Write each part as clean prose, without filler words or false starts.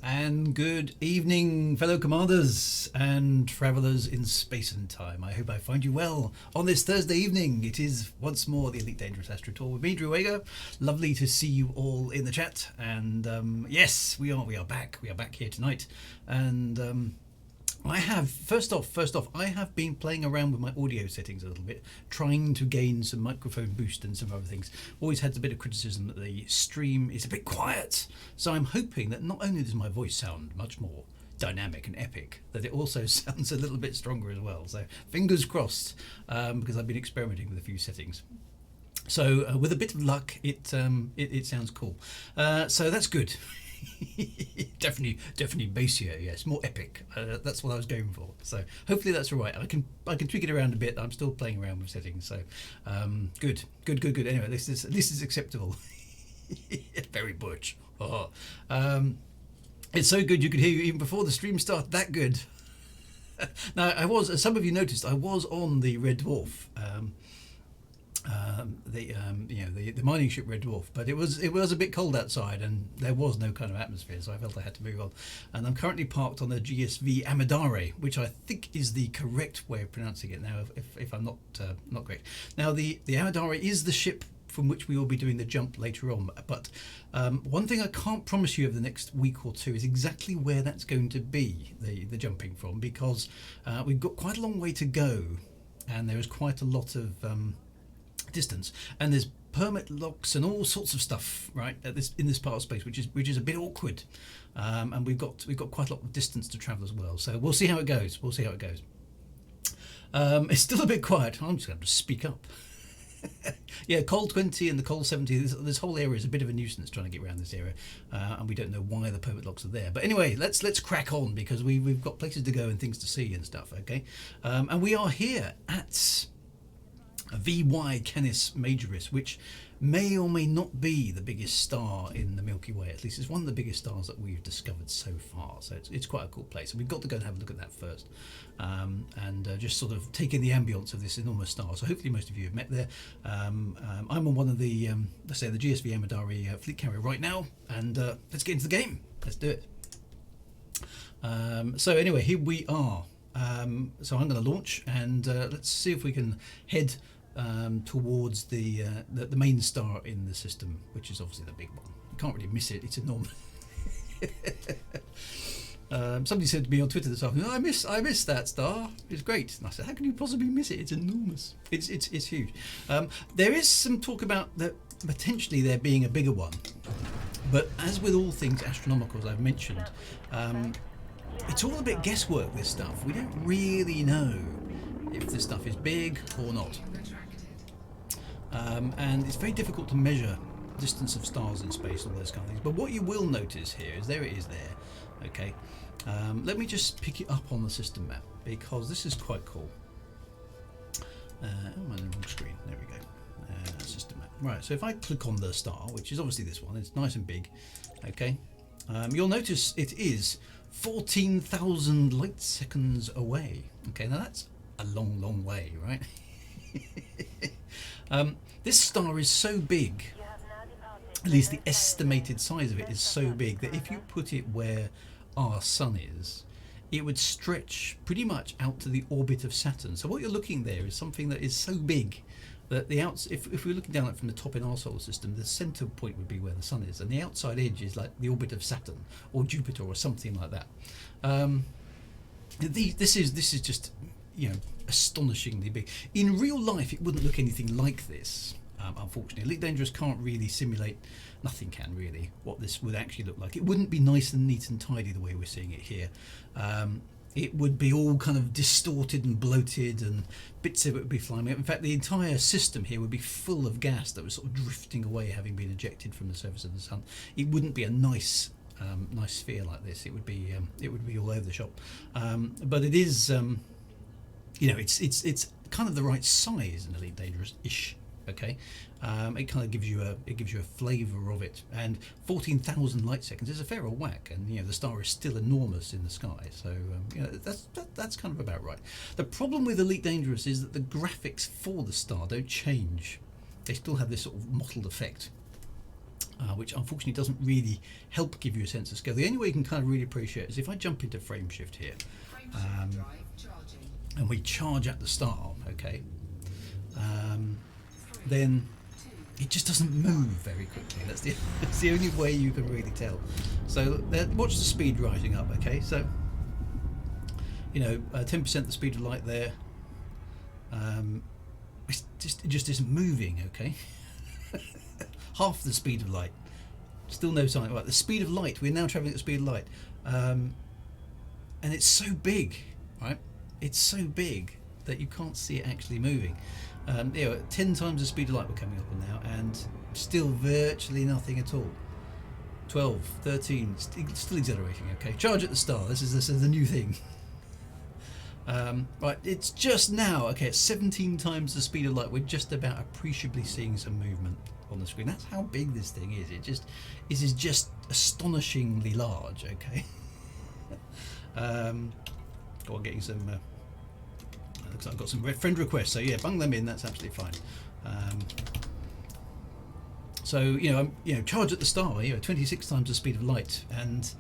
And good evening, fellow commanders and travellers in space and time. I hope I find you well on this Thursday evening. It is once more the Elite Dangerous Astro Tour with me, Drew Wager. Lovely to see you all in the chat. And yes, we are back. We are back here tonight. And I have, first off, I have been playing around with my audio settings a little bit, trying to gain some microphone boost and some other things. Always had a bit of criticism that the stream is a bit quiet, so I'm hoping that not only does my voice sound much more dynamic and epic, that it also sounds a little bit stronger as well. So fingers crossed, because I've been experimenting with a few settings. So with a bit of luck, it sounds cool. So that's good. definitely bassier, yes, more epic. That's what I was going for. So hopefully that's all right. I can tweak it around a bit. I'm still playing around with settings. So good. Anyway, this is acceptable. Very butch. Oh. It's so good you could hear you even before the stream started. That good. Now I was, as some of you noticed, I was on the Red Dwarf. The mining ship Red Dwarf, but it was a bit cold outside and there was no kind of atmosphere, so I felt I had to move on. And I'm currently parked on the GSV Amadare, which I think is the correct way of pronouncing it now, if I'm not correct. Now the Amadare is the ship from which we will be doing the jump later on, but one thing I can't promise you over the next week or two is exactly where that's going to be, the jumping from, because we've got quite a long way to go and there is quite a lot of distance, and there's permit locks and all sorts of stuff right in this part of space, which is a bit awkward, and we've got quite a lot of distance to travel as well. So we'll see how it goes. It's still a bit quiet. I'm just going to speak up. Yeah, Col 20 and the Col 70. This whole area is a bit of a nuisance trying to get around this area, and we don't know why the permit locks are there. But anyway, let's crack on because we've got places to go and things to see and stuff. Okay, and we are here at VY Canis Majoris, which may or may not be the biggest star in the Milky Way. At least it's one of the biggest stars that we've discovered so far. So it's quite a cool place. And we've got to go and have a look at that first, and just sort of take in the ambience of this enormous star. So hopefully most of you have met there. I'm on one of the, let's say, the GSV Amadare fleet carrier right now, and let's get into the game. Let's do it. So anyway, here we are. So I'm going to launch, and let's see if we can head towards the main star in the system, which is obviously the big one. You can't really miss it. It's enormous. Somebody said to me on Twitter this afternoon, I miss that star. It's great. And I said, how can you possibly miss it? It's enormous. It's huge. There is some talk about that potentially there being a bigger one, but as with all things astronomical, as I've mentioned, it's all a bit guesswork, this stuff. We don't really know if this stuff is big or not. And it's very difficult to measure distance of stars in space, all those kind of things. But what you will notice here is there it is there. Okay. Let me just pick it up on the system map because this is quite cool. I'm on the wrong screen. There we go. System map. Right, so if I click on the star, which is obviously this one, it's nice and big. Okay. You'll notice it is 14,000 light seconds away. Okay, now that's a long way, right? This star is so big, at least the estimated size of it is so big, that if you put it where our sun is, it would stretch pretty much out to the orbit of Saturn. So what you're looking there is something that is so big that if we're looking down it from the top in our solar system, the center point would be where the sun is, and the outside edge is like the orbit of Saturn or Jupiter or something like that. This is just, astonishingly big. In real life, it wouldn't look anything like this. Unfortunately, Elite Dangerous can't really simulate. Nothing can really what this would actually look like. It wouldn't be nice and neat and tidy the way we're seeing it here. It would be all kind of distorted and bloated, and bits of it would be flying up. In fact, the entire system here would be full of gas that was sort of drifting away, having been ejected from the surface of the sun. It wouldn't be a nice sphere like this. It would be all over the shop. But it is, it's kind of the right size in Elite Dangerous-ish. Okay, it kind of gives you a flavour of it, and 14,000 light seconds is a fair old whack, and the star is still enormous in the sky, so that's kind of about right. The problem with Elite Dangerous is that the graphics for the star don't change; they still have this sort of mottled effect. which unfortunately doesn't really help give you a sense of scale. The only way you can kind of really appreciate it is if I jump into frame shift here, and we charge at the start, okay, then it just doesn't move very quickly. That's the only way you can really tell. So watch the speed rising up, okay? So, 10% the speed of light there. It just isn't moving, okay? Half the speed of light. Still no sign. Right, the speed of light. We're now traveling at the speed of light. And it's so big, right? It's so big that you can't see it actually moving. 10 times the speed of light we're coming up on now, and still virtually nothing at all. 12, 13, still accelerating, okay? Charge at the star. This is the new thing. Right, it's just now, okay, at 17 times the speed of light, we're just about appreciably seeing some movement on the screen. That's how big this thing is. It is just astonishingly large, okay? Go on, getting some... looks like I've got some friend requests, so yeah, bung them in. That's absolutely fine. Charge at the star. 26 times the speed of light, and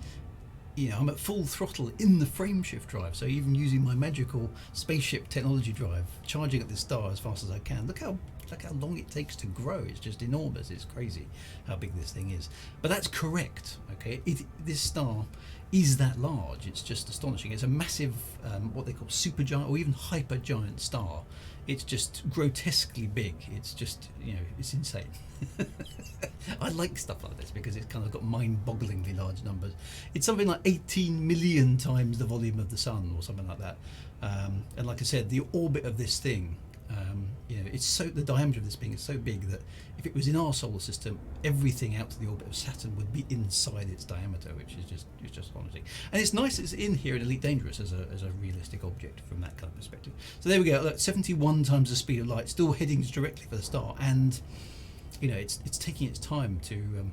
I'm at full throttle in the frame shift drive. So even using my magical spaceship technology drive, charging at this star as fast as I can. Look how long it takes to grow. It's just enormous. It's crazy how big this thing is. But that's correct. Okay, this star is that large. It's just astonishing. It's a massive, what they call supergiant or even hypergiant star. It's just grotesquely big. It's just, it's insane. I like stuff like this because it's kind of got mind-bogglingly large numbers. It's something like 18 million times the volume of the sun or something like that. And like I said, the orbit of this thing, the diameter of this thing is so big that if it was in our solar system, everything out to the orbit of Saturn would be inside its diameter, which is just astonishing. And it's nice it's in here in Elite Dangerous as a realistic object from that kind of perspective. So there we go. Look, 71 times the speed of light, still heading directly for the star, and it's taking its time to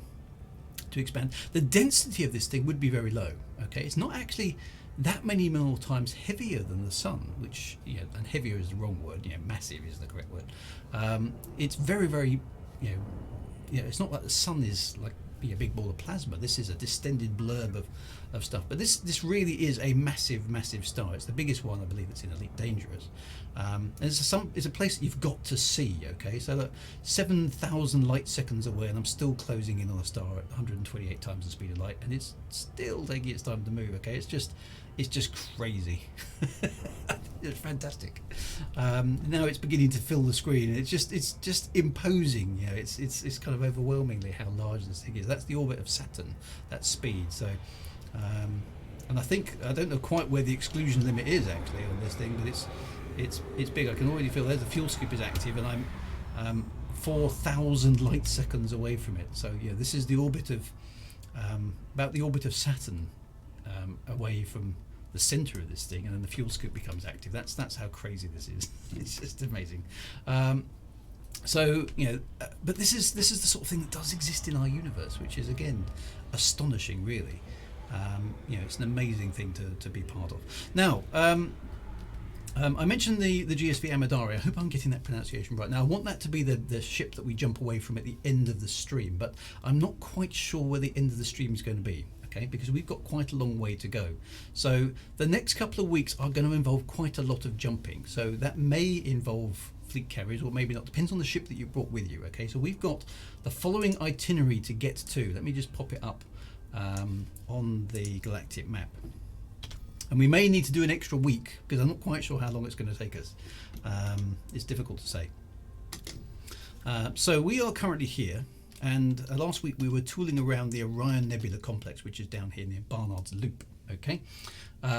expand. The density of this thing would be very low. Okay, it's not actually that many more times heavier than the sun, which, and heavier is the wrong word, massive is the correct word. It's very, very, it's not like the sun is like a big ball of plasma. This is a distended blurb of stuff. But this really is a massive, massive star. It's the biggest one, I believe, that's in Elite Dangerous. And it's a place that you've got to see, okay? So look, 7,000 light seconds away, and I'm still closing in on a star at 128 times the speed of light, and it's still taking its time to move, okay? It's just crazy. It's fantastic. Now it's beginning to fill the screen. It's just imposing. It's kind of overwhelmingly how large this thing is. That's the orbit of Saturn. That's speed. So, and I don't know quite where the exclusion limit is actually on this thing, but it's big. I can already feel there's the fuel scoop is active, and I'm 4,000 light seconds away from it. So yeah, this is the orbit of about the orbit of Saturn, away from the center of this thing, and then the fuel scoop becomes active. That's how crazy this is. It's just amazing. But this is the sort of thing that does exist in our universe, which is again astonishing, really. It's an amazing thing to be part of. Now, I mentioned the GSV Amadari. I hope I'm getting that pronunciation right. Now, I want that to be the ship that we jump away from at the end of the stream, but I'm not quite sure where the end of the stream is going to be. Okay, because we've got quite a long way to go. So the next couple of weeks are going to involve quite a lot of jumping. So that may involve fleet carriers, or maybe not. Depends on the ship that you brought with you. Okay, so we've got the following itinerary to get to. Let me just pop it up on the galactic map. And we may need to do an extra week because I'm not quite sure how long it's going to take us. It's difficult to say. So we are currently here. And last week we were tooling around the Orion Nebula complex, which is down here near Barnard's Loop. Okay, what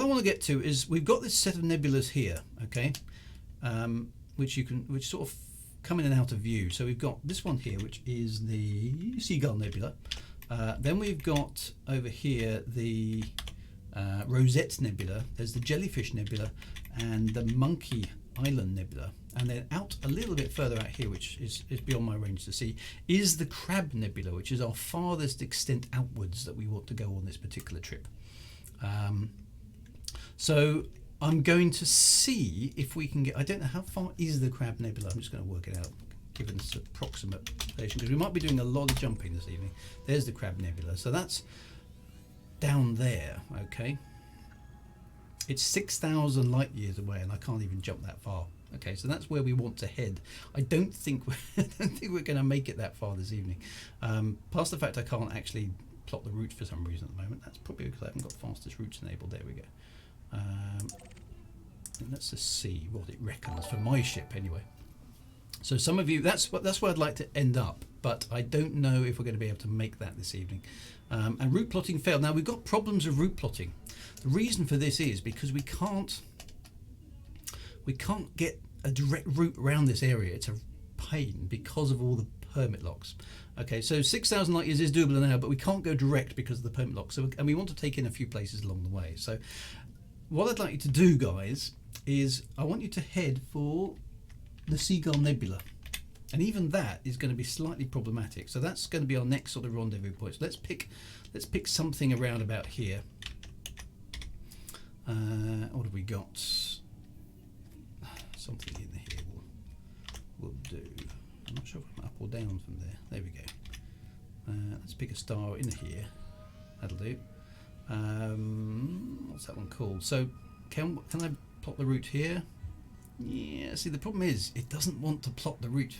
I want to get to is we've got this set of nebulas here. Okay, which sort of come in and out of view. So we've got this one here, which is the Seagull Nebula. Then we've got over here the Rosette Nebula. There's the Jellyfish Nebula and the Monkey Island Nebula. And then out a little bit further out here, which is beyond my range to see, is the Crab Nebula, which is our farthest extent outwards that we want to go on this particular trip. So I'm going to see if we can get. I don't know how far is the Crab Nebula. I'm just going to work it out, given its approximate position, because we might be doing a lot of jumping this evening. There's the Crab Nebula, so that's down there. Okay, it's 6,000 light years away, and I can't even jump that far. Okay, so that's where we want to head. I don't think we're going to make it that far this evening. Past the fact I can't actually plot the route for some reason at the moment. That's probably because I haven't got fastest routes enabled. There we go. And let's just see what it reckons for my ship anyway. So some of you, that's where I'd like to end up, but I don't know if we're going to be able to make that this evening. And route plotting failed. Now we've got problems with route plotting. The reason for this is because we can't get a direct route around this area. It's a pain because of all the permit locks. Okay, so 6,000 light years is doable now, but we can't go direct because of the permit locks. So, and we want to take in a few places along the way. So what I'd like you to do, guys, is I want you to head for the Seagull Nebula. And even that is going to be slightly problematic. So that's going to be our next sort of rendezvous point. So let's pick something around about here. What have we got? Something in here will do. I'm not sure if I'm up or down from there. There we go. Let's pick a star in here. That'll do. What's that one called? So can I plot the route here? Yeah, see the problem is it doesn't want to plot the route.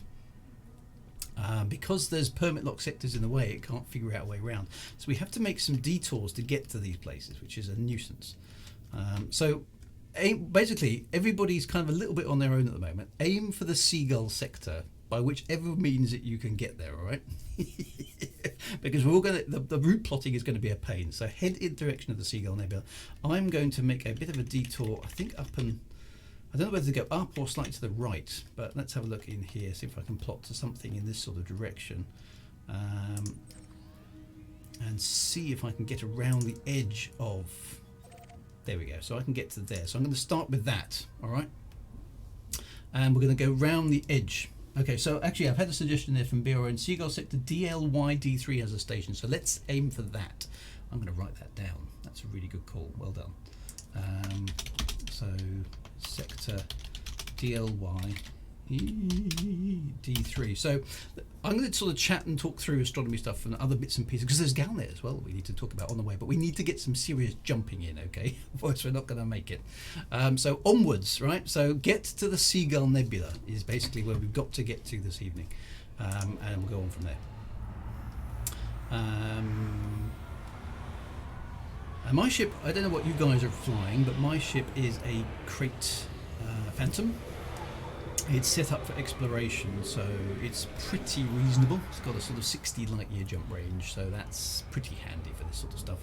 Because there's permit lock sectors in the way, it can't figure out a way around. So we have to make some detours to get to these places, which is a nuisance. So basically everybody's kind of a little bit on their own at the moment. Aim for the Seagull sector by whichever means that you can get there, all right? Because we're all going to, the route plotting is going to be a pain. So head in the direction of the Seagull Nebula. I'm going to make a bit of a detour, I think up and, I don't know whether to go up or slightly to the right, but let's have a look in here, see if I can plot to something in this sort of direction. And see if I can get around the edge of, there we go, so I can get to there. So I'm going to start with that, all right? And we're going to go round the edge. Okay, so actually I've had a suggestion there from BRN. Seagull sector DLYD3 has a station, so let's aim for that. I'm going to write that down. That's a really good call. Well done. So sector DLYD3. So I'm going to sort of chat and talk through astronomy stuff and other bits and pieces, because there's GalNet as well that we need to talk about on the way, but we need to get some serious jumping in, okay? Otherwise we're not going to make it. So onwards, right? So get to the Seagull Nebula is basically where we've got to get to this evening, and we'll go on from there. And my ship, I don't know what you guys are flying, but my ship is a Crate Phantom. It's set up for exploration, so it's pretty reasonable. It's got a sort of 60 light year jump range, so that's pretty handy for this sort of stuff.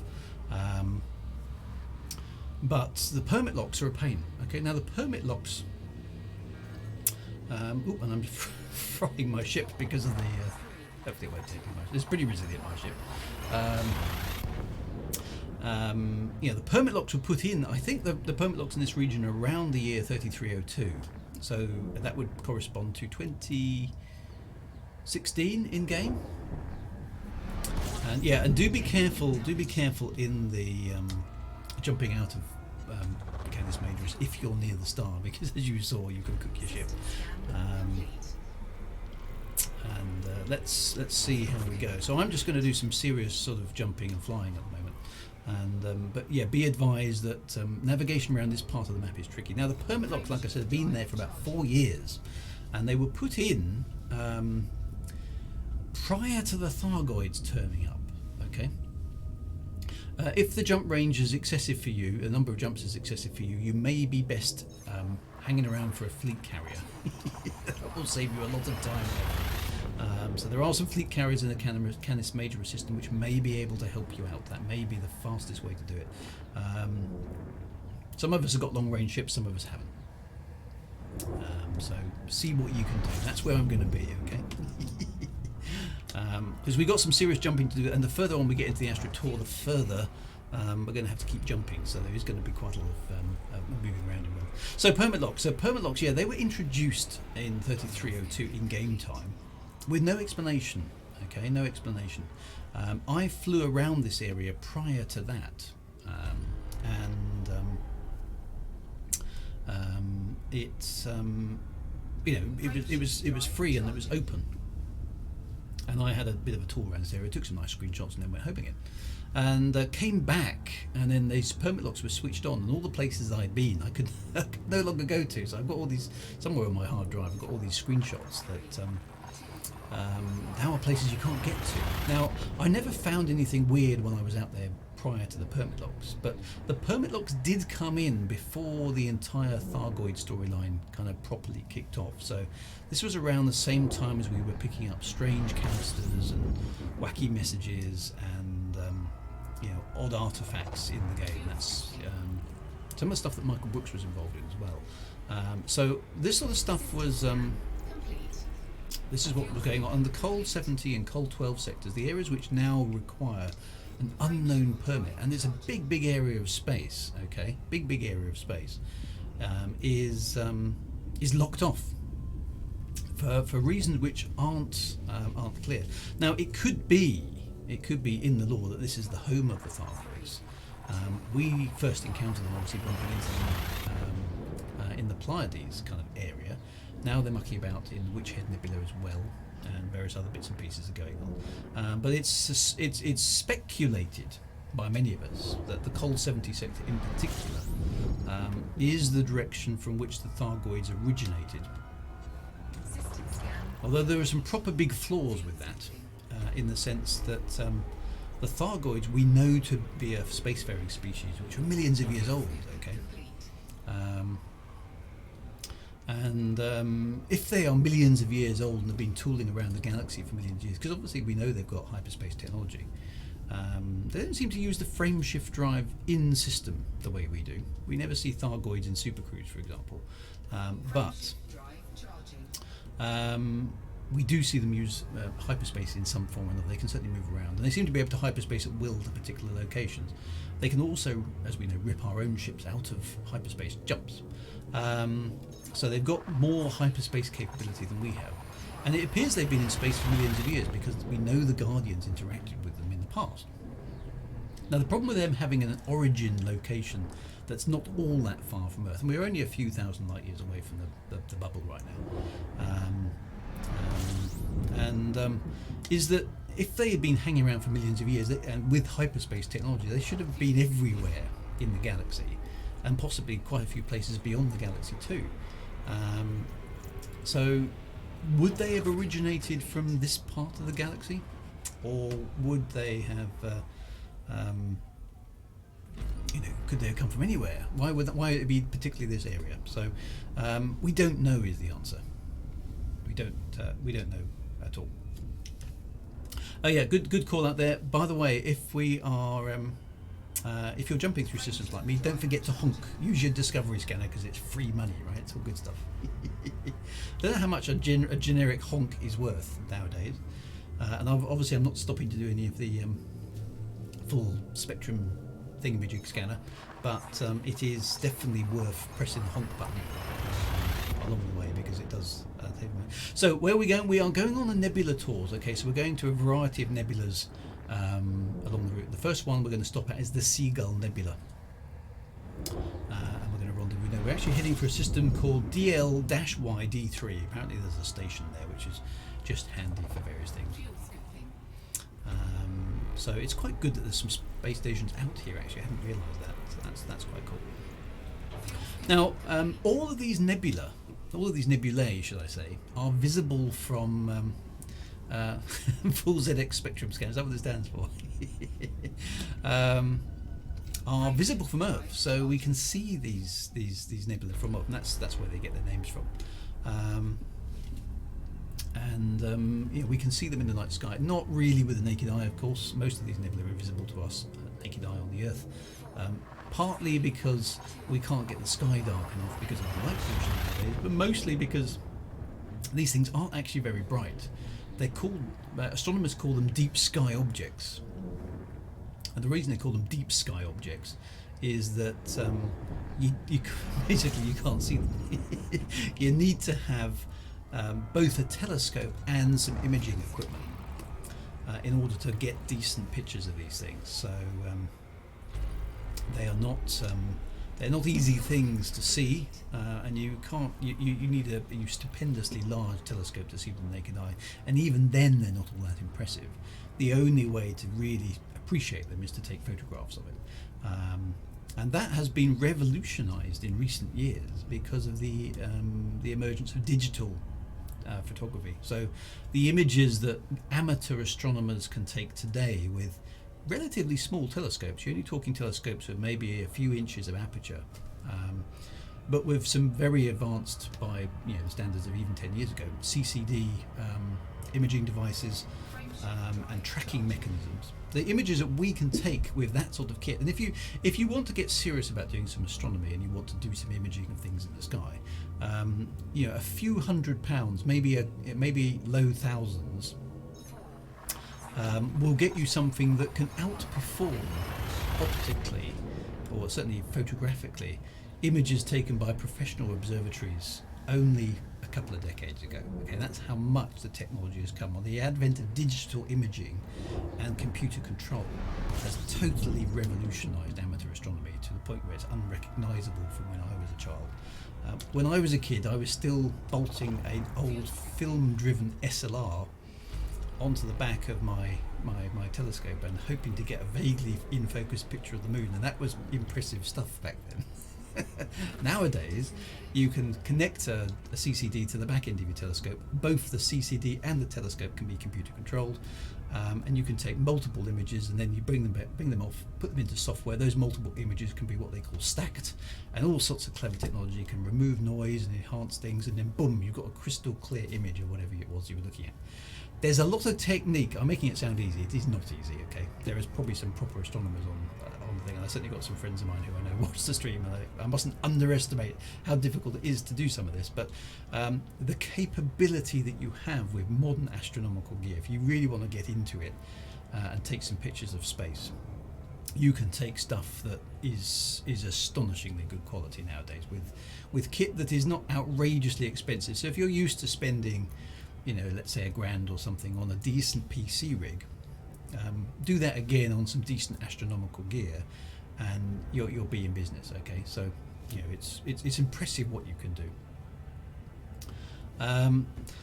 But the permit locks are a pain. Okay, now the permit locks. And I'm frying my ship because of the. Hopefully, it won't take me much. It's pretty resilient, my ship. The permit locks were put in. I think the permit locks in this region are around the year 3302. So that would correspond to 2016 in game. And yeah, and do be careful in the jumping out of Canis Majoris if you're near the star, because as you saw, you can cook your ship. Let's see how we go. So I'm just going to do some serious sort of jumping and flying at the moment. And but yeah, be advised that navigation around this part of the map is tricky. Now the permit locks, like I said, have been there for about 4 years, and they were put in prior to the Thargoids turning up. Okay. If the jump range is excessive for you, the number of jumps is excessive for you, you may be best hanging around for a fleet carrier. That will save you a lot of time. So there are some fleet carriers in the Canis Majoris system which may be able to help you out. That may be the fastest way to do it. Some of us have got long range ships, some of us haven't. So see what you can do. That's where I'm going to be, okay? Because we've got some serious jumping to do, and the further on we get into the Astro Tour, the further we're going to have to keep jumping. So there is going to be quite a lot of moving around in world. So permit locks. So permit locks, yeah, they were introduced in 3302 in game time, with no explanation, okay, no explanation. I flew around this area prior to that, It's it was free and it was open, and I had a bit of a tour around this area, took some nice screenshots, and then went home again, and came back, and then these permit locks were switched on, and all the places I'd been I could no longer go to. So I've got all these somewhere on my hard drive. I've got all these screenshots that now are places you can't get to. Now, I never found anything weird when I was out there prior to the permit locks, but the permit locks did come in before the entire Thargoid storyline kind of properly kicked off. So this was around the same time as we were picking up strange canisters and wacky messages and odd artifacts in the game. That's some of the stuff that Michael Brooks was involved in as well. So this sort of stuff was this is what was going on. And the Col 70 and Col 12 sectors, the areas which now require an unknown permit, and it's a big area of space, okay, big area of space, is locked off for reasons which aren't clear. Now, it could be in the lore that this is the home of the Thargoids. We first encountered them obviously bumping into them in the Pleiades kind of area. Now they're mucking about in Witch Head Nebula as well, and various other bits and pieces are going on. But it's speculated by many of us that the Col 70 sector in particular is the direction from which the Thargoids originated. Although there are some proper big flaws with that, in the sense that the Thargoids we know to be a spacefaring species which are millions of years old, okay? And if they are millions of years old and have been tooling around the galaxy for millions of years, because obviously we know they've got hyperspace technology, they don't seem to use the frame shift drive in system the way we do. We never see Thargoids in supercruise, for example, but we do see them use hyperspace in some form or another. They can certainly move around, and they seem to be able to hyperspace at will to particular locations. They can also, as we know, rip our own ships out of hyperspace jumps. So they've got more hyperspace capability than we have. And it appears they've been in space for millions of years because we know the Guardians interacted with them in the past. Now, the problem with them having an origin location that's not all that far from Earth, and we're only a few thousand light years away from the bubble right now, is that if they had been hanging around for millions of years and with hyperspace technology, they should have been everywhere in the galaxy, and possibly quite a few places beyond the galaxy too. So would they have originated from this part of the galaxy, or would they have could they have come from anywhere? Why would it be particularly this area? So we don't know is the answer. We don't know at all. Oh yeah, good call out there. By the way, if we are if you're jumping through systems like me, don't forget to honk. Use your Discovery scanner because it's free money, right? It's all good stuff. Don't know how much a generic honk is worth nowadays, and obviously I'm not stopping to do any of the full spectrum thingamajig scanner, but it is definitely worth pressing the honk button along the way because it does take money. So where are we going? We are going on a nebula tours. Okay, so we're going to a variety of nebulas along the route. The first one we're going to stop at is the Seagull Nebula, and we're going to rendezvous there. We're actually heading for a system called DL-YD3. Apparently there's a station there which is just handy for various things. So it's quite good that there's some space stations out here. Actually, I hadn't realised that. So that's quite cool. Now, all of these nebulae, should I say, are visible from full ZX spectrum scan. Is that what it stands for? Are visible from Earth, so we can see these nebula from Earth, and that's where they get their names from. We can see them in the night sky. Not really with the naked eye, of course. Most of these nebula are visible to us naked eye on the Earth. Partly because we can't get the sky dark enough because of the light pollution nowadays, but mostly because these things aren't actually very bright. They're called, astronomers call them deep sky objects. And the reason they call them deep sky objects is that you basically you can't see them. You need to have both a telescope and some imaging equipment in order to get decent pictures of these things. So they are not They're not easy things to see, and you can't. You need a stupendously large telescope to see with the naked eye, and even then they're not all that impressive. The only way to really appreciate them is to take photographs of it, and that has been revolutionised in recent years because of the emergence of digital photography. So the images that amateur astronomers can take today with relatively small telescopes, you're only talking telescopes with maybe a few inches of aperture, but with some very advanced, by the standards of even 10 years ago, CCD imaging devices and tracking mechanisms. The images that we can take with that sort of kit, and if you want to get serious about doing some astronomy and you want to do some imaging of things in the sky, a few £100, maybe low thousands, will get you something that can outperform optically, or certainly photographically, images taken by professional observatories only a couple of decades ago. Okay, that's how much the technology has come on. The advent of digital imaging and computer control has totally revolutionized amateur astronomy to the point where it's unrecognizable from when I was a child. When I was a kid, I was still bolting an old film-driven SLR onto the back of my telescope and hoping to get a vaguely in focus picture of the moon, and that was impressive stuff back then. Nowadays you can connect a CCD to the back end of your telescope. Both the CCD and the telescope can be computer controlled, and you can take multiple images and then you bring them off, put them into software. Those multiple images can be what they call stacked, and all sorts of clever technology can remove noise and enhance things, and then boom, you've got a crystal clear image of whatever it was you were looking at. There's a lot of technique. I'm making it sound easy. It is not easy, okay? There is probably some proper astronomers on the thing, and I certainly got some friends of mine who I know watch the stream, and I mustn't underestimate how difficult it is to do some of this, but the capability that you have with modern astronomical gear, if you really want to get into it and take some pictures of space, you can take stuff that is astonishingly good quality nowadays with kit that is not outrageously expensive. So if you're used to spending, let's say £1,000 or something on a decent PC rig, do that again on some decent astronomical gear, and you'll be in business. Okay, so it's impressive what you can do.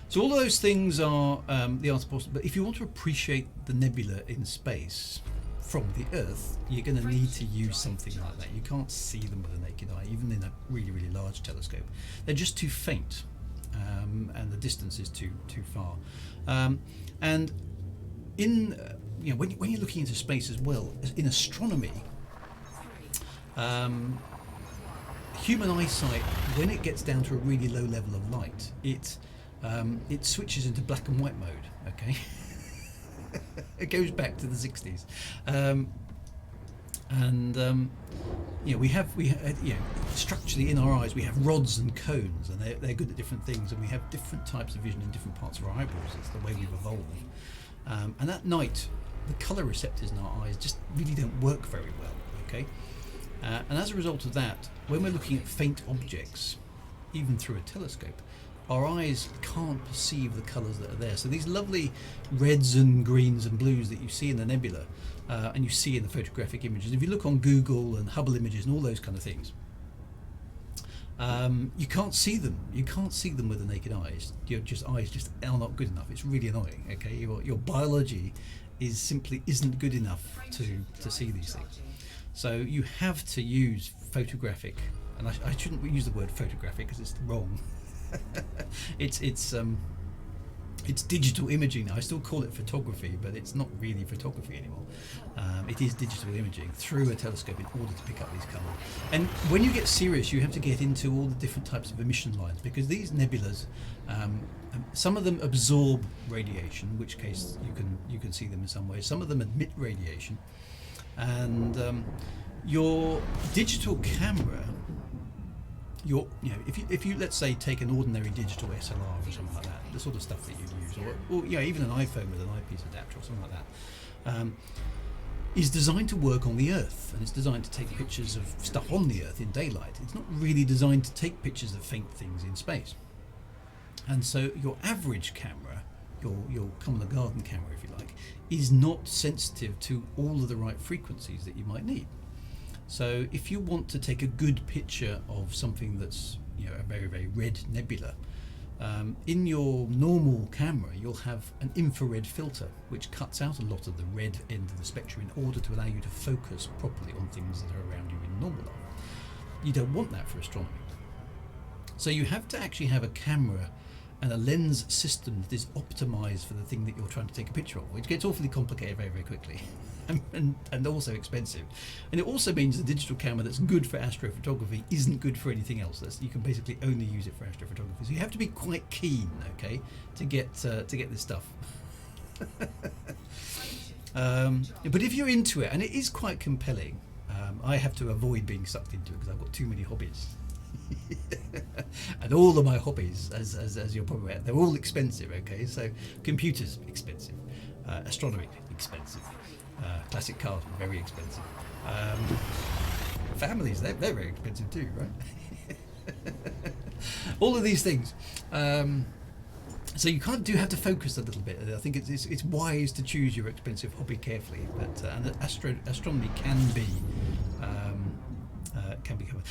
So all of those things are the art of possible. But if you want to appreciate the nebula in space from the Earth, you're going to need to use something like that. You can't see them with the naked eye, even in a really, really large telescope. They're just too faint. And the distance is too far, and in when you're looking into space as well in astronomy, human eyesight, when it gets down to a really low level of light, it switches into black and white mode. Okay, it goes back to the 60s. We have structurally in our eyes we have rods and cones, and they're good at different things, and we have different types of vision in different parts of our eyeballs. It's the way we've evolved. And at night, the colour receptors in our eyes just really don't work very well. Okay, and as a result of that, when we're looking at faint objects, even through a telescope, our eyes can't perceive the colours that are there. So these lovely reds and greens and blues that you see in the nebula, and you see in the photographic images, if you look on Google and Hubble images and all those kind of things, you can't see them. You can't see them with the naked eyes. Your eyes just are not good enough. It's really annoying. Okay, your biology isn't good enough to see these things. So you have to use photographic, and I shouldn't use the word photographic because it's wrong. It's digital imaging now. I still call it photography, but it's not really photography anymore. It is digital imaging through a telescope in order to pick up these colours. And when you get serious, you have to get into all the different types of emission lines, because these nebulas, some of them absorb radiation, in which case you can see them in some ways. Some of them emit radiation, and your digital camera. If you let's say take an ordinary digital SLR or something like that, the sort of stuff that you use, or even an iPhone with an eyepiece adapter or something like that, is designed to work on the Earth, and it's designed to take pictures of stuff on the Earth in daylight. It's not really designed to take pictures of faint things in space. And so your average camera, your common garden camera, if you like, is not sensitive to all of the right frequencies that you might need. So if you want to take a good picture of something that's, you know, a very, very red nebula, in your normal camera you'll have an infrared filter which cuts out a lot of the red end of the spectrum in order to allow you to focus properly on things that are around you in normal life. You don't want that for astronomy. So you have to actually have a camera and a lens system that is optimized for the thing that you're trying to take a picture of, which gets awfully complicated very, very quickly and also expensive. And it also means the digital camera that's good for astrophotography isn't good for anything else. You can basically only use it for astrophotography. So you have to be quite keen, okay, to get this stuff. But if you're into it, and it is quite compelling, I have to avoid being sucked into it because I've got too many hobbies. And all of my hobbies, as you're probably aware, they're all expensive, okay? So computers, expensive. Astronomy, expensive. Classic cars, very expensive. Families, they're very expensive too, right? All of these things. So you kind of do have to focus a little bit. I think it's wise to choose your expensive hobby carefully, but and astronomy can be covered.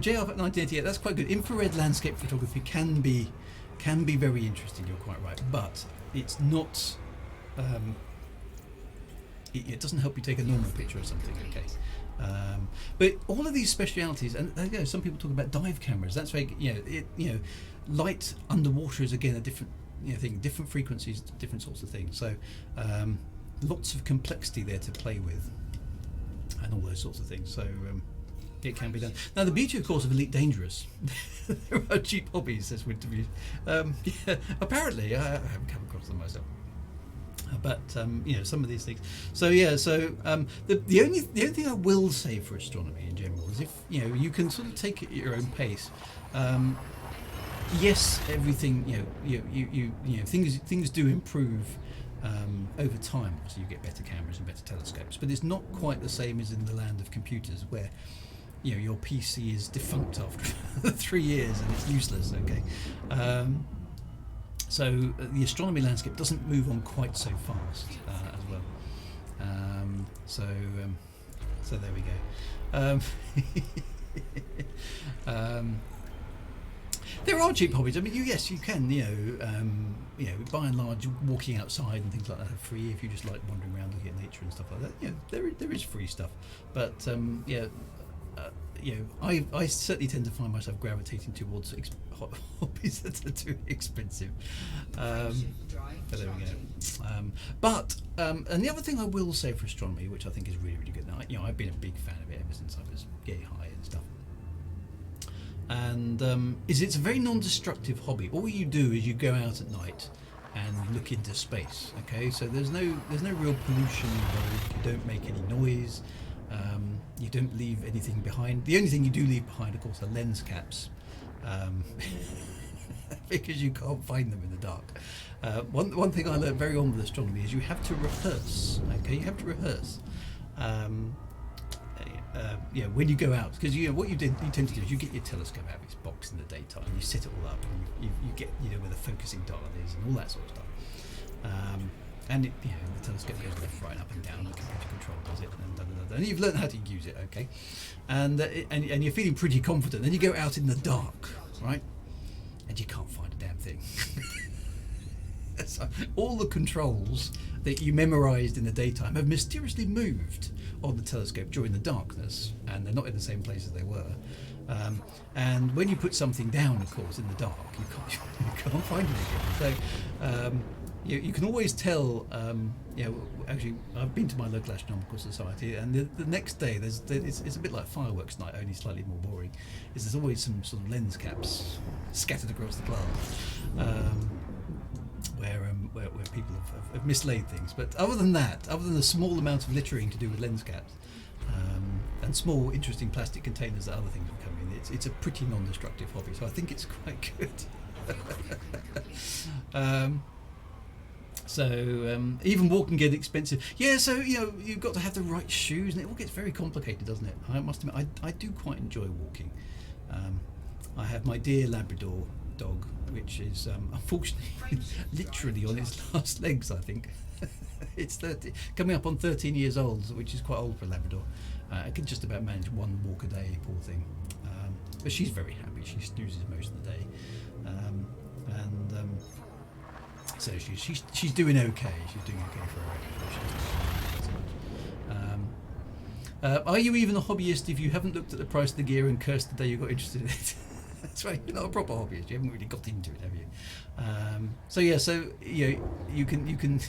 JR 1988, that's quite good. Infrared landscape photography can be very interesting. You're quite right, but it's not. It doesn't help you take a normal picture of something. Okay. But all of these specialities, and there you go, some people talk about dive cameras. That's very, light underwater is again a different thing, different frequencies, different sorts of things. So lots of complexity there to play with, and all those sorts of things. So it can be done. Now the beauty, of course, of Elite Dangerous, there are cheap hobbies, says Winterview. Apparently, I haven't come across them myself. But some of these things. So the only thing I will say for astronomy in general is if you can sort of take it at your own pace. Yes, everything things do improve over time. So you get better cameras and better telescopes, but it's not quite the same as in the land of computers where your PC is defunct after 3 years and it's useless. Okay. So the astronomy landscape doesn't move on quite so fast as well. So there we go. There are cheap hobbies. I mean, yes, you can. By and large, walking outside and things like that are free if you just like wandering around looking at nature and stuff like that. There is free stuff, but I certainly tend to find myself gravitating towards hobbies that are too expensive. But there we go. And the other thing I will say for astronomy, which I think is really, really good, now I've been a big fan of it ever since I was getting high and stuff. And it's a very non-destructive hobby. All you do is you go out at night and look into space. Okay, so there's no real pollution involved. You don't make any noise. You don't leave anything behind. The only thing you do leave behind, of course, are lens caps, because you can't find them in the dark. One thing I learned very on with astronomy is you have to rehearse. Okay, you have to rehearse. When you go out, because what you tend to do is you get your telescope out of its box in the daytime, you set it all up, and you get where the focusing dial is and all that sort of stuff. And the telescope goes left, right, up and down. The computer control does it, and you've learned how to use it, okay? And you're feeling pretty confident. Then you go out in the dark, right? And you can't find a damn thing. So all the controls that you memorised in the daytime have mysteriously moved on the telescope during the darkness, and they're not in the same place as they were. And when you put something down, of course, in the dark, you can't find it again. So you can always tell. Actually, I've been to my local astronomical society, and the next day it's a bit like fireworks night, only slightly more boring. There's always some sort of lens caps scattered across the glass. Where people have mislaid things, but other than the small amount of littering to do with lens caps and small interesting plastic containers that other things have come in, it's a pretty non-destructive hobby, so I think it's quite good. Even walking gets expensive. So you've got to have the right shoes, and it all gets very complicated, doesn't it? I must admit, I do quite enjoy walking. I have my dear Labrador dog, which is unfortunately literally on its last legs, I think. It's 30, coming up on 13 years old, which is quite old for a Labrador. I can just about manage one walk a day, poor thing. But she's very happy. She snoozes most of the day, so she's doing okay. She's doing okay for her age. Are you even a hobbyist if you haven't looked at the price of the gear and cursed the day you got interested in it? That's right. You're not a proper hobbyist. You haven't really got into it, have you? So yeah. So you can.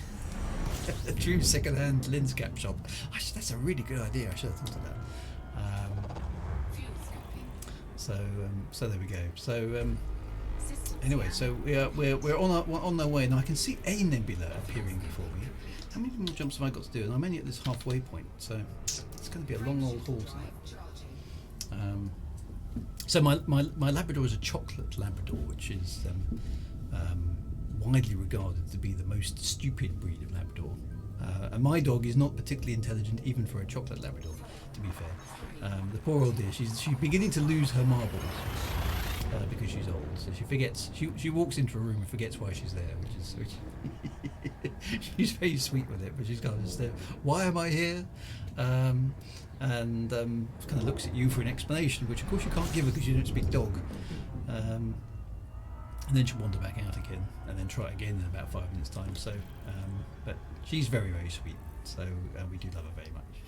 A true second-hand lens cap shop. Actually, that's a really good idea. I should have thought of that. So there we go. So anyway, so we're on our way now. I can see a nebula appearing before me. How many more jumps have I got to do? And I'm only at this halfway point, so it's going to be a long old haul tonight. So my Labrador is a chocolate Labrador, which is widely regarded to be the most stupid breed of Labrador. And my dog is not particularly intelligent even for a chocolate Labrador, to be fair. The poor old dear, she's beginning to lose her marbles because she's old. So she forgets, she walks into a room and forgets why she's there, which she's very sweet with it, but she's kind of why am I here? And kind of looks at you for an explanation, which of course you can't give her because you don't speak dog. And then she'll wander back out again, and then try again in about 5 minutes' time. So, but she's very, very sweet. So we do love her very much.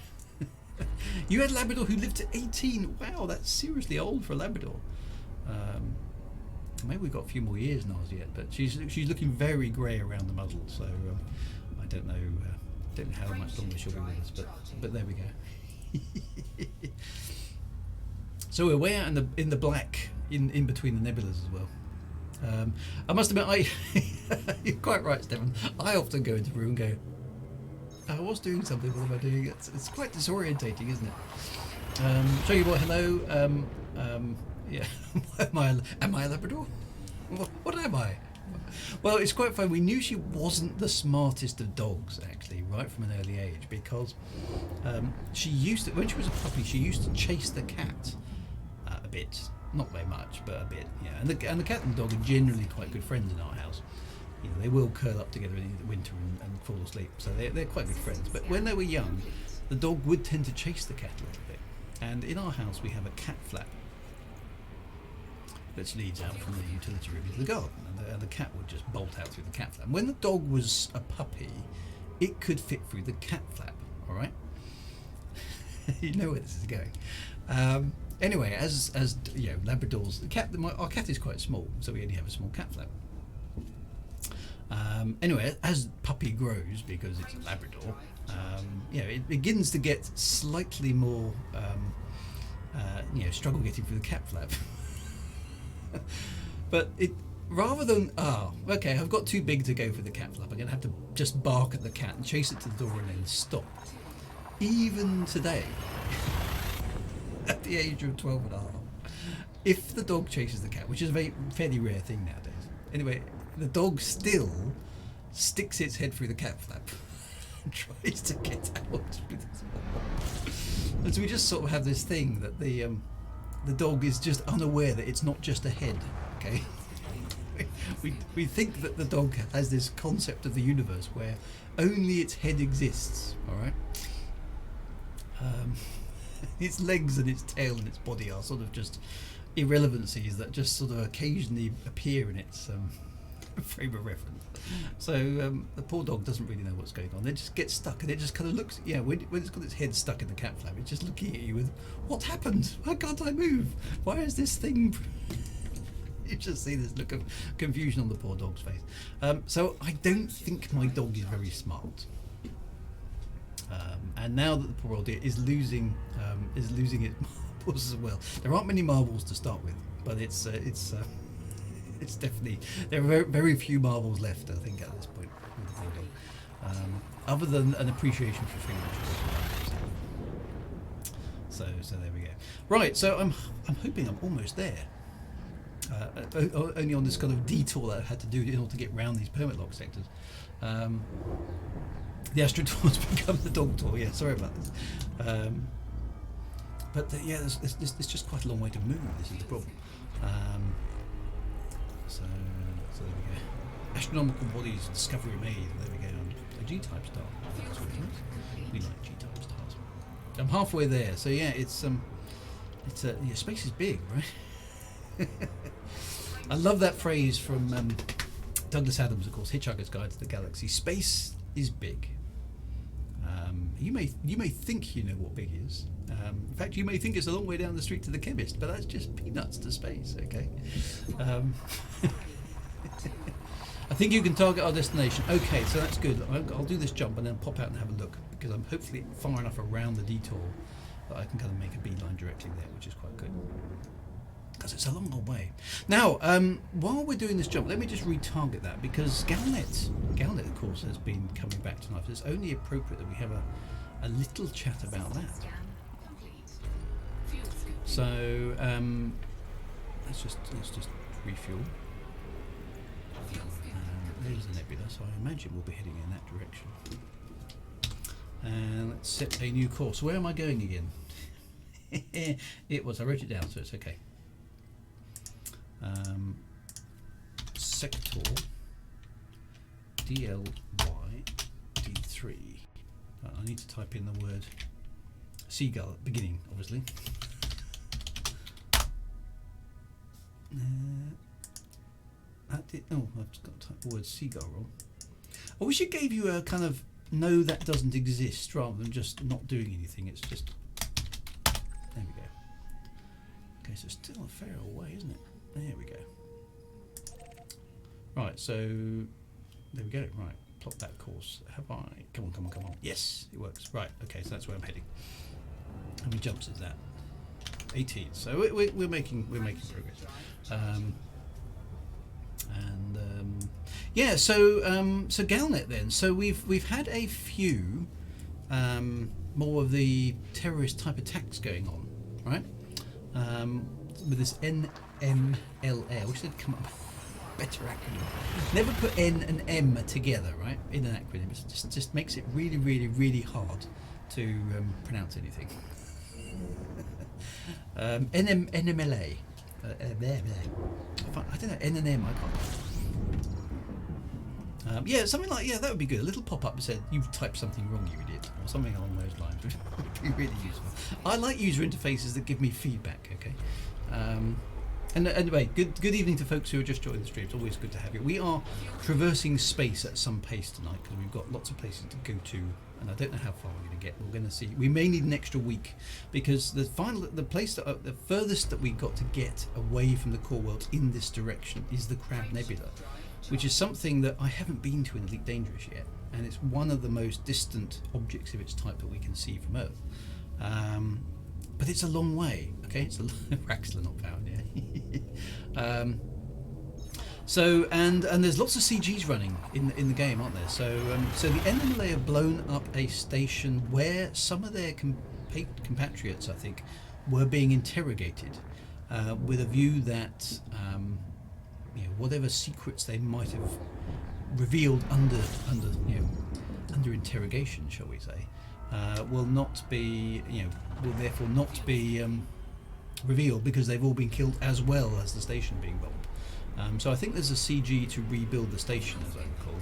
You had a Labrador who lived to 18. Wow, that's seriously old for a Labrador. Maybe we've got a few more years now yet, but she's looking very grey around the muzzle. So I don't know how much longer she'll be with us, but there we go. So we're way out in the black, in between the nebulas as well. I must admit, you're quite right, Stefan. I often go into the room and go, I was doing something, what am I doing? It's quite disorientating, isn't it? Show you what, hello. Yeah, am I a Labrador? What am I? Well, it's quite fun. We knew she wasn't the smartest of dogs, actually, right from an early age, because she used to, when she was a puppy, she used to chase the cat a bit. Not very much, but a bit, yeah. And the cat and the dog are generally quite good friends in our house. You know, they will curl up together in the winter and fall asleep, so they're quite good friends. But when they were young, the dog would tend to chase the cat a little bit. And in our house, we have a cat flap that leads out from the utility room into the garden, and the cat would just bolt out through the cat flap. When the dog was a puppy, it could fit through the cat flap. All right, you know where this is going. Anyway, as you know, Labradors, our cat is quite small, so we only have a small cat flap. Anyway, as puppy grows, because it's a Labrador, it begins to get slightly more, struggle getting through the cat flap. But it, rather than, okay, I've got too big to go for the cat flap, I'm going to have to just bark at the cat and chase it to the door and then stop. Even today, at the age of 12 and a half, if the dog chases the cat, which is a fairly rare thing nowadays, anyway, the dog still sticks its head through the cat flap and tries to get out. And so we just sort of have this thing that the dog is just unaware that it's not just a head, okay? We think that the dog has this concept of the universe where only its head exists, all right? Its legs and its tail and its body are sort of just irrelevancies that just sort of occasionally appear in its frame of reference. So the poor dog doesn't really know what's going on. It just gets stuck, and it just kind of looks, when it's got its head stuck in the cat flap, it's just looking at you with, what happened? Why can't I move? Why is this thing... You just see this look of confusion on the poor dog's face. So I don't think my dog is very smart. And now that the poor old dear is losing its marbles as well. There aren't many marbles to start with, but it's definitely, there are very, very few marbles left, I think, at this point with the poor dog, other than an appreciation for freedom. So there we go. Right, so I'm hoping I'm almost there. Only on this kind of detour that I had to do in order to get round these permit lock sectors. The Astro Tour's become the dog tour. Yeah, sorry about this. But there's just quite a long way to move. This is the problem. So there we go. Astronomical bodies discovery made. There we go. a G-type star. That's what it is. We like G-type stars. I'm halfway there, so yeah, it's yeah, space is big, right? I love that phrase from Douglas Adams, of course, Hitchhiker's Guide to the Galaxy. Space is big. You may think you know what big is. In fact, you may think it's a long way down the street to the chemist, but that's just peanuts to space. Okay. I think you can target our destination. Okay, so that's good. I'll do this jump and then pop out and have a look, because I'm hopefully far enough around the detour that I can kind of make a beeline directly there, which is quite good. Because it's a long old way. Now, while we're doing this jump, let me just retarget that, because GalNet, of course, has been coming back tonight. So it's only appropriate that we have a little chat about that. So let's just refuel. There's the nebula, so I imagine we'll be heading in that direction. And let's set a new course. Where am I going again? I wrote it down, so it's okay. Sector DLY D3. I need to type in the word seagull at the beginning, obviously. I've just got to type the word seagull wrong. I wish it gave you a kind of no, that doesn't exist, rather than just not doing anything. It's just, there we go. Okay, so still a fair way, isn't it? There we go. Right, so there we go. Right, plot that course. Have I? Come on. Yes, it works. Right, okay, so that's where I'm heading. How many jumps is that? 18. So we're making progress. Yeah, so GalNet then. So we've had a few more of the terrorist type attacks going on, right? With this NMLA. I wish they'd come up with a better acronym. Never put N and M together, right? In an acronym. It just makes it really, really, really hard to pronounce anything. NMLA. I don't know, N and M, I can't. Yeah, something like, yeah, that would be good. A little pop-up that said, you've typed something wrong, you idiot, or something along those lines would be really useful. I like user interfaces that give me feedback, okay? And anyway, good evening to folks who are just joining the stream. It's always good to have you. We are traversing space at some pace tonight, because we've got lots of places to go to, and I don't know how far we're going to get. We're going to see. We may need an extra week, because the furthest that we got to get away from the core world in this direction is the Crab Nebula, which is something that I haven't been to in Elite Dangerous yet, and it's one of the most distant objects of its type that we can see from Earth. But it's a long way, okay? It's a Raxler not found, yeah. So and there's lots of CGs running in the game, aren't there? So the NMLA have blown up a station where some of their compatriots, I think, were being interrogated with a view that whatever secrets they might have revealed under interrogation, shall we say, will not be will therefore not be revealed, because they've all been killed as well as the station being bombed. So I think there's a CG to rebuild the station, as I recall,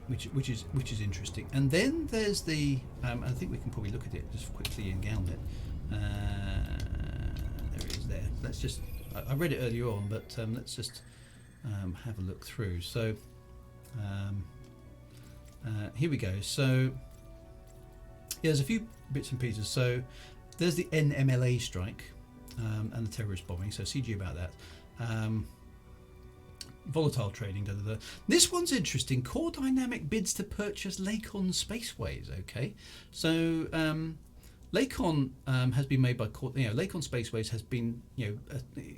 which is interesting. And then there's the I think we can probably look at it just quickly in GalNet. There it is. There. Let's just. I read it earlier on, but let's just have a look through. So here we go. So yeah, there's a few bits and pieces. So there's the NMLA strike and the terrorist bombing. So CG about that. Volatile trading. Da, da, da. This one's interesting. Core Dynamic bids to purchase Lakon Spaceways. Okay, so Lakon has been made by Core. Lakon Spaceways has been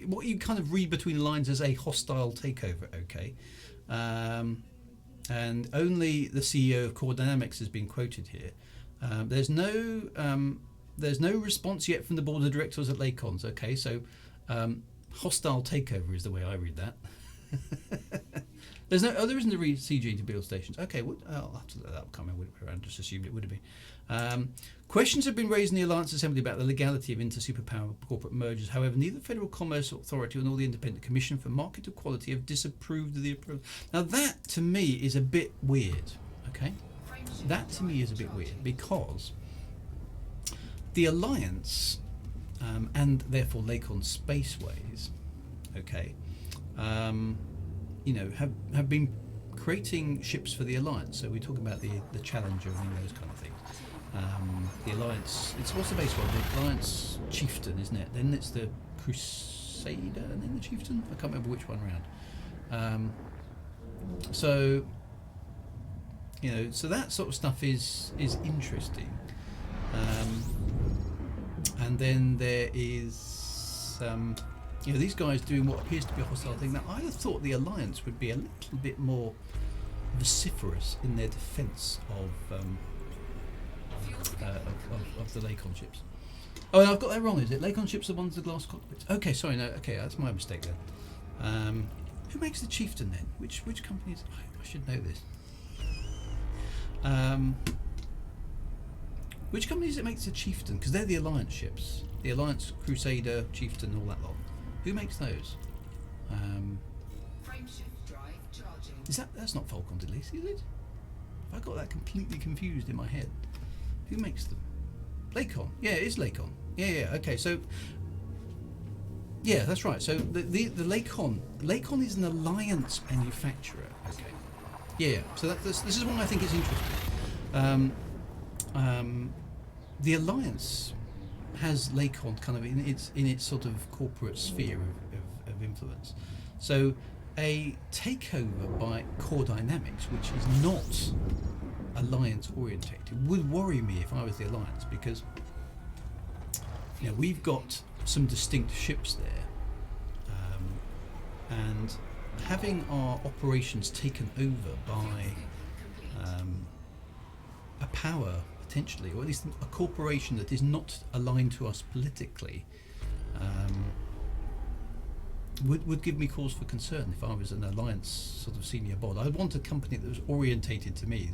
what you kind of read between the lines as a hostile takeover. Okay, and only the CEO of Core Dynamics has been quoted here. There's no response yet from the board of directors at Lakon's. Okay, so hostile takeover is the way I read that. There's no. Oh, there isn't a CG to build stations. Okay, I'll have to let that come in. Would it be around? Just assumed it would have been. Questions have been raised in the Alliance Assembly about the legality of inter-superpower corporate mergers. However, neither the Federal Commerce Authority nor the Independent Commission for Market Equality have disapproved of the approach. Now, that to me is a bit weird. Okay, that to me is a bit weird because the Alliance and therefore Lakon Spaceways, okay, have been creating ships for the Alliance. So we talk about the Challenger and those kind of things. The Alliance, what's the base one? The Alliance Chieftain, isn't it? Then it's the Crusader and then the Chieftain. I can't remember which one round. So that sort of stuff is interesting. And then there is these guys doing what appears to be a hostile thing. Now, I'd have thought the Alliance would be a little bit more vociferous in their defence of the Lakon ships. Oh, no, I've got that wrong. Is it Lakon ships are the ones with the glass cockpits? Okay, sorry, no, okay, that's my mistake then. Who makes the Chieftain then? Which company is? I should know this. Which company is it makes the Chieftain? Because they're the Alliance ships. The Alliance, Crusader, Chieftain, all that lot. Who makes those? Is that's not Falcon Delisi, is it? Have I got that completely confused in my head? Who makes them? Lakon. Yeah, it is Lakon. Yeah, okay, so yeah, that's right. So the Lakon is an Alliance manufacturer. Okay. Yeah. So this is one I think is interesting. The Alliance has Lakon kind of in its sort of corporate sphere of influence. So a takeover by Core Dynamics, which is not Alliance orientated, would worry me if I was the Alliance, because we've got some distinct ships there, and having our operations taken over by a power potentially, or at least a corporation that is not aligned to us politically, would give me cause for concern if I was an Alliance sort of senior bod. I'd want a company that was orientated to me,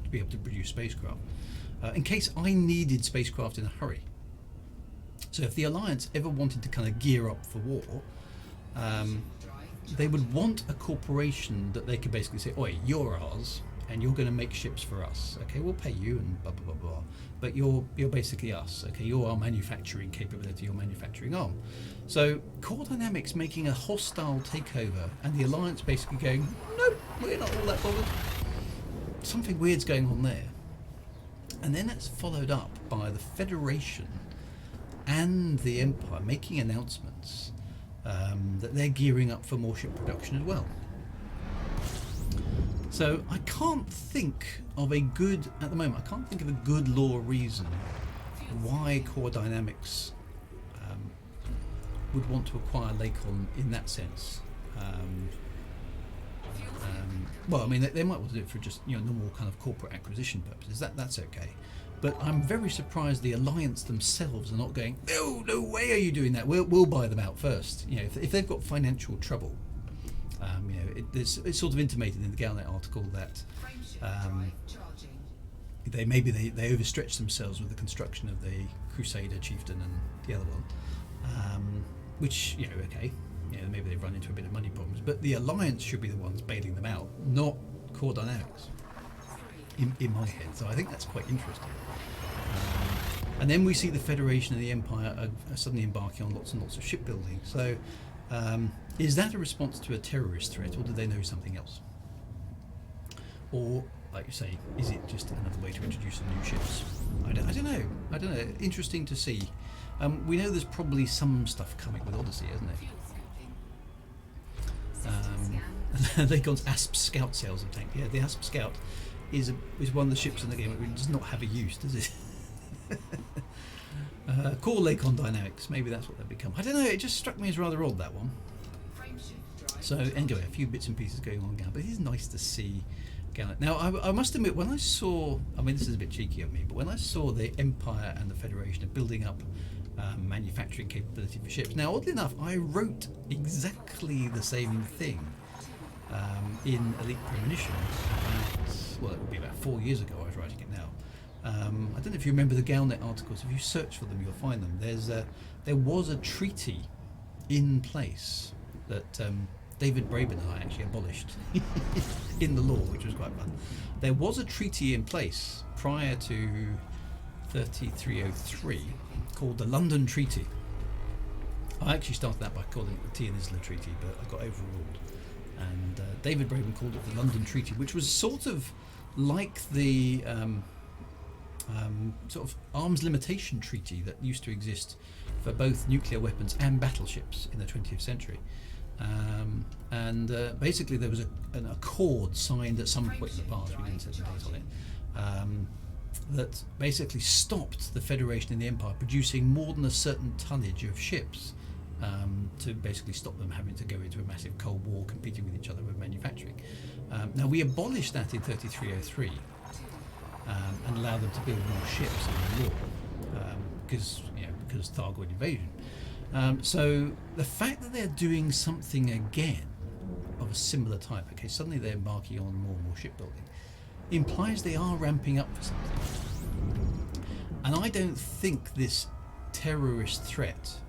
to be able to produce spacecraft, in case I needed spacecraft in a hurry. So if the Alliance ever wanted to kind of gear up for war, they would want a corporation that they could basically say, "Oi, you're ours, and you're going to make ships for us. Okay, we'll pay you and blah blah blah blah. But you're basically us. Okay, you're our manufacturing capability, your manufacturing arm." So Core Dynamics making a hostile takeover, and the Alliance basically going, "Nope, we're not all that bothered." Something weird's going on there. And then that's followed up by the Federation and the Empire making announcements that they're gearing up for more ship production as well. So I can't think of a good law reason why Core Dynamics would want to acquire Lakon in that sense. Well, I mean, they might want to do it for just normal kind of corporate acquisition purposes. That's okay. But I'm very surprised the Alliance themselves are not going, no way are you doing that. We'll buy them out first. If they've got financial trouble, it's sort of intimated in the GalNet article that they overstretched themselves with the construction of the Crusader, Chieftain, and the other one, which okay. Maybe they've run into a bit of money problems, but the Alliance should be the ones bailing them out, not Core Dynamics, in my head. So I think that's quite interesting. And then we see the Federation and the Empire are suddenly embarking on lots and lots of shipbuilding. So is that a response to a terrorist threat, or do they know something else? Or, like you say, is it just another way to introduce some new ships? I don't know. Interesting to see. We know there's probably some stuff coming with Odyssey, isn't it? Lakon's Asp Scout sales of tank. Yeah, the Asp Scout is one of the ships in the game that does not have a use, does it? Core Lakon Dynamics, maybe that's what they've become. I don't know, it just struck me as rather odd, that one. So anyway, a few bits and pieces going on GalNet, but it is nice to see GalNet. Now I must admit, when I saw, this is a bit cheeky of me, but when I saw the Empire and the Federation are building up manufacturing capability for ships. Now, oddly enough, I wrote exactly the same thing in Elite Premonitions about, well, it would be about 4 years ago. I was writing it now. I don't know if you remember the GalNet articles. If you search for them, you'll find them. There was a treaty in place that David Braben and I actually abolished in the law, which was quite fun. There was a treaty in place prior to 3303 called the London Treaty. I actually started that by calling it the Tea and Isla Treaty, but I got overruled. And David Braben called it the London Treaty, which was sort of like the sort of arms limitation treaty that used to exist for both nuclear weapons and battleships in the 20th century. Basically there was an accord signed at some point in the past, we didn't set the date on it, that basically stopped the Federation and the Empire producing more than a certain tonnage of ships, to basically stop them having to go into a massive Cold War competing with each other with manufacturing. Now we abolished that in 3303 and allowed them to build more ships in the war because Thargoid invasion. So the fact that they're doing something again of a similar type, okay, suddenly they're embarking on more and more shipbuilding, implies they are ramping up for something. And I don't think this terrorist threat,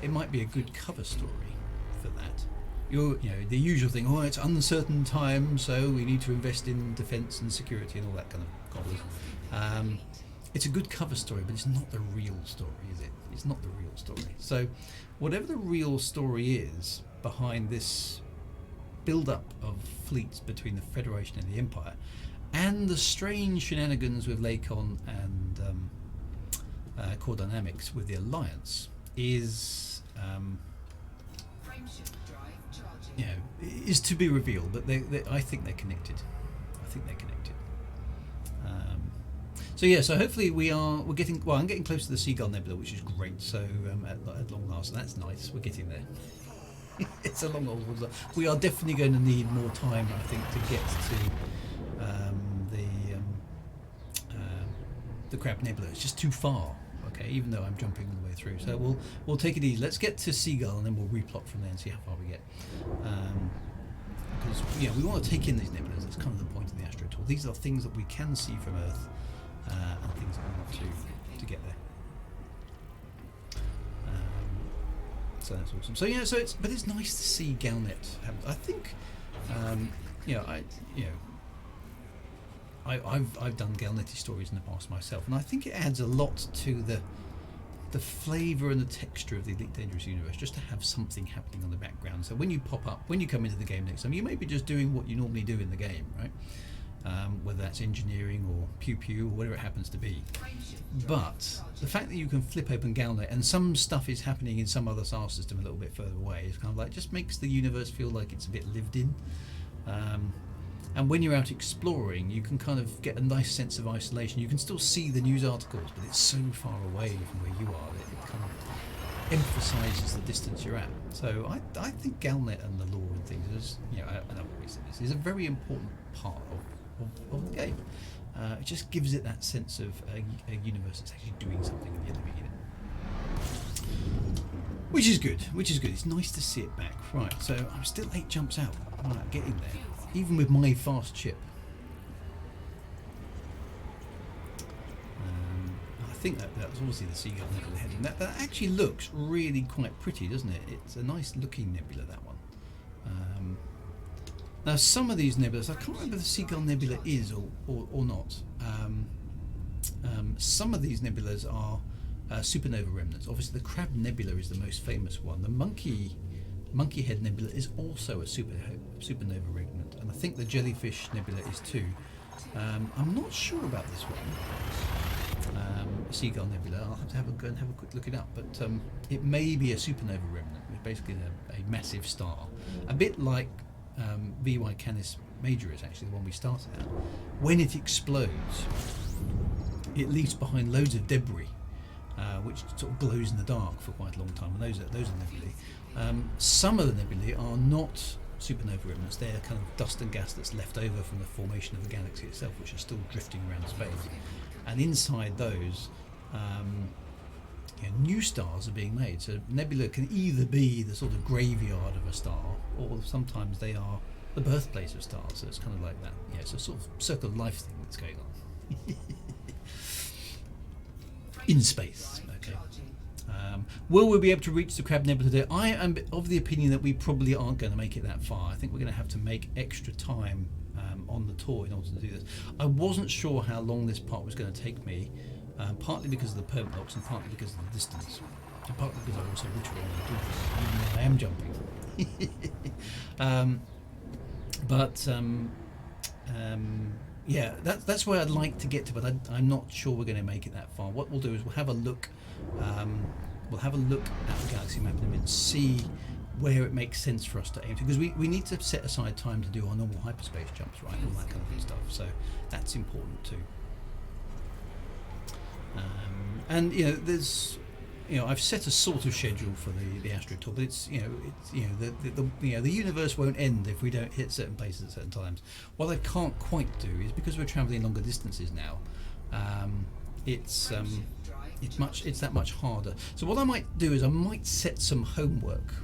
it might be a good cover story for that. You know, the usual thing, oh, it's uncertain times, so we need to invest in defence and security and all that kind of cobblers. It's a good cover story, but it's not the real story, is it? It's not the real story. So whatever the real story is behind this build-up of fleets between the Federation and the Empire, and the strange shenanigans with Lakon and Core Dynamics with the Alliance, is is to be revealed. But I think they're connected. So yeah, so hopefully we're getting, well, I'm getting close to the Seagull Nebula, which is great. So at long last, that's nice. We're getting there. It's a long old. We are definitely going to need more time, I think, to get to the Crab Nebula. It's just too far. Okay, even though I'm jumping all the way through, so we'll take it easy. Let's get to Seagull, and then we'll replot from there and see how far we get. Because we want to take in these nebulas. That's kind of the point of the Astro Tour. These are things that we can see from Earth. And things that we want to get there. So that's awesome. So yeah, but it's nice to see GalNet. I think, I've done GalNetty stories in the past myself, and I think it adds a lot to the flavour and the texture of the Elite Dangerous universe, just to have something happening on the background. So when you pop up, when you come into the game next time, you may be just doing what you normally do in the game, right? Whether that's engineering or pew or whatever it happens to be. But the fact that you can flip open GalNet and some stuff is happening in some other star system a little bit further away is kind of like, just makes the universe feel like it's a bit lived in. And when you're out exploring, you can kind of get a nice sense of isolation. You can still see the news articles, but it's so far away from where you are that it kind of emphasises the distance you're at. So I think GalNet and the lore and things is, and I've always said this, is a very important part of the game. It just gives it that sense of a universe that's actually doing something and you're living in it. Which is good. It's nice to see it back. Right, so I'm still 8 jumps out. Right, getting there. Even with my fast ship. I think that was obviously the Seagull Nebula heading. That actually looks really quite pretty, doesn't it? It's a nice looking nebula, that one. Now some of these nebulas, I can't remember if the Seagull Nebula is or not. Some of these nebulas are supernova remnants. Obviously the Crab Nebula is the most famous one. The Monkey Head Nebula is also a supernova remnant, and I think the Jellyfish Nebula is too. I'm not sure about this one. Seagull Nebula. I'll have to go and have a quick look it up, but it may be a supernova remnant, which is basically a massive star, a bit like VY Canis Majoris, actually the one we started at. When it explodes, it leaves behind loads of debris, which sort of glows in the dark for quite a long time, and those are nebulae. Some of the nebulae are not supernova remnants. They're kind of dust and gas that's left over from the formation of the galaxy itself, which are still drifting around space. And inside those, new stars are being made. So nebula can either be the sort of graveyard of a star, or sometimes they are the birthplace of stars. So it's kind of like that. Yeah, it's a sort of circle of life thing that's going on in space. Okay. Will we be able to reach the Crab Nebula today? I am of the opinion that we probably aren't going to make it that far. I think we're going to have to make extra time on the tour in order to do this. I wasn't sure how long this part was going to take me, partly because of the permit locks and partly because of the distance, and partly because I also literally want to do this, even though I am jumping. Yeah, that's where I'd like to get to, but I'm not sure we're going to make it that far. What we'll do is we'll have a look. We'll have a look at the galaxy map in a minute and see where it makes sense for us to aim to, because we need to set aside time to do our normal hyperspace jumps, right? All that kind of good stuff. So that's important too. And there's, I've set a sort of schedule for the Astro Tour, but it's the universe won't end if we don't hit certain places at certain times. What I can't quite do is, because we're travelling longer distances now, it's that much harder. So what I might do is I might set some homework,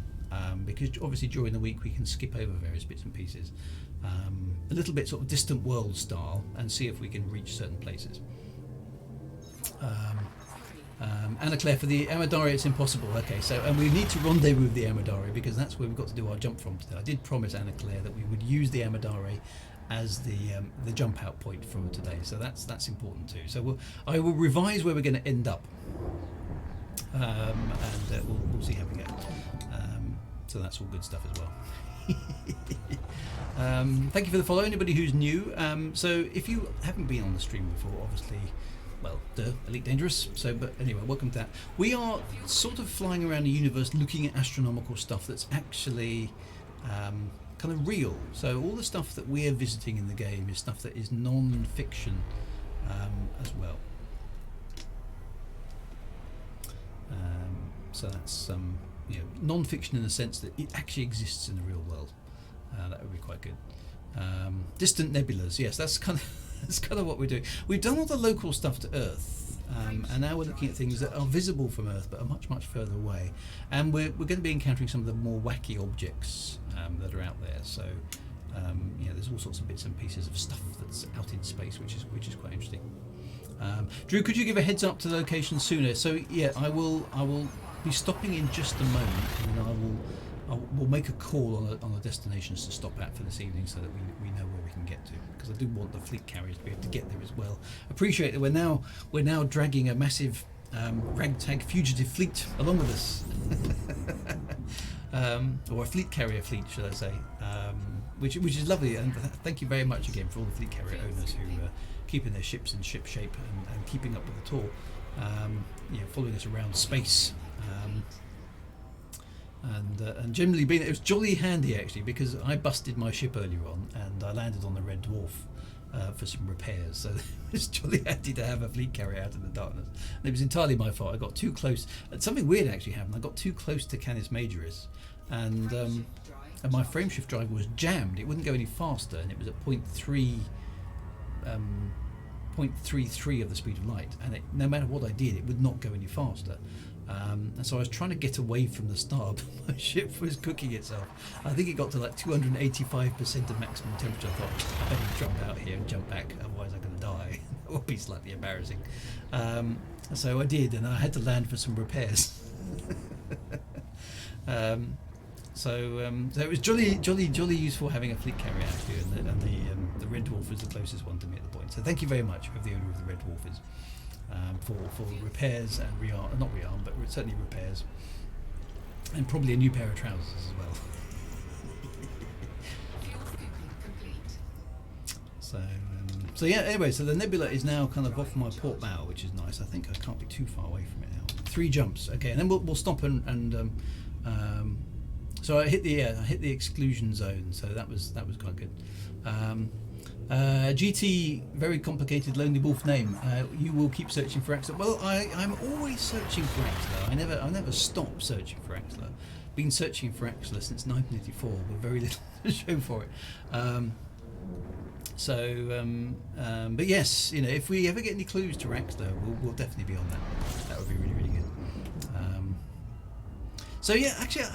because obviously during the week we can skip over various bits and pieces, a little bit sort of distant world style, and see if we can reach certain places. Anna Claire, for the Amadari it's impossible. Okay, so and we need to rendezvous with the Amadari because that's where we've got to do our jump from today. I did promise Anna Claire that we would use the Amadari as the jump out point from today, so that's important too. So I will revise where we're going to end up, and we'll see how we go. So that's all good stuff as well. Thank you for the follow, anybody who's new. So if you haven't been on the stream before, obviously, well, Elite Dangerous. So, but anyway, welcome to that. We are sort of flying around the universe looking at astronomical stuff that's actually kind of real. So all the stuff that we're visiting in the game is stuff that is non-fiction as well. So that's non-fiction in the sense that it actually exists in the real world. That would be quite good. Distant nebulas, yes, that's kind of what we're doing. We've done all the local stuff to Earth, and now we're looking at things that are visible from Earth but are much further away. And we're going to be encountering some of the more wacky objects that are out there. So there's all sorts of bits and pieces of stuff that's out in space, which is quite interesting. Drew, could you give a heads up to the location sooner? So yeah, I will be stopping in just a moment, and then we'll make a call on the destinations to stop at for this evening, so that we know where we can get to, because I do want the fleet carriers to be able to get there as well. Appreciate that we're now dragging a massive ragtag fugitive fleet along with us, or a fleet carrier fleet, should I say, which is lovely. And thank you very much again for all the fleet carrier owners who are keeping their ships in ship shape and keeping up with the tour, following us around space. And generally it was jolly handy actually, because I busted my ship earlier on and I landed on the Red Dwarf for some repairs, so it's jolly handy to have a fleet carrier out in the darkness. And it was entirely my fault. I got too close, and something weird actually happened. I got too close to Canis Majoris, and my frameshift driver was jammed. It wouldn't go any faster, and it was at 0.33 of the speed of light, and no matter what I did, it would not go any faster. And so I was trying to get away from the star, but my ship was cooking itself. I think it got to like 285% of maximum temperature. I thought, I better jump out here and jump back, otherwise I'm going to die. That would be slightly embarrassing. So I did, and I had to land for some repairs. So it was jolly useful having a fleet carrier out here, and the Red Dwarf was the closest one to me at the point. So thank you very much, whoever the owner of the Red Dwarf is, for repairs and not rearm, but certainly repairs, and probably a new pair of trousers as well. So yeah. Anyway, so the nebula is now kind of off my port bow, which is nice. I think I can't be too far away from it now. 3 jumps, okay, and then we'll stop and so I hit the exclusion zone, so that was quite good. GT, very complicated lonely wolf name. You will keep searching for Axler. Well, I'm always searching for Axler. I never stop searching for Axler. Been searching for Axler since 1984, with very little to show for it. But yes, if we ever get any clues to Axler, we'll definitely be on that. That would be really good. So yeah, actually,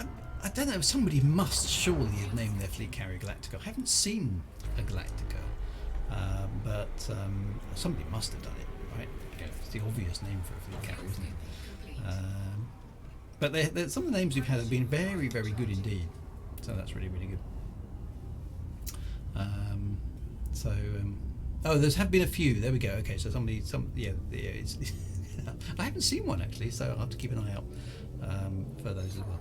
I don't know, somebody must surely have named their fleet carrier Galactica. I haven't seen a Galactica, but somebody must have done it, right? Yeah, it's the obvious name for a fleet carrier, isn't it? But some of the names we've had have been very, very good indeed. So that's really, really good. Oh, there's have been a few. There we go. Okay, so it's I haven't seen one actually, so I'll have to keep an eye out for those as well.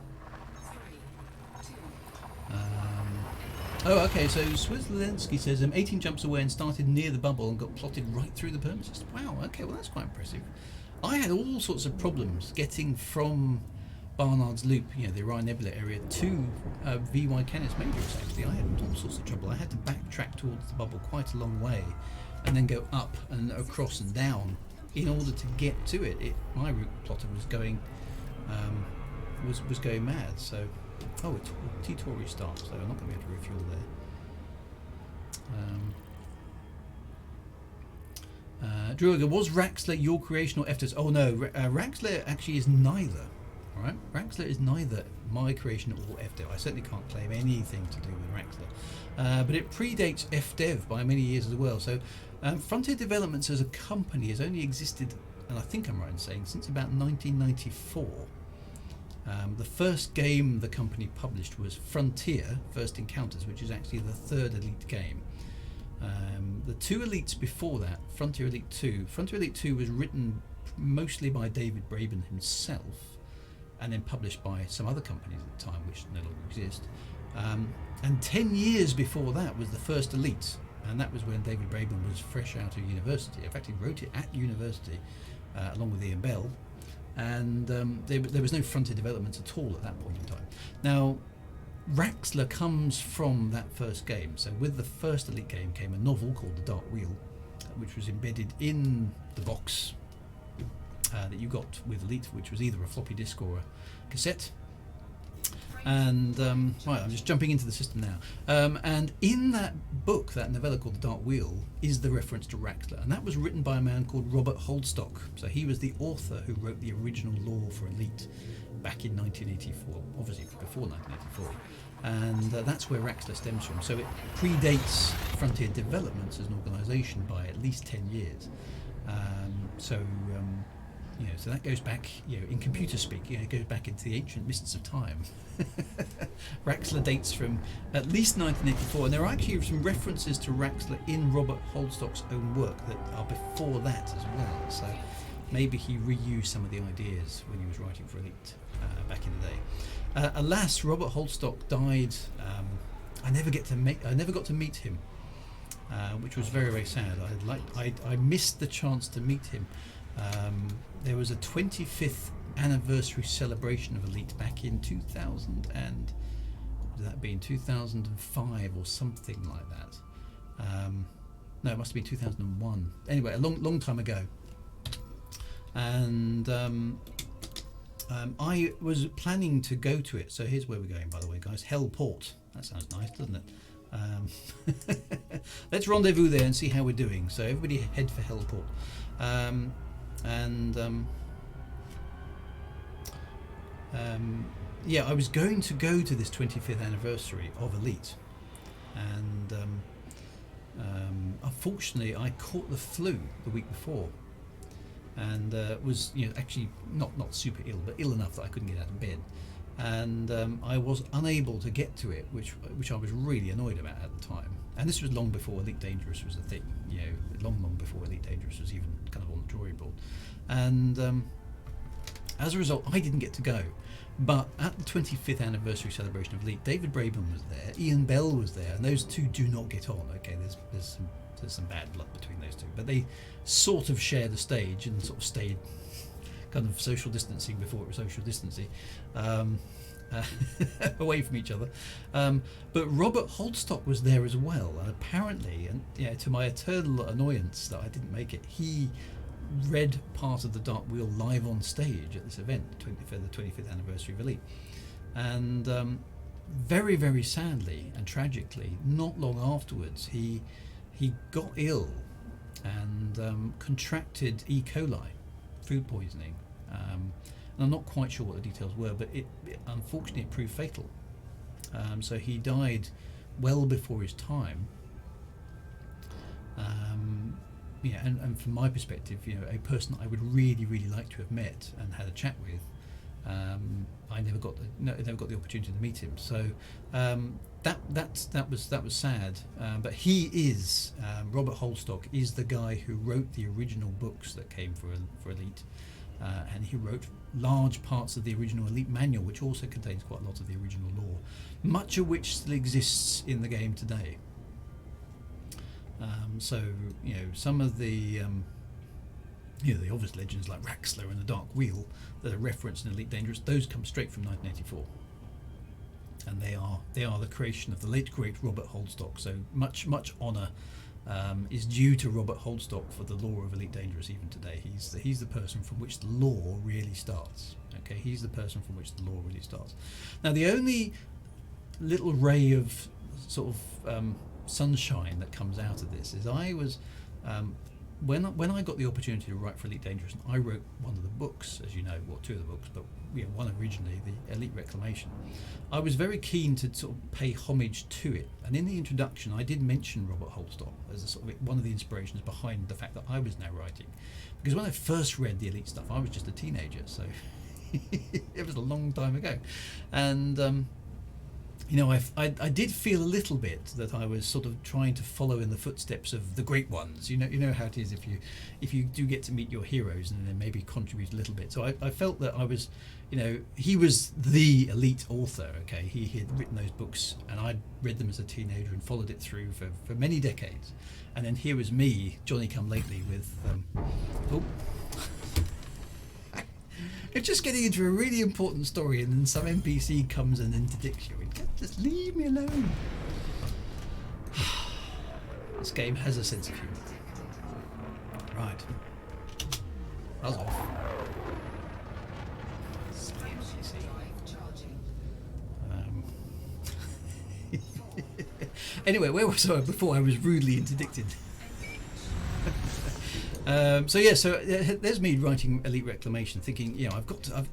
Okay, so Swizlensky says 18 jumps away and started near the bubble and got plotted right through the permafrost. Wow, okay, well that's quite impressive. I had all sorts of problems getting from Barnard's Loop, the Orion Nebula area, to VY Canis Majoris actually. I had all sorts of trouble. I had to backtrack towards the bubble quite a long way and then go up and across and down in order to get to it. My route plotter was going was going mad, so Pt2 restart, so I'm not going to be able to refuel there. Druiga, was Raxler your creation or Efta's? Oh no, Raxler actually is neither. Alright, Raxler is neither my creation or FDev. I certainly can't claim anything to do with Raxler. But it predates FDev by many years as well. So Frontier Developments as a company has only existed, and I think I'm right in saying, since about 1994. The first game the company published was Frontier First Encounters, which is actually the third Elite game. The two Elites before that, Frontier Elite 2. Frontier Elite 2 was written mostly by David Braben himself, and then published by some other companies at the time, which no longer exist. And 10 years before that was the first Elite, and that was when David Braben was fresh out of university. In fact, he wrote it at university, along with Ian Bell, and there was no Frontier Developments at all at that point in time. Now, Raxler comes from that first game. So with the first Elite game came a novel called The Dark Wheel, which was embedded in the box that you got with Elite, which was either a floppy disk or a cassette. And right, I'm just jumping into the system now. And in that book, that novella called The Dark Wheel, is the reference to Raxler, and that was written by a man called Robert Holdstock. So he was the author who wrote the original lore for Elite back in 1984, obviously before 1984. And that's where Raxler stems from. So it predates Frontier Developments as an organisation by at least 10 years. So that goes back, in computer speak, it goes back into the ancient mists of time. Raxler dates from at least 1984, and there are actually some references to Raxler in Robert Holdstock's own work that are before that as well. So maybe he reused some of the ideas when he was writing for Elite back in the day. Alas, Robert Holdstock died. I never got to meet him, which was very, very sad. I missed the chance to meet him. There was a 25th anniversary celebration of Elite back in 2000 and would that be in 2005 or something like that. No, it must have been 2001. Anyway, a long time ago. And I was planning to go to it. So here's where we're going, by the way, guys. Hellport. That sounds nice, doesn't it? Let's rendezvous there and see how we're doing. So everybody head for Hellport. I was going to go to this 25th anniversary of Elite, and unfortunately I caught the flu the week before, and was actually not super ill, but ill enough that I couldn't get out of bed, and I was unable to get to it, which I was really annoyed about at the time. And this was long before Elite Dangerous was a thing, long before Elite Dangerous was even kind of on the drawing board. And as a result, I didn't get to go. But at the 25th anniversary celebration of Elite, David Braben was there, Ian Bell was there, and those two do not get on. Okay, there's some bad blood between those two, but they sort of share the stage and sort of stayed kind of social distancing before it was social distancing. Away from each other, but Robert Holdstock was there as well, and apparently, and to my eternal annoyance that I didn't make it, he read part of The Dark Wheel live on stage at this event for the 25th anniversary of Elite. And very, very sadly and tragically, not long afterwards, he got ill and contracted E. coli, food poisoning. And and I'm not quite sure what the details were, but unfortunately it proved fatal. So he died well before his time. And from my perspective, a person I would really, really like to have met and had a chat with, I never got the opportunity to meet him. So that was sad. But he is Robert Holstock is the guy who wrote the original books that came for Elite, and he wrote large parts of the original Elite manual, which also contains quite a lot of the original lore, much of which still exists in the game today. So some of the the obvious legends like Raxler and the Dark Wheel that are referenced in Elite Dangerous, those come straight from 1984, and they are the creation of the late great Robert Holstock. So much honour is due to Robert Holstock for the lore of Elite Dangerous even today. He's the person from which the lore really starts. Okay, he's the person from which the lore really starts. Now the only little ray of sort of sunshine that comes out of this is I was when I got the opportunity to write for Elite Dangerous, and I wrote one of the books, as you know, well, two of the books, but one originally, the Elite Reclamation. I was very keen to sort of pay homage to it, and in the introduction I did mention Robert Holstock as a sort of one of the inspirations behind the fact that I was now writing, because when I first read the Elite stuff I was just a teenager, so it was a long time ago, and I did feel a little bit that I was sort of trying to follow in the footsteps of the great ones. You know how it is if you do get to meet your heroes and then maybe contribute a little bit. So I felt that I was, he was the elite author. Okay, he had written those books and I'd read them as a teenager and followed it through for many decades. And then here was me, Johnny come lately, with it's just getting into a really important story, and then some NPC comes and interdicts you. Just leave me alone. This game has a sense of humour. Right. Buzz off. Anyway, where was I before I was rudely interdicted? So there's me writing Elite Reclamation, thinking, I've got to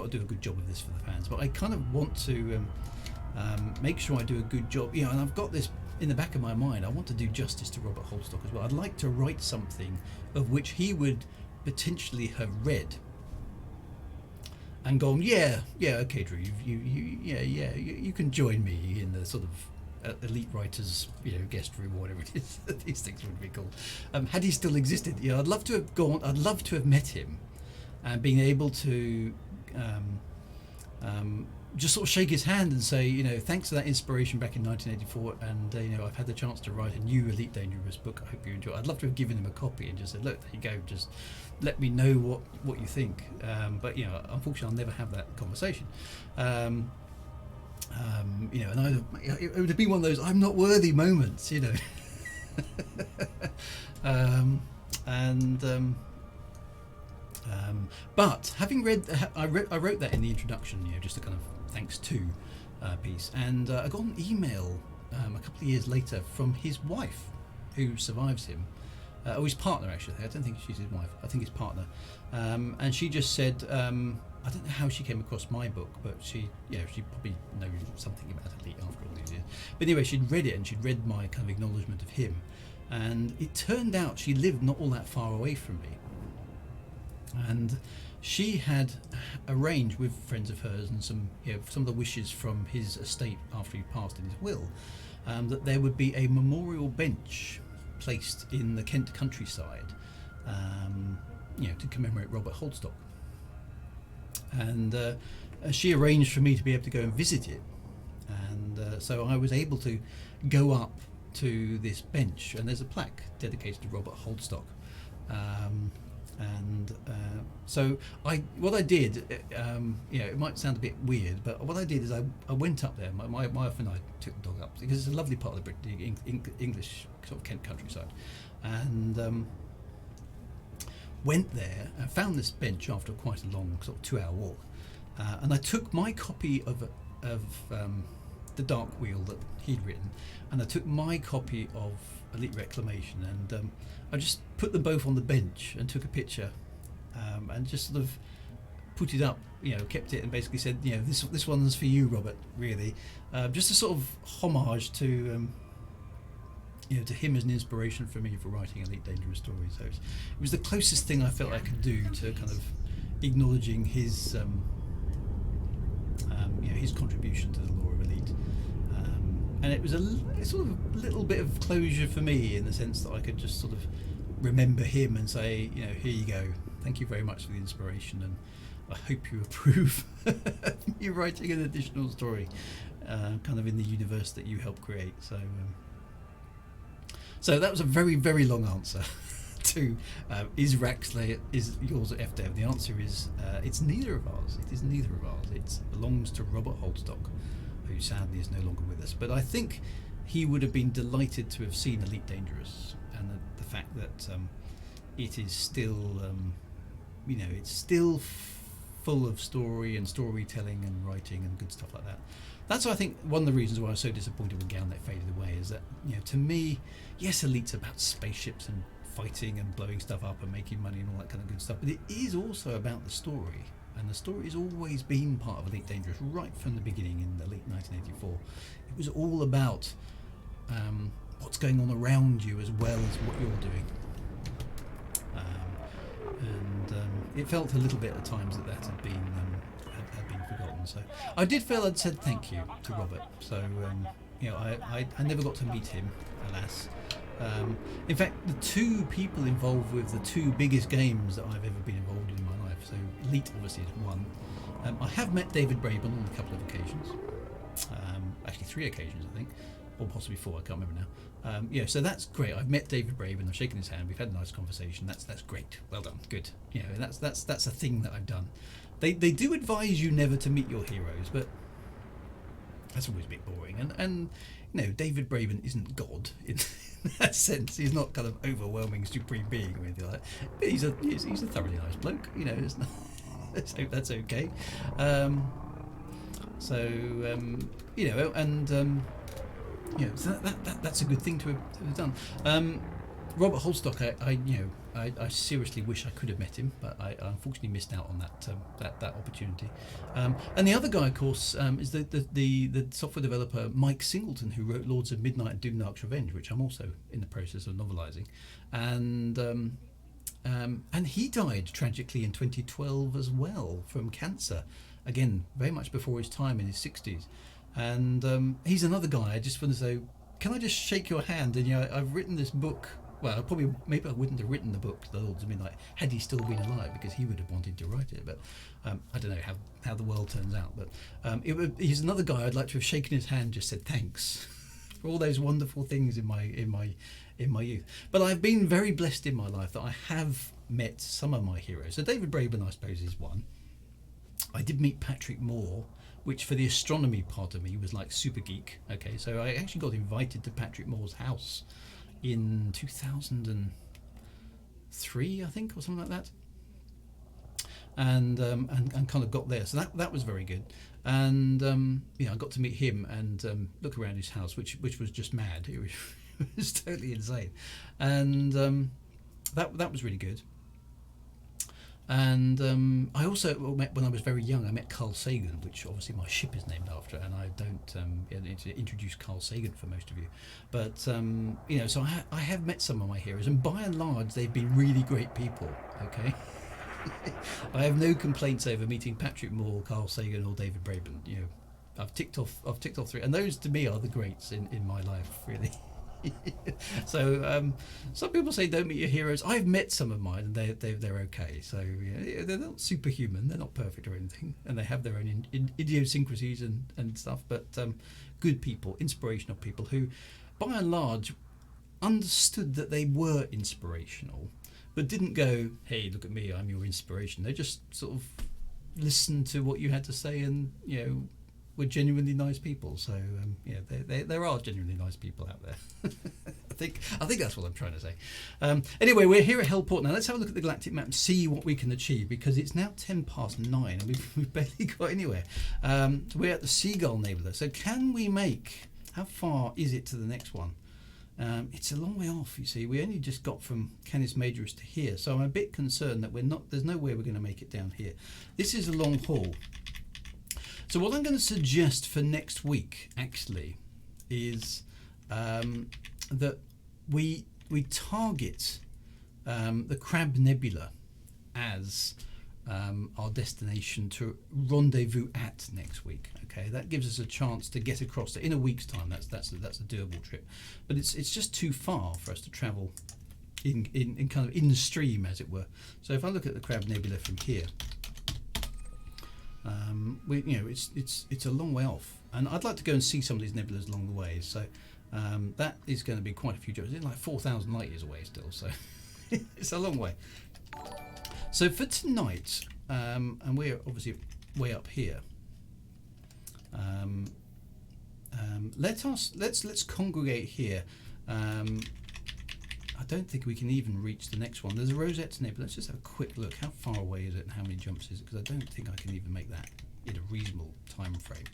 do a good job of this for the fans, but I kind of want to make sure I do a good job, and I've got this in the back of my mind. I want to do justice to Robert Holstock as well. I'd like to write something of which he would potentially have read and gone, okay, Drew, you can join me in the sort of Elite Writers, guest room or whatever it is that these things would be called. Had he still existed, I'd love to have gone. I'd love to have met him, and being able to just sort of shake his hand and say, thanks for that inspiration back in 1984, and I've had the chance to write a new Elite Dangerous book. I hope you enjoy it. I'd love to have given him a copy and just said, look, there you go. Just let me know what you think. But unfortunately, I'll never have that conversation. And it would be one of those I'm not worthy moments, but having read, I wrote that in the introduction, just a kind of thanks to piece, and I got an email a couple of years later from his wife, who survives him, or his partner actually. I don't think she's his wife. I think his partner, and she just said. I don't know how she came across my book, but she probably knows something about Elite after all these years. But anyway, she'd read it and she'd read my kind of acknowledgement of him, and it turned out she lived not all that far away from me, and she had arranged with friends of hers and some of the wishes from his estate after he passed in his will, that there would be a memorial bench placed in the Kent countryside, to commemorate Robert Holstock. And she arranged for me to be able to go and visit it, and so I was able to go up to this bench, and there's a plaque dedicated to Robert Holstock, so what I did, it might sound a bit weird, but what I did is I went up there. My wife and I took the dog up because it's a lovely part of the English sort of Kent countryside, and went there and found this bench after quite a long sort of 2-hour walk, and I took my copy of the Dark Wheel that he'd written, and I took my copy of Elite Reclamation, and I just put them both on the bench and took a picture, and just sort of put it up, kept it and basically said, this one's for you, Robert, really. Just a sort of homage to to him as an inspiration for me for writing Elite Dangerous stories. So it was the closest thing I felt I could do to kind of acknowledging his his contribution to the lore of Elite. And it was a sort of little bit of closure for me, in the sense that I could just sort of remember him and say, here you go, thank you very much for the inspiration, and I hope you approve of me writing an additional story kind of in the universe that you helped create. So that was a very, very long answer to is Raxley, is yours at FDev? The answer is it's neither of ours. It is neither of ours. It belongs to Robert Holdstock, who sadly is no longer with us. But I think he would have been delighted to have seen Elite Dangerous, and the fact that it is still, it's still full of story and storytelling and writing and good stuff like that. That's, I think, one of the reasons why I was so disappointed when GalNet faded away, is that, to me, yes, Elite's about spaceships and fighting and blowing stuff up and making money and all that kind of good stuff, but it is also about the story, and the story has always been part of Elite Dangerous right from the beginning in Elite 1984. It was all about what's going on around you as well as what you're doing. It felt a little bit at times that had been forgotten. So I did feel I'd said thank you to Robert. So I never got to meet him, alas. In fact, the two people involved with the two biggest games that I've ever been involved in my life, so Elite obviously is one. I have met David Braben on a couple of occasions, actually 3 occasions I think, or possibly 4, I can't remember now. So that's great. I've met David Braben, I've shaken his hand, we've had a nice conversation. That's great. Well done. Good. That's a thing that I've done. They do advise you never to meet your heroes, but that's always a bit boring. And David Braben isn't God in that sense. He's not kind of overwhelming supreme being or anything like that. But he's a thoroughly nice bloke. Let's hope that's okay. So that's a good thing to have done. Robert Holdstock, I seriously wish I could have met him, but I unfortunately missed out on that opportunity. And the other guy, of course, is the software developer Mike Singleton, who wrote Lords of Midnight and Doomnark's Revenge, which I'm also in the process of novelising. And he died tragically in 2012 as well from cancer. Again, very much before his time, in his 60s. And he's another guy. I just want to say, can I just shake your hand? And I've written this book. Well, maybe I wouldn't have written the book, The Lords of Midnight, had he still been alive, because he would have wanted to write it. But I don't know how the world turns out. But he's another guy I'd like to have shaken his hand, just said thanks for all those wonderful things in my youth. But I've been very blessed in my life that I have met some of my heroes. So David Braben, I suppose, is one. I did meet Patrick Moore, which for the astronomy part of me was like super geek. Okay, so I actually got invited to Patrick Moore's house in 2003, I think, or something like that, and kind of got there. So that was very good. And I got to meet him and look around his house, which was just mad. It was totally insane, and that was really good. And I also met, when I was very young, I met Carl Sagan, which obviously my ship is named after, and I don't need to introduce Carl Sagan for most of you. But, so I have met some of my heroes, and by and large, they've been really great people, okay? I have no complaints over meeting Patrick Moore, Carl Sagan, or David Braben. I've ticked off 3, and those to me are the greats in my life, really. So some people say don't meet your heroes. I've met some of mine, and they're okay. So they're not superhuman, they're not perfect or anything, and they have their own idiosyncrasies and stuff. But good people, inspirational people who, by and large, understood that they were inspirational, but didn't go, "Hey, look at me, I'm your inspiration." They just sort of listened to what you had to say, and were genuinely nice people. So there are genuinely nice people out there. I think that's what I'm trying to say. Anyway, we're here at Hellport now. Let's have a look at the galactic map and see what we can achieve, because it's now 9:10 and we've barely got anywhere. So we're at the Seagull Nebula. So can we make, how far is it to the next one? It's a long way off, you see. We only just got from Canis Majoris to here, so I'm a bit concerned that there's no way we're going to make it down here. This is a long haul. So what I'm going to suggest for next week, actually, is that we target the Crab Nebula as our destination to rendezvous at next week. Okay, that gives us a chance to get across in a week's time. That's a doable trip, but it's just too far for us to travel in kind of in stream, as it were. So if I look at the Crab Nebula from here, it's a long way off, and I'd like to go and see some of these nebulas along the way. So that is going to be quite a few jobs. It's like 4,000 light years away still, so it's a long way. So for tonight, and we're obviously way up here. Let's congregate here. I don't think we can even reach the next one. There's a Rosette Nebula. Let's just have a quick look. How far away is it and how many jumps is it? Because I don't think I can even make that in a reasonable time frame.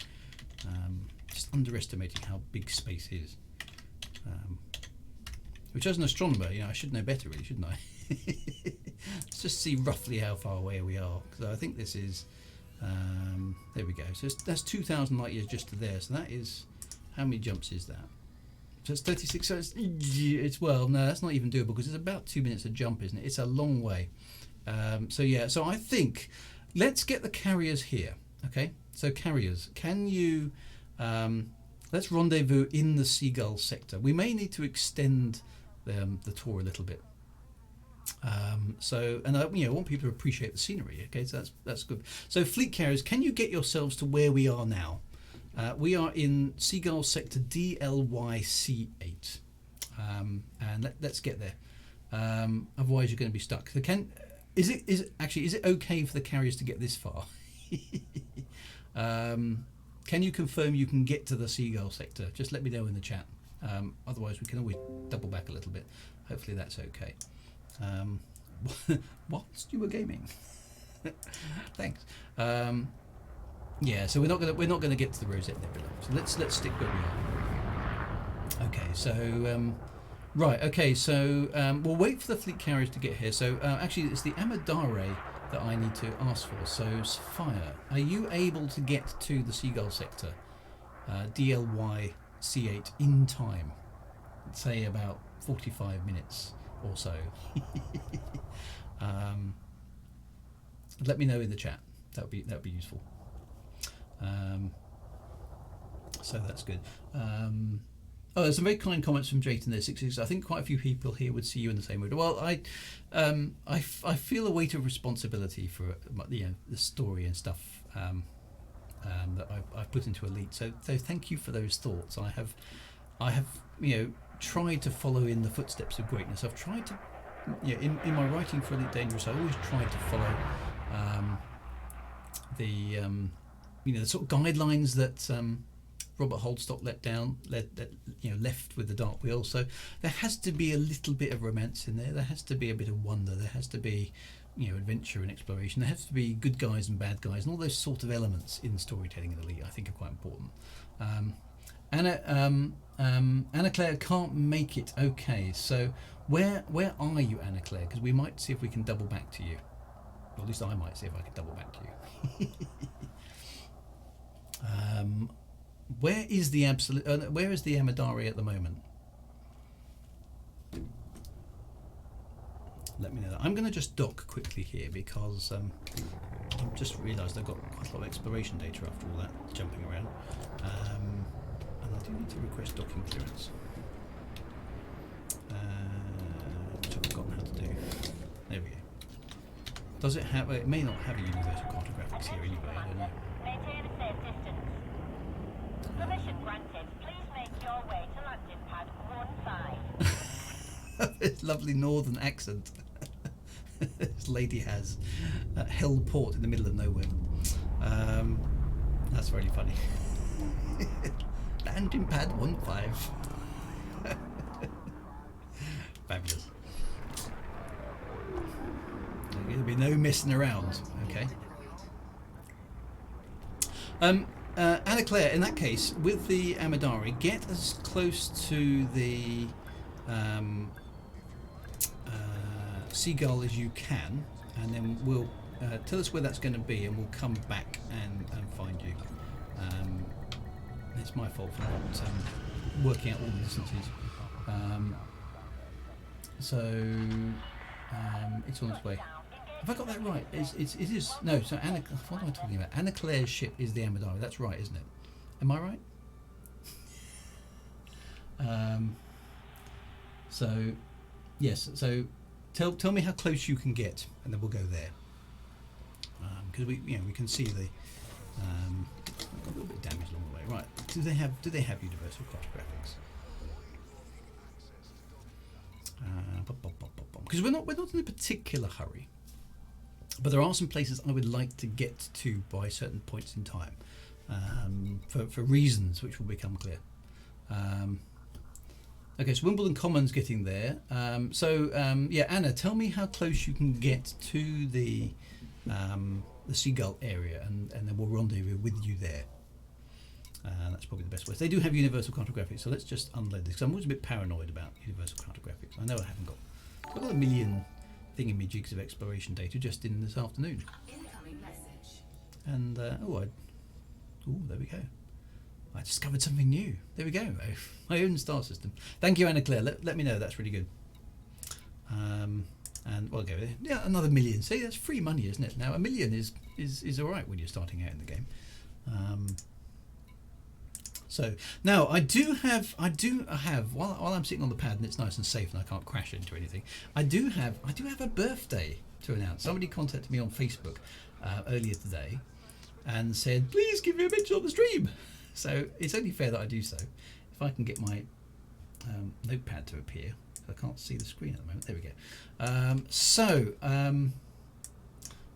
Just underestimating how big space is. Which, as an astronomer, I should know better, really, shouldn't I? Let's just see roughly how far away we are. Because I think this is, there we go. So that's 2,000 light years just to there. So that is, how many jumps is that? So it's 36. So it's well, no, that's not even doable because it's about 2 minutes a jump, isn't it? It's a long way. So yeah, so I think let's get the carriers here. Okay, so carriers, can you? Let's rendezvous in the Seagull sector. We may need to extend the tour a little bit. I want people to appreciate the scenery. Okay, so that's good. So fleet carriers, can you get yourselves to where we are now? We are in Seagull sector DLYC8, and let's get there. Otherwise, you're going to be stuck. Is it okay for the carriers to get this far? Can you confirm you can get to the Seagull sector? Just let me know in the chat. Otherwise, we can always double back a little bit. Hopefully, that's okay. Whilst you were gaming, thanks. Yeah, so we're not gonna get to the Rosette Nebula. So let's stick where we are. Okay, so right. Okay, so we'll wait for the fleet carriers to get here. So actually, it's the Amadare that I need to ask for. So Sapphire, are you able to get to the Seagull sector, DLY C8 in time? Say about 45 minutes or so. Let me know in the chat. That would be useful. So that's good. There's some very kind comments from Jayton there. 66. I think quite a few people here would see you in the same mood. Well, I feel a weight of responsibility for the story and stuff that I've put into Elite. So thank you for those thoughts. I have tried to follow in the footsteps of greatness. I've tried to in my writing for Elite Dangerous. I always tried to follow the sort of guidelines that Robert Holdstock left with the Dark Wheel. So there has to be a little bit of romance in there. There has to be a bit of wonder. There has to be adventure and exploration. There has to be good guys and bad guys, and all those sort of elements in storytelling in Elite I think are quite important. Anna Claire can't make it. Okay, so where are you, Anna Claire? Because we might see if we can double back to you. Or at least I might see if I can double back to you. Where is the Amadari at the moment? Let me know that. I'm going to just dock quickly here because I've just realised I've got quite a lot of exploration data after all that jumping around, and I do need to request docking clearance, which I've forgotten how to do. There we go. Does it have? It may not have a universal cartographics here anyway. I don't know. Maintain a safe distance. Permission granted. Please make your way to landing pad 15. This lovely northern accent this lady has at Hell Port in the middle of nowhere. That's really funny. Landing pad 15. Fabulous. There'll be no messing around. Okay. Anna Claire, in that case, with the Amadari, get as close to the seagull as you can, and then we'll tell us where that's going to be, and we'll come back and find you. It's my fault for not working out all the distances. It's on its way. Have I got that right? It is. No, so what am I talking about? Anna Claire's ship is the Amadari. That's right, isn't it? Am I right? So, yes. So, tell me how close you can get, and then we'll go there. Because we can see the a little bit of damage along the way. Right? Do they have universal cartographics? Because we're not in a particular hurry, but there are some places I would like to get to by certain points in time, for reasons which will become clear. Okay, so Wimbledon Commons getting there. Yeah, Anna, tell me how close you can get to the Seagull area, and then we'll rendezvous with you there. That's probably the best way. They do have universal cartographics, so let's just unload this, because I'm always a bit paranoid about universal cartographics. I know I haven't got a million thingamajigs of exploration data just in this afternoon. Incoming message. And there we go. I discovered something new. There we go. My own star system. Thank you, Anna Claire. Let me know. That's really good. And we'll go there. Yeah, another million. See, that's free money, isn't it? Now, a million is all right when you're starting out in the game. So now I do have while I'm sitting on the pad and it's nice and safe and I can't crash into anything. I do have a birthday to announce. Somebody contacted me on Facebook earlier today and said, please give me a mention on the stream. So it's only fair that I do so. If I can get my notepad to appear, I can't see the screen at the moment. There we go.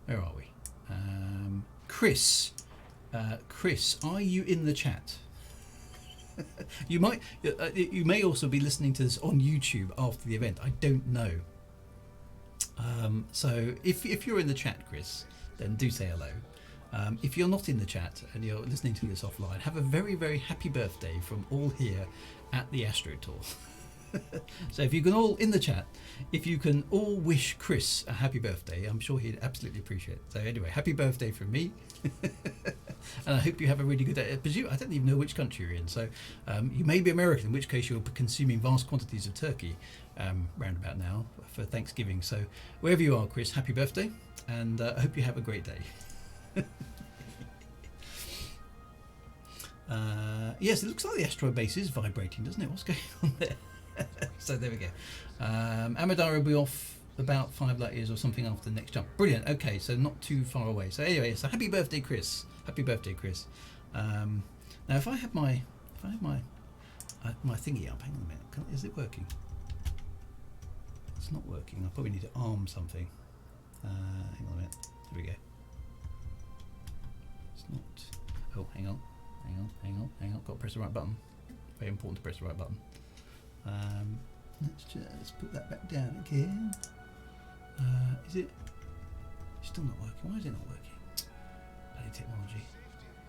Where are we? Chris, are you in the chat? You may also be listening to this on YouTube after the event. I don't know. So if you're in the chat, Chris, then do say hello. If you're not in the chat and you're listening to this offline, have a very, very happy birthday from all here at the Astro Tour. So if you can all, in the chat, if you can all wish Chris a happy birthday, I'm sure he'd absolutely appreciate it. So anyway, happy birthday from me. And I hope you have a really good day. I don't even know which country you're in. So you may be American, in which case you're consuming vast quantities of turkey round about now for Thanksgiving. So wherever you are, Chris, happy birthday. And I hope you have a great day. Yes, it looks like the asteroid base is vibrating, doesn't it? What's going on there? So there we go. Amadara will be off about 5 light years or something after the next jump. Brilliant. Okay, so not too far away. So anyway, so happy birthday, Chris. Happy birthday, Chris. Now, if I have my thingy up, hang on a minute. Is it working? It's not working. I probably need to arm something. Hang on a minute. There we go. It's not. Oh, hang on. Got to press the right button. Very important to press the right button. Let's just put that back down again. Is it still not working? Why is it not working? Bloody technology.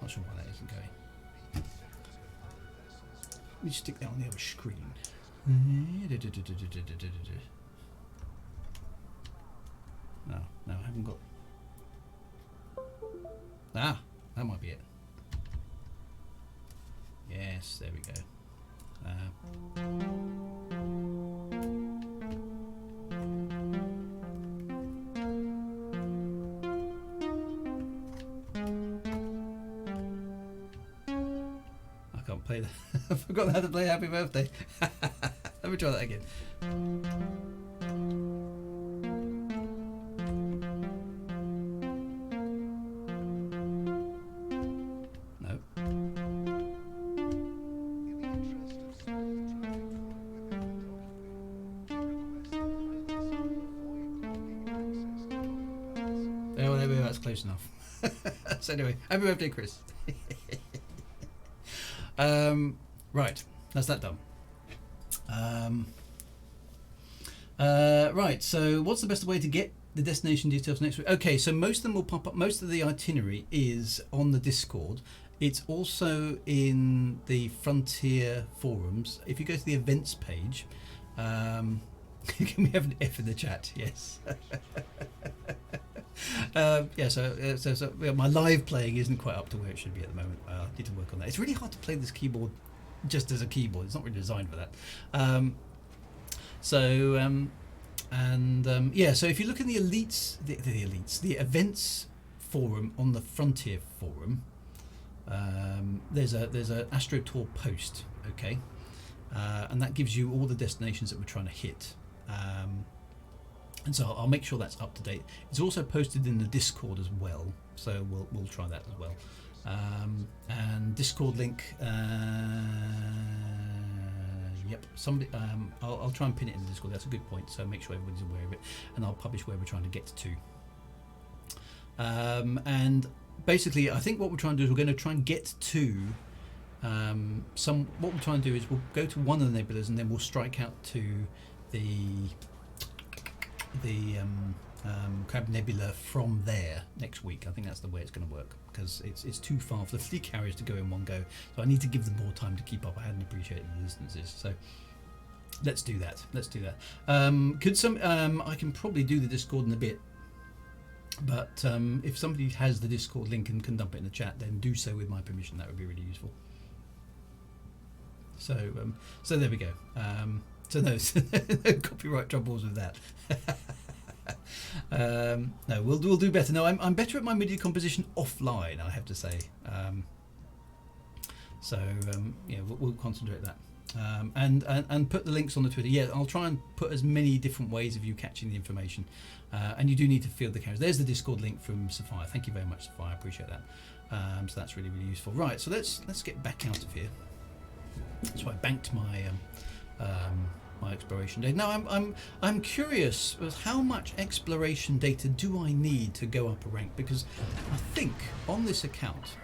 Not sure why that isn't going. Let me stick that on the other screen. No, I haven't got. That might be it. Yes, there we go. I can't play that. I forgot how to play Happy Birthday. Let me try that again. Close enough. So anyway, happy birthday, Chris. Right, that's that done. Right, so what's the best way to get the destination details next week? Okay, so most of them will pop up. Most of the itinerary is on the Discord. It's also in the Frontier forums. If you go to the events page, Can we have an F in the chat? Yes. Yeah, so yeah, my live playing isn't quite up to where it should be at the moment. I need to work on that. It's really hard to play this keyboard just as a keyboard. It's not really designed for that. Yeah, so if you look in the elites, the events forum on the Frontier forum, there's a Astro Tour post, okay, and that gives you all the destinations that we're trying to hit. And so I'll make sure that's up to date. It's also posted in the Discord as well, so we'll try that as well. And Discord link, yep. Somebody, I'll try and pin it in the Discord. That's a good point. So make sure everybody's aware of it, and I'll publish where we're trying to get to. And basically, I think what we're trying to do is we're going to try and get to What we're trying to do is we'll go to one of the nebulas, and then we'll strike out to the Crab Nebula from there next week. I think that's the way it's going to work, because it's too far for the fleet carriers to go in one go. So I need to give them more time to keep up. I hadn't appreciated the distances, so let's do that. I can probably do the Discord in a bit, but if somebody has the Discord link and can dump it in the chat, then do so with my permission. That would be really useful. So there we go. So no copyright troubles with that. No, we'll do better. No, I'm better at my MIDI composition offline, I have to say. Yeah, we'll concentrate that. And put the links on the Twitter. Yeah, I'll try and put as many different ways of you catching the information. And you do need to field the cameras. There's the Discord link from Sapphire. Thank you very much, Sapphire. I appreciate that. So that's really, really useful. Right, so let's get back out of here. So I banked my my exploration data. Now I'm curious as how much exploration data do I need to go up a rank, because I think on this account,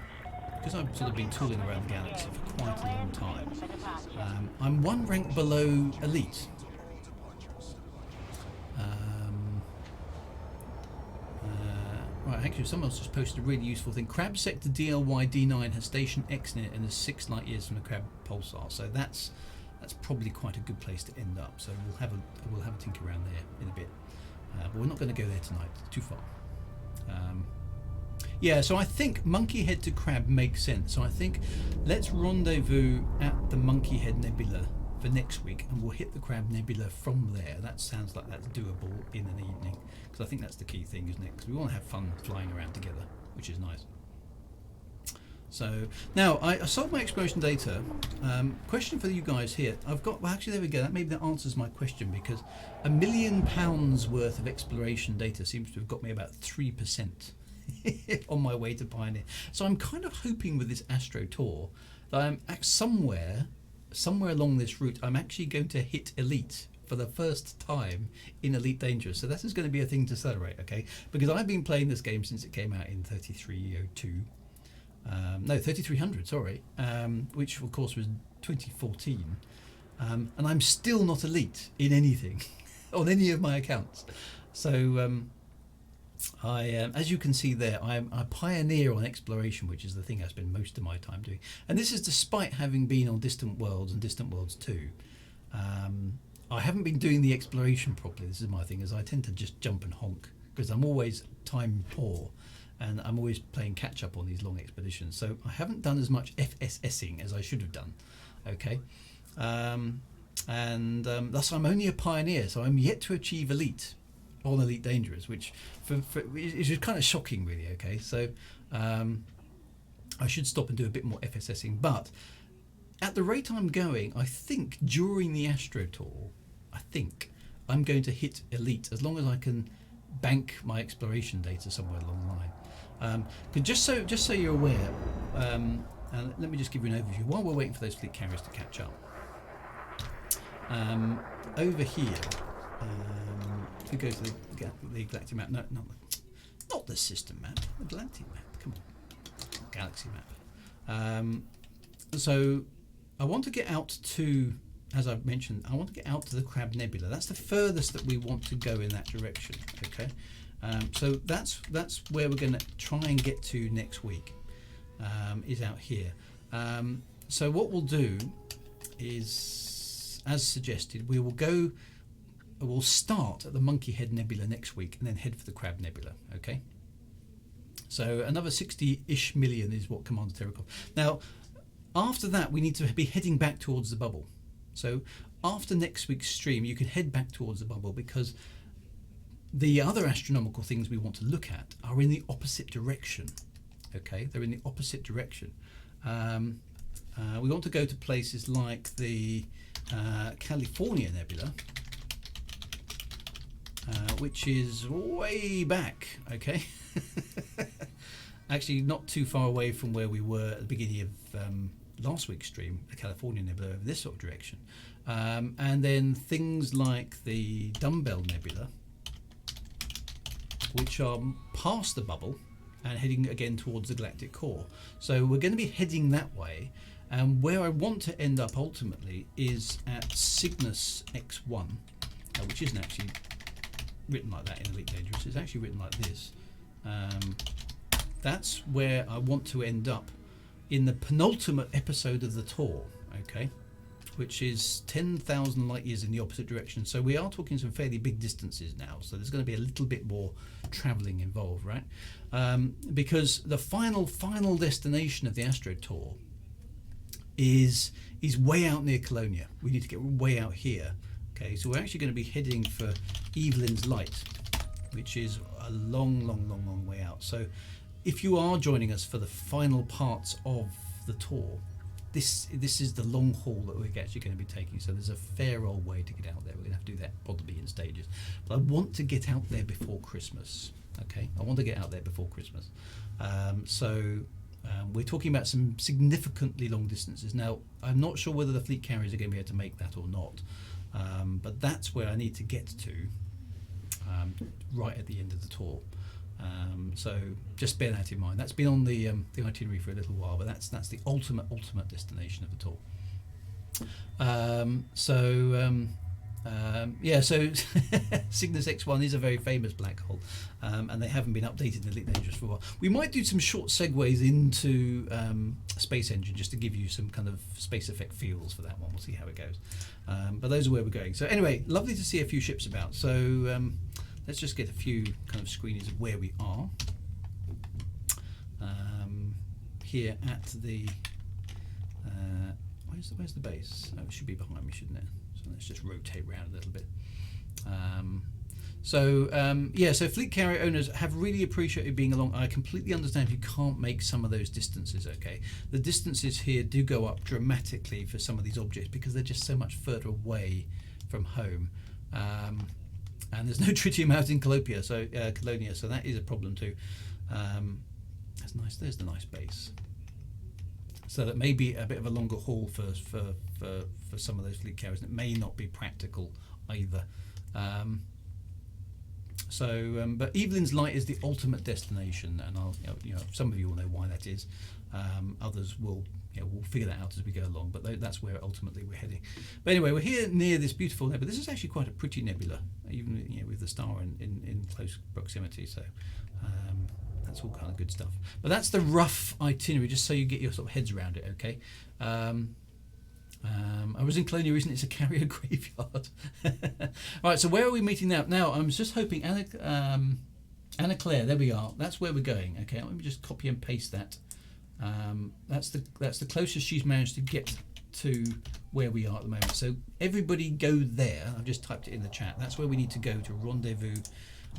because I've sort of been tooling around the galaxy for quite a long time, I'm one rank below elite. Right, actually someone's just posted a really useful thing. Crab sector DLY D9 has station X in it and is 6 light years from the Crab pulsar, so that's probably quite a good place to end up. So we'll have a tinker around there in a bit, but we're not going to go there tonight. It's too far. Yeah, so I think Monkey Head to Crab makes sense. So I think let's rendezvous at the Monkey Head Nebula for next week, and we'll hit the Crab Nebula from there. That sounds like that's doable in an evening, because I think that's the key thing, isn't it? Because we want to have fun flying around together, which is nice. So now I sold my exploration data. Question for you guys here. Well, actually, there we go. Maybe that answers my question, because £1 million worth of exploration data seems to have got me about 3% on my way to Pioneer. So I'm kind of hoping with this Astro Tour that I'm somewhere along this route, I'm actually going to hit Elite for the first time in Elite Dangerous. So this is going to be a thing to celebrate, okay? Because I've been playing this game since it came out in 3302. No, 3300, sorry, which of course was 2014, and I'm still not elite in anything on any of my accounts. So as you can see there, I'm a pioneer on exploration, which is the thing I spend most of my time doing, and this is despite having been on Distant Worlds and Distant Worlds 2. I haven't been doing the exploration properly. This is my thing, as I tend to just jump and honk because I'm always time poor. And I'm always playing catch up on these long expeditions, so I haven't done as much FSSing as I should have done. Okay, thus I'm only a pioneer, so I'm yet to achieve elite on Elite Dangerous, which is kind of shocking, really. Okay, so I should stop and do a bit more FSSing, but at the rate I'm going, I think during the Astro Tour, I think I'm going to hit elite as long as I can bank my exploration data somewhere along the line. Just so you're aware, and let me just give you an overview while we're waiting for those fleet carriers to catch up. Over here, if we go to the galactic map, no, not the system map, the galactic map. Come on, galaxy map. So I want to get out to, as I've mentioned, I want to get out to the Crab Nebula. That's the furthest that we want to go in that direction. Okay. So that's where we're going to try and get to next week, is out here. So what we'll do is as suggested, we'll start at the Monkey Head Nebula next week and then head for the Crab Nebula. Okay. So another 60-ish million is what Commander Terracov. Now, after that, we need to be heading back towards the bubble. So after next week's stream, you can head back towards the bubble, because the other astronomical things we want to look at are in the opposite direction. Okay, they're in the opposite direction. We want to go to places like the California Nebula, which is way back. Okay. Actually, not too far away from where we were at the beginning of last week's stream, the California Nebula, over this sort of direction. And then things like the Dumbbell Nebula, which are past the bubble and heading again towards the galactic core. So we're going to be heading that way. And where I want to end up ultimately is at Cygnus X1, which isn't actually written like that in Elite Dangerous. It's actually written like this. That's where I want to end up in the penultimate episode of the tour, okay, which is 10,000 light years in the opposite direction. So we are talking some fairly big distances now, so there's going to be a little bit more travelling involved, right? Because the final destination of the Astro Tour is way out near Colonia. We need to get way out here. Okay, so we're actually going to be heading for Evelyn's Light, which is a long way out. So if you are joining us for the final parts of the tour, this is the long haul that we're actually going to be taking. So there's a fair old way to get out there. We're going to have to do that probably in stages. But I want to get out there before Christmas. Okay, I want to get out there before Christmas. We're talking about some significantly long distances. Now, I'm not sure whether the fleet carriers are going to be able to make that or not. But that's where I need to get to right at the end of the tour. So just bear that in mind. That's been on the itinerary for a little while, but that's the ultimate destination of the tour. So Cygnus X1 is a very famous black hole, and they haven't been updated in Elite Dangerous for a while. We might do some short segues into Space Engine just to give you some kind of space effect feels for that one. We'll see how it goes. But those are where we're going. So anyway, lovely to see a few ships about. So let's just get a few kind of screenies of where we are here at the where's the base? Oh, it should be behind me, shouldn't it? So let's just rotate around a little bit. So fleet carrier owners have really appreciated being along. I completely understand if you can't make some of those distances. Okay, the distances here do go up dramatically for some of these objects because they're just so much further away from home. And there's no tritium out in Colonia, so that is a problem too. That's nice. There's the nice base. So that may be a bit of a longer haul for some of those fleet carriers. And it may not be practical either. But Evelyn's Light is the ultimate destination, and some of you will know why that is. Others will we'll figure that out as we go along. But that's where ultimately we're heading. But anyway, we're here near this beautiful nebula. This is actually quite a pretty nebula, even with the star in close proximity. So that's all kind of good stuff. But that's the rough itinerary, just so you get your sort of heads around it. Okay. I was in Colonia recently. It's a carrier graveyard. Right, so where are we meeting now? Now, I'm just hoping Anna Claire. There we are. That's where we're going. Okay, let me just copy and paste that. That's the closest she's managed to get to where we are at the moment. So everybody go there. I've just typed it in the chat. That's where we need to go to rendezvous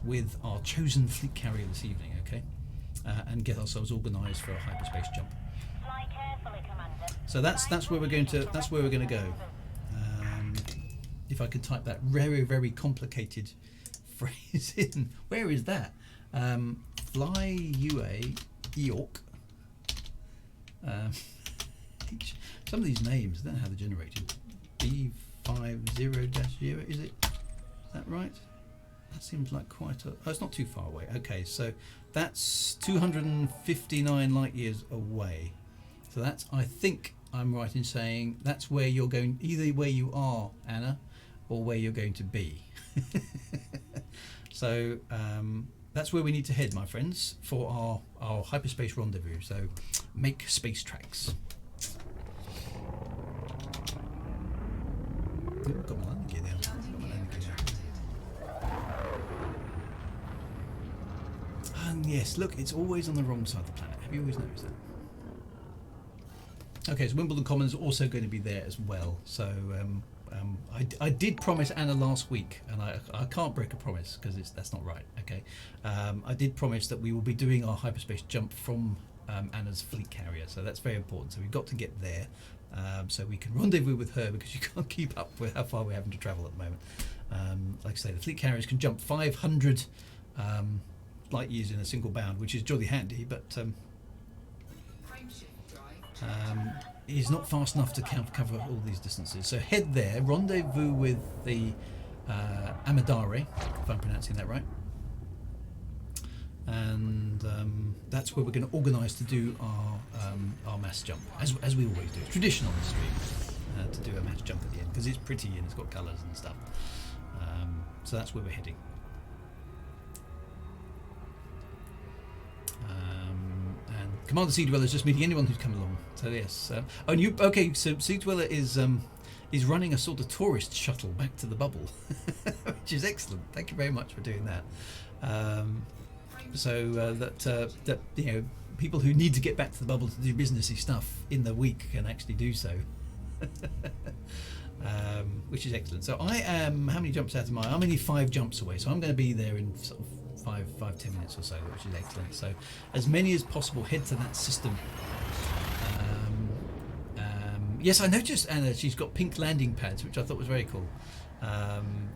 with our chosen fleet carrier this evening. Okay, and get ourselves organised for a hyperspace jump. Fly carefully, Commander. So that's where we're going to go. If I could type that very complicated phrase in, where is that? Fly UA York. Some of these names, I don't know how they're generated. B50-0, is it? Is that right? That seems like quite a... Oh, it's not too far away. Okay, so that's 259 light years away. So that's, I think I'm right in saying, that's where you're going, either where you are, Anna, or where you're going to be. So that's where we need to head, my friends, for our hyperspace rendezvous. So make space tracks. Ooh, got my landing gear down. Got my landing gear down. And yes, look, it's always on the wrong side of the planet. Have you always noticed that? Okay, so Wimbledon Commons is also going to be there as well. So I did promise Anna last week, and I can't break a promise because that's not right. Okay, I did promise that we will be doing our hyperspace jump from Anna's fleet carrier, so that's very important. So we've got to get there, so we can rendezvous with her because you can't keep up with how far we're having to travel at the moment. Like I say, the fleet carriers can jump 500 light years in a single bound, which is jolly handy, but is not fast enough to cover all these distances. So head there, rendezvous with the Amadare, if I'm pronouncing that right, and that's where we're going to organise to do our mass jump, as we always do. It's tradition on the stream to do a mass jump at the end because it's pretty and it's got colours and stuff. So that's where we're heading. And Commander Sea Dweller is just meeting anyone who's come along. So yes. So Sea Dweller is running a sort of tourist shuttle back to the bubble, which is excellent. Thank you very much for doing that. That you know, people who need to get back to the bubble to do businessy stuff in the week can actually do so. Which is excellent. So I am, how many jumps out am I? I'm only 5 jumps away, so I'm going to be there in sort of 5-10 minutes or so, which is excellent. So as many as possible head to that system. Yes, I noticed Anna, she's got pink landing pads, which I thought was very cool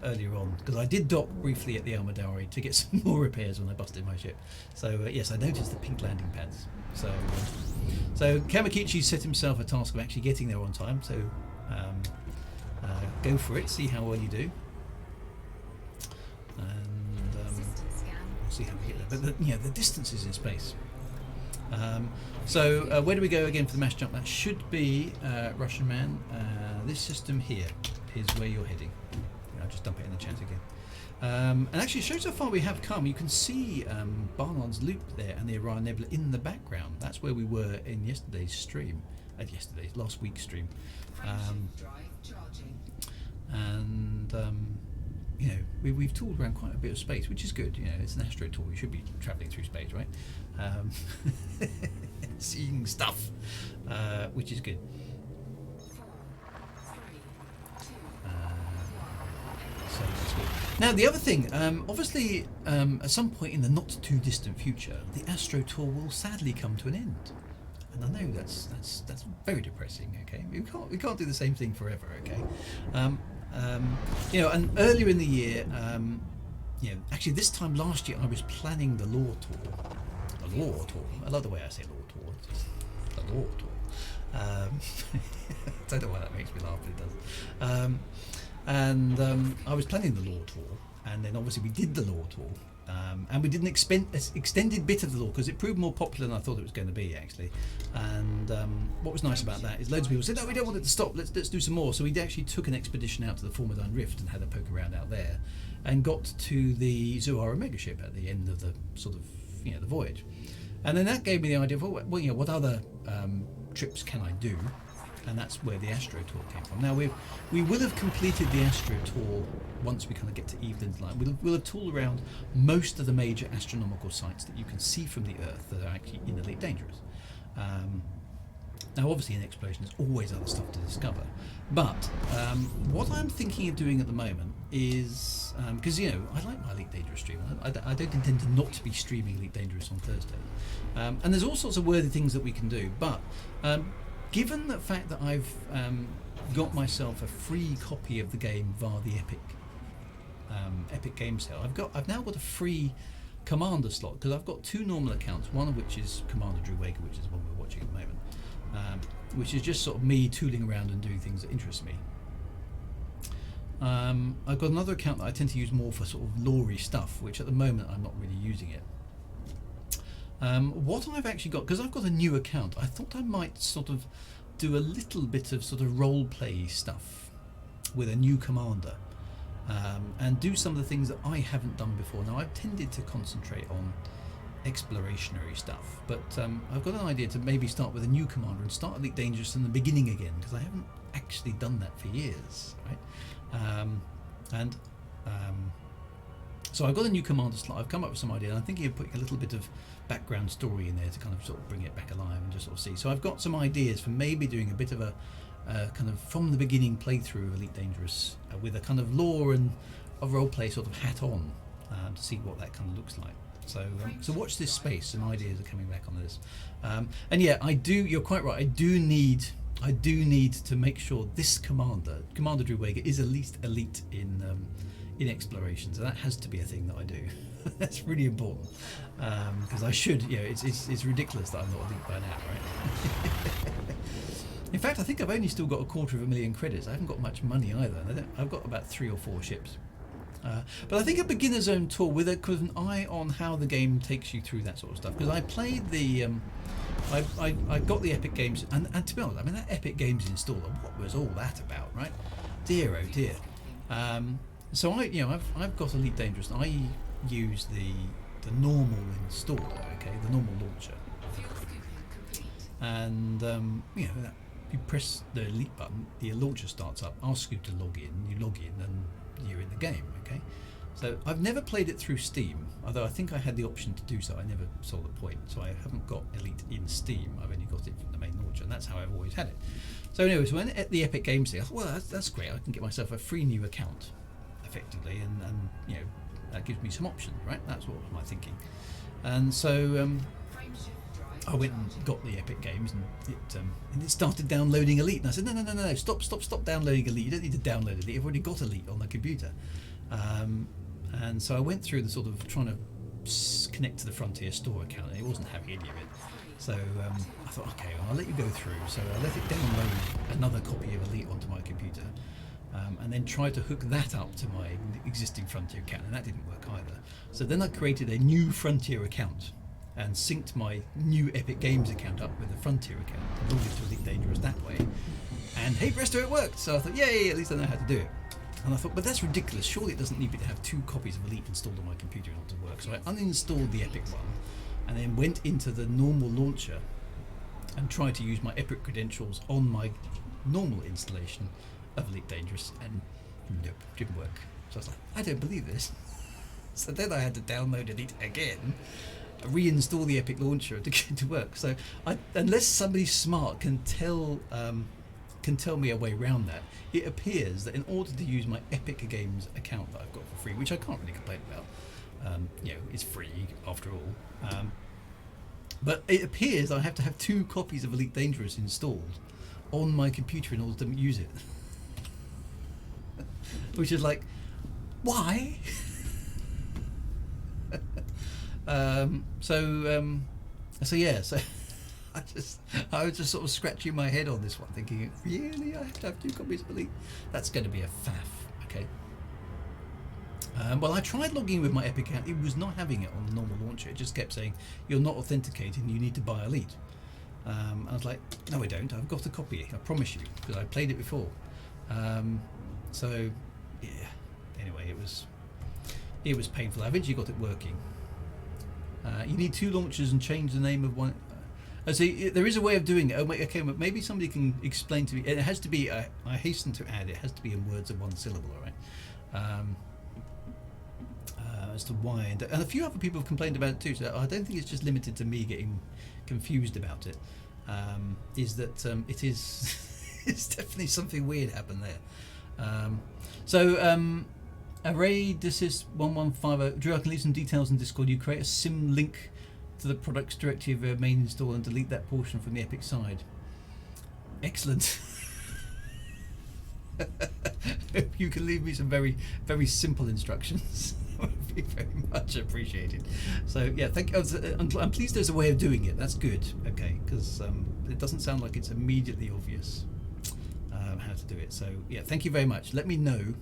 earlier on, because I did dock briefly at the Almadari to get some more repairs when I busted my ship. So yes, I noticed the pink landing pads. So Kamakichi set himself a task of actually getting there on time, so go for it, see how well you do. And we'll see how we get there. But the distances in space. So where do we go again for the mass jump? That should be Russian man. This system here is where you're heading. I'll just dump it in the chat again. And actually it shows how far we have come. You can see Barnard's Loop there and the Orion Nebula in the background. That's where we were in yesterday's stream. Last week's stream. We've tooled around quite a bit of space, which is good. You know, it's an Astro Tour. We should be travelling through space, right? Seeing stuff, which is good. So that's good. Now the other thing, obviously, at some point in the not too distant future, the Astro Tour will sadly come to an end. And I know that's very depressing. Okay, we can't do the same thing forever. Okay, and earlier in the year, actually this time last year I was planning the Law Tour. The Law Tour. I love the way I say Law Tour. Just the Law Tour. I don't know why that makes me laugh, but it does. I was planning the Law Tour, and then obviously we did the Law Tour. And we did an extended bit of the law because it proved more popular than I thought it was going to be, actually. And what was nice about that is loads of people said, no, we don't want it to stop, let's do some more. So we actually took an expedition out to the Formidine Rift and had a poke around out there and got to the Zuara megaship at the end of the sort of, the voyage. And then that gave me the idea of, what other trips can I do? And that's where the Astro Tour came from. Now we will have completed the Astro Tour once we kind of get to Evelyn's Line. We'll have tooled around most of the major astronomical sites that you can see from the Earth that are actually in Elite Dangerous. Now obviously in exploration there's always other stuff to discover, but what I'm thinking of doing at the moment is, because I like my Elite Dangerous stream, I don't intend to not be streaming Elite Dangerous on Thursday, and there's all sorts of worthy things that we can do, but given the fact that I've got myself a free copy of the game via the Epic Game Sale, I've now got a free Commander slot because I've got 2 normal accounts, one of which is Commander Drew Wager, which is the one we're watching at the moment, which is just sort of me tooling around and doing things that interest me. I've got another account that I tend to use more for sort of lore-y stuff, which at the moment I'm not really using it. What I've actually got, because I've got a new account, I thought I might sort of do a little bit of sort of role play stuff with a new commander, and do some of the things that I haven't done before. Now I've tended to concentrate on explorationary stuff, but I've got an idea to maybe start with a new commander and start Elite Dangerous in the beginning again, because I haven't actually done that for years, right? And so I've got a new commander slot. I've come up with some idea, and I'm thinking of putting a little bit of background story in there to kind of sort of bring it back alive and just sort of see. So I've got some ideas for maybe doing a bit of a kind of from the beginning playthrough of Elite Dangerous with a kind of lore and a roleplay sort of hat on to see what that kind of looks like. So so watch this space. Some ideas are coming back on this. And yeah, I do. You're quite right. I do need to make sure this Commander Drew Wager is at least elite in exploration. So that has to be a thing that I do. That's really important because I should. You know, it's ridiculous that I'm not elite by now, right? In fact, I think I've only still got 250,000 credits. I haven't got much money either. I've got about 3 or 4 ships. But I think a beginner zone tour with an eye on how the game takes you through that sort of stuff. Because I played the, I got the Epic Games, and to be honest, I mean that Epic Games installer, what was all that about, right? Dear oh dear. So I've got Elite Dangerous, and I use the normal installer, okay, the normal launcher, and you press the Elite button, the launcher starts up, asks you to log in, you log in, and you're in the game, okay? So I've never played it through Steam, although I think I had the option to do so. I never saw the point, so I haven't got Elite in Steam. I've only got it from the main launcher, and that's how I've always had it. So anyway, so when at the Epic Games thing, I thought, well, that's great. I can get myself a free new account, effectively, and that gives me some options, right? That's what was my thinking. And so I went and got the Epic Games, and it started downloading Elite. And I said, no, stop downloading Elite. You don't need to download Elite. You've already got Elite on the computer. And so I went through the sort of trying to connect to the Frontier Store account, and it wasn't having any of it. So I thought, okay, well, I'll let you go through. So I let it download another copy of Elite onto my computer, and then tried to hook that up to my existing Frontier account, and that didn't work either. So then I created a new Frontier account and synced my new Epic Games account up with the Frontier account and logged it to Elite Dangerous that way. And hey presto, it worked! So I thought, yay, at least I know how to do it. And I thought, but that's ridiculous. Surely it doesn't need me to have 2 copies of Elite installed on my computer in order to work. So I uninstalled the Epic one and then went into the normal launcher and tried to use my Epic credentials on my normal installation of Elite Dangerous, and nope, didn't work. So I was like, I don't believe this. So then I had to download Elite again, reinstall the Epic launcher to get it to work. So unless somebody smart can tell me a way around that, it appears that in order to use my Epic Games account that I've got for free, which I can't really complain about, it's free after all, but it appears I have to have 2 copies of Elite Dangerous installed on my computer in order to use it. Which is like, why? So I was just sort of scratching my head on this one, thinking, really, I have to have 2 copies of Elite? That's going to be a faff, okay? Well, I tried logging with my Epic account. It was not having it on the normal launcher. It just kept saying, you're not authenticated, you need to buy Elite. I was like, no, I don't. I've got a copy, I promise you, because I played it before. So, yeah. Anyway, it was painful. I eventually got it working. You need 2 launchers and change the name of one. So there is a way of doing it. Oh, okay, but maybe somebody can explain to me. It has to be. I hasten to add, it has to be in words of 1 syllable, all right? As to why, and a few other people have complained about it too. So I don't think it's just limited to me getting confused about it. Is that it is? It's definitely something weird happened there. Array desist 1150. Drew, I can leave some details in Discord. You create a sim link to the products directory of your main install and delete that portion from the Epic side. Excellent. You can leave me some very, very simple instructions. Would be very much appreciated. So yeah, thank you. I'm pleased there's a way of doing it. That's good. Okay, because it doesn't sound like it's immediately obvious how to do it. So yeah, thank you very much. Let me know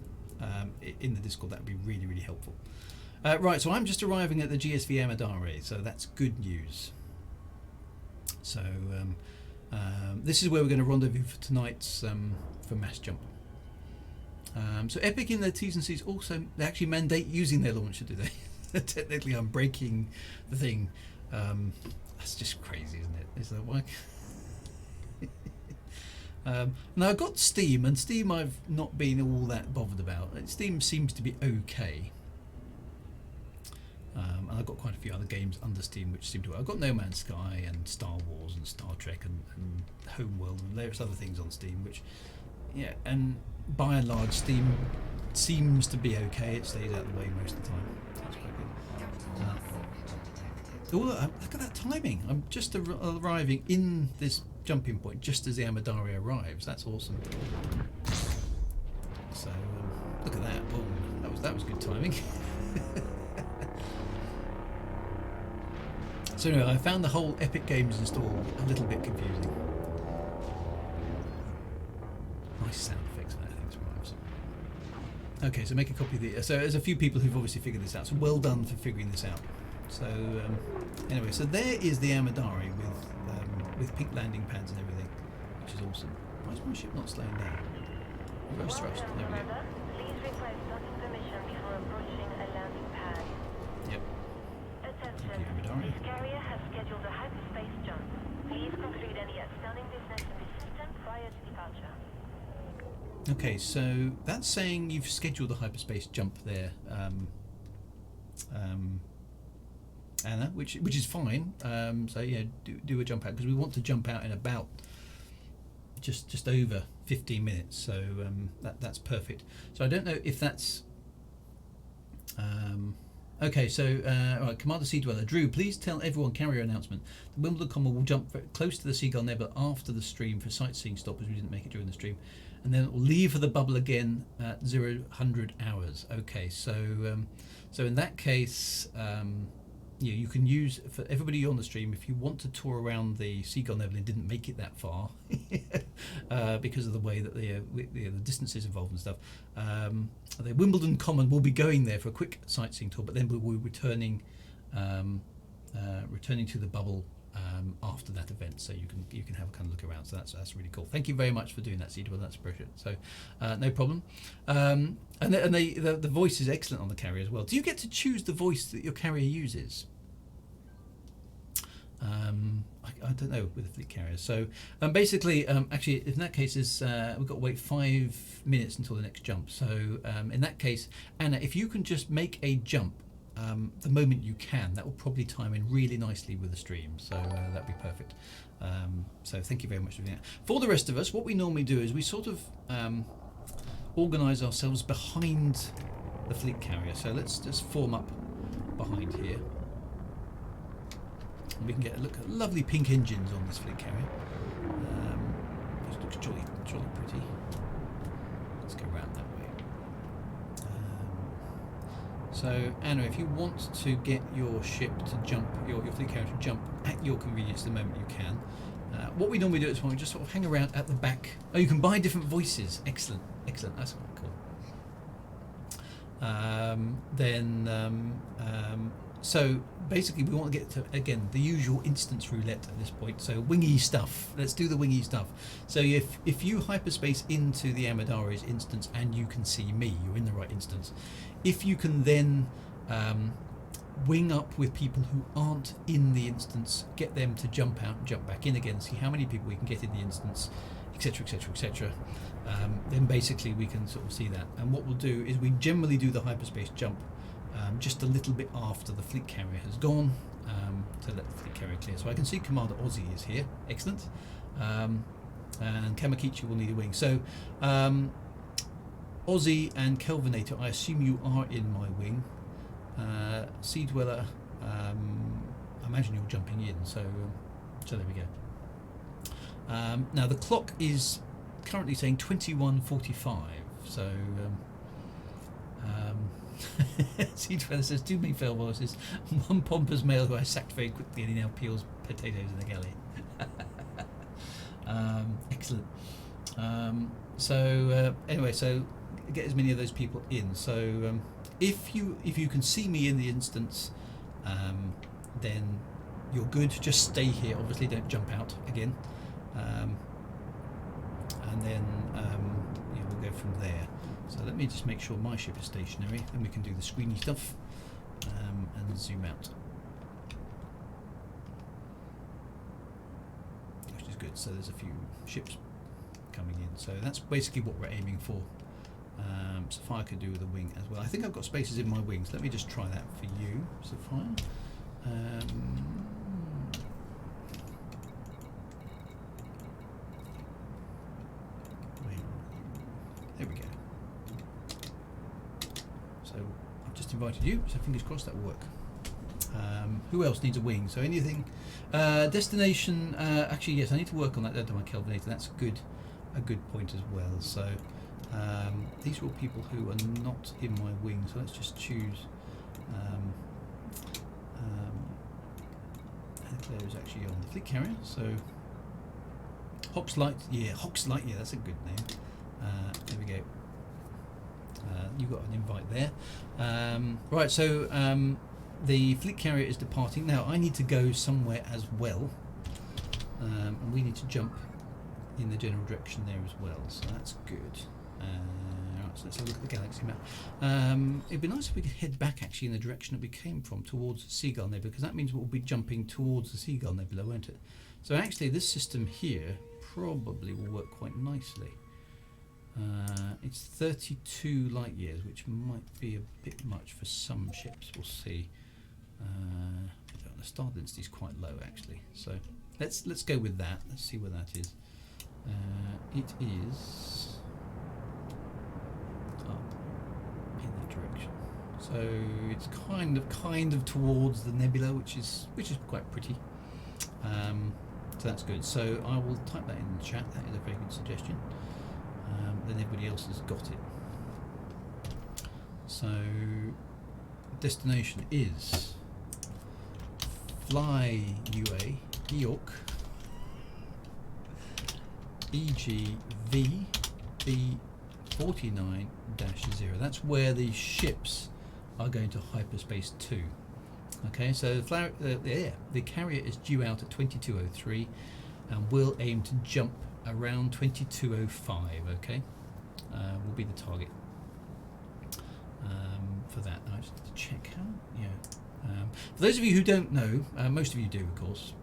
in the Discord. That would be really, really helpful. Right, so I'm just arriving at the GSV Amadare, so that's good news. So this is where we're going to rendezvous for tonight's for mass jump. So Epic in their T's and C's also, they actually mandate using their launcher, do they? Technically I'm breaking the thing. That's just crazy, isn't it? Is that why? Now I've got Steam, and Steam I've not been all that bothered about. Steam seems to be okay. And I've got quite a few other games under Steam which seem to work. I've got No Man's Sky and Star Wars and Star Trek and Homeworld and various other things on Steam, which, yeah, and by and large Steam seems to be okay. It stays out of the way most of the time. That's quite good. Look at that timing. I'm just arriving in this jumping point just as the Amadari arrives. That's awesome. So look at that. Boom. That was good timing. So anyway, I found the whole Epic Games install a little bit confusing. Nice sound effects for that, I think, survives. Okay, so make a copy of the... So there's a few people who've obviously figured this out, so well done for figuring this out. So anyway, so there is the Amadari with pink landing pads and everything, which is awesome. Why is my ship not slowing down? Reverse thrust, there we go. Please request docking permission before approaching a landing pad. Yep. Attention, this carrier has scheduled a hyperspace jump. Please conclude any outstanding business in the system prior to departure. Okay, so that's saying you've scheduled a hyperspace jump there, Anna, which is fine. So yeah, do a jump out, because we want to jump out in about just over 15 minutes. So that's perfect. So I don't know if that's okay. So all right, Commander Sea Dweller Drew, please tell everyone carrier announcement. The Wimbledon Comma will jump very close to the Seagull Nebula after the stream for sightseeing stop, as we didn't make it during the stream, and then it will leave for the bubble again at 0-100 hours. Okay, so so in that case, yeah, you can use, for everybody on the stream, if you want to tour around the Seagull Nebula and didn't make it that far because of the way that the distances involved and stuff, the Wimbledon Common will be going there for a quick sightseeing tour, but then we'll be returning to the bubble after that event, so you can have a kind of look around. So that's really cool. Thank you very much for doing that, Cedarwell. That's appreciated. So no problem. And the voice is excellent on the carrier as well. Do you get to choose the voice that your carrier uses? I don't know with the fleet carriers. So basically, actually, in that case, we've got to wait 5 minutes until the next jump. So in that case, Anna, if you can just make a jump the moment you can, that will probably time in really nicely with the stream. So that'd be perfect. So thank you very much for doing that. For the rest of us, what we normally do is we sort of organise ourselves behind the fleet carrier. So let's just form up behind here. And we can get a look at lovely pink engines on this fleet carrier. This looks jolly pretty. Let's go round that way. So Anna, if you want to get your ship to jump, your fleet carrier to jump at your convenience the moment you can, what we normally do is we just sort of hang around at the back. Oh, you can buy different voices. Excellent. That's quite cool. So basically we want to get to, again, the usual instance roulette at this point. So wingy stuff. Let's do the wingy stuff. So if you hyperspace into the Amadari's instance and you can see me, you're in the right instance. If you can then wing up with people who aren't in the instance, get them to jump out and jump back in again, see how many people we can get in the instance, etc, etc, etc. Then basically we can sort of see that. And what we'll do is we generally do the hyperspace jump just a little bit after the fleet carrier has gone, to let the fleet carrier clear. So I can see Commander Aussie is here. Excellent. And Kamakichi will need a wing. So Aussie and Kelvinator, I assume you are in my wing. Sea Dweller, I imagine you're jumping in. So there we go. Now the clock is currently saying 21:45. So Sea Dweller says, two big fail voices, one pompous male who I sacked very quickly and he now peels potatoes in the galley. Excellent. Anyway, so get as many of those people in. So if you can see me in the instance, then you're good. Just stay here. Obviously, don't jump out again. And then we'll go from there. So let me just make sure my ship is stationary, then we can do the screeny stuff and zoom out. Which is good. So there's a few ships coming in. So that's basically what we're aiming for. Sapphire could do with a wing as well. I think I've got spaces in my wings. Let me just try that for you, Sapphire. There we go. So I've just invited you, so fingers crossed that will work. Who else needs a wing? So anything? Destination. Actually, yes, I need to work on that. Don't my Kelvinator. That's a good point as well. So these are all people who are not in my wing. So let's just choose. Claire is actually on the fleet carrier. So Hoxlight. Yeah, Hoxlight. Yeah, that's a good name. There we go. You got an invite there. Right. So. The fleet carrier is departing. Now I need to go somewhere as well, and we need to jump in the general direction there as well, so that's good. Right, so let's have a look at the galaxy map. It'd be nice if we could head back actually in the direction that we came from, towards Seagull Nebula, because that means we'll be jumping towards the Seagull Nebula, won't it? So actually this system here probably will work quite nicely. It's 32 light years, which might be a bit much for some ships. We'll see. The star density is quite low, actually. So let's go with that. Let's see where that is. It is up in that direction. So it's kind of towards the nebula, which is quite pretty. So that's good. So I will type that in the chat. That is a very good suggestion. Then everybody else has got it. So destination is Fly UA York EGV B49-0. That's where the ships are going to hyperspace 2. Okay, so the carrier is due out at 22:03 and will aim to jump around 22:05. Okay, will be the target for that. I just need to check how. Yeah. For those of you who don't know, most of you do, of course.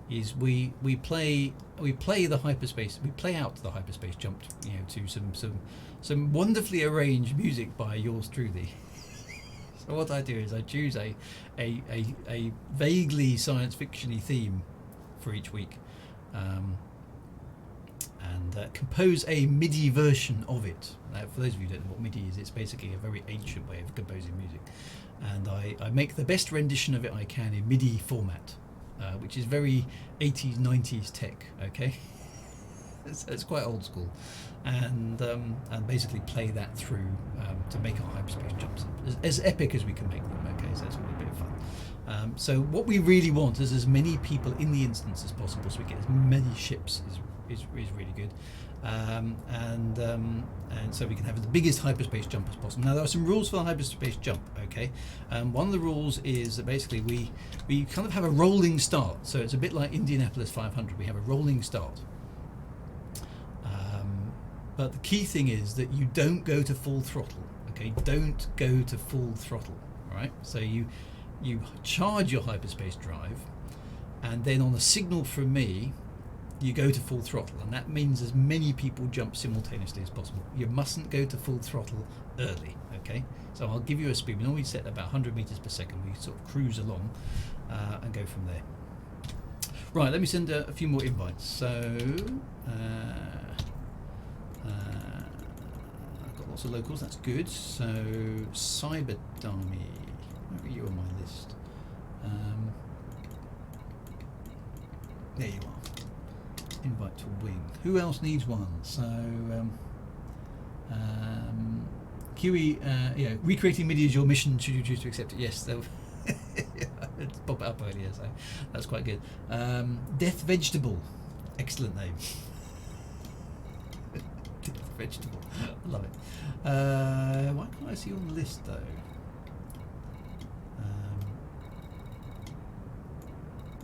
Is we play the hyperspace. We play out the hyperspace jump, to some wonderfully arranged music by yours truly. So what I do is I choose a vaguely science fiction-y theme for each week. And compose a MIDI version of it. For those of you who don't know what MIDI is, it's basically a very ancient way of composing music. And I make the best rendition of it I can in MIDI format, which is very 80s, 90s tech, okay? It's quite old school. And basically play that through to make our hyperspace jumps as epic as we can make them, okay? So it's a bit of fun. So what we really want is as many people in the instance as possible, so we get as many ships is really good, and so we can have the biggest hyperspace jump as possible. Now there are some rules for the hyperspace jump. Okay, one of the rules is that basically we kind of have a rolling start, so it's a bit like Indianapolis 500. We have a rolling start, but the key thing is that you don't go to full throttle. Okay, don't go to full throttle. All right, so you charge your hyperspace drive, and then on a signal from me you go to full throttle, and that means as many people jump simultaneously as possible. You mustn't go to full throttle early. Okay, so I'll give you a speed. We normally set about 100 meters per second. We sort of cruise along and go from there. Right, let me send a few more invites. So I've got lots of locals, that's good. So Cyber Dummy, where are you on my list? There you are. Invite to wing. Who else needs one? So QE, recreating MIDI is your mission should you choose to accept it. Yes, it's pop it up earlier, so that's quite good. Death Vegetable, excellent name. Death Vegetable, I love it. Why can't I see you on the list though?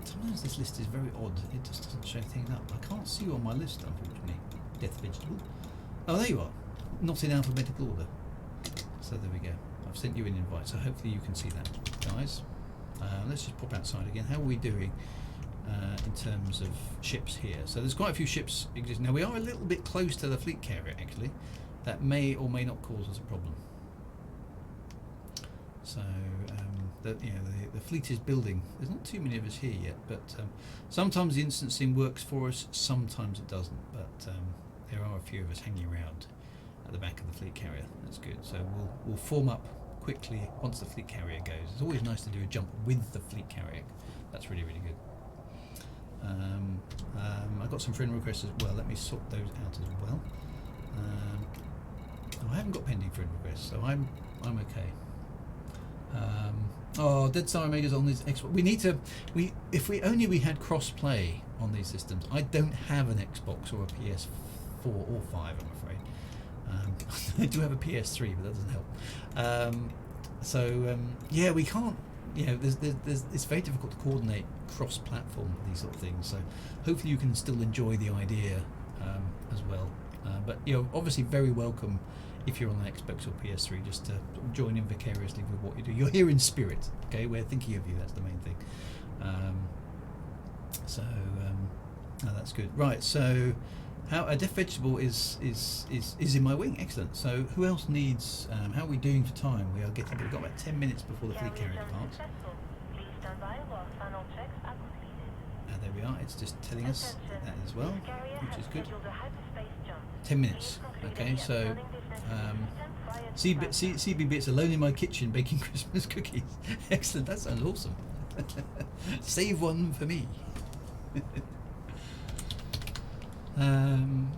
Sometimes this list is very odd. It just doesn't show things up. I can't see you on my list, unfortunately. Death Vegetable. Oh, there you are. Not in alphabetical order. So there we go. I've sent you an invite, so hopefully you can see that, guys. Let's just pop outside again. How are we doing? in terms of ships here. So there's quite a few ships existing. Now we are a little bit close to the fleet carrier actually. That may or may not cause us a problem. So the fleet is building. There's not too many of us here yet, but sometimes the instancing works for us, sometimes it doesn't. But there are a few of us hanging around at the back of the fleet carrier. That's good. So we'll form up quickly once the fleet carrier goes. It's always nice to do a jump with the fleet carrier. That's really, really good. I've got some friend requests as well. Let me sort those out as well. I haven't got pending friend requests, so I'm okay. Dead Star Omega's on this Xbox. We need to. If we had cross play on these systems. I don't have an Xbox or a PS4 or 5. I'm afraid. I do have a PS3, but that doesn't help. Yeah, we can't. You know, it's very difficult to coordinate cross-platform these sort of things. So hopefully you can still enjoy the idea as well. But you're obviously very welcome if you're on an Xbox or PS3 just to join in vicariously with what you do. You're here in spirit, okay? We're thinking of you. That's the main thing. No, that's good. Right. So how a deaf vegetable is in my wing. Excellent. So who else needs? How are we doing for time? We've got about 10 minutes before the fleet carrier departs. There we are. It's just telling us that as well, which is good. 10 minutes. Okay. So CB Bits alone in my kitchen baking Christmas cookies. Excellent. That sounds awesome. Save one for me.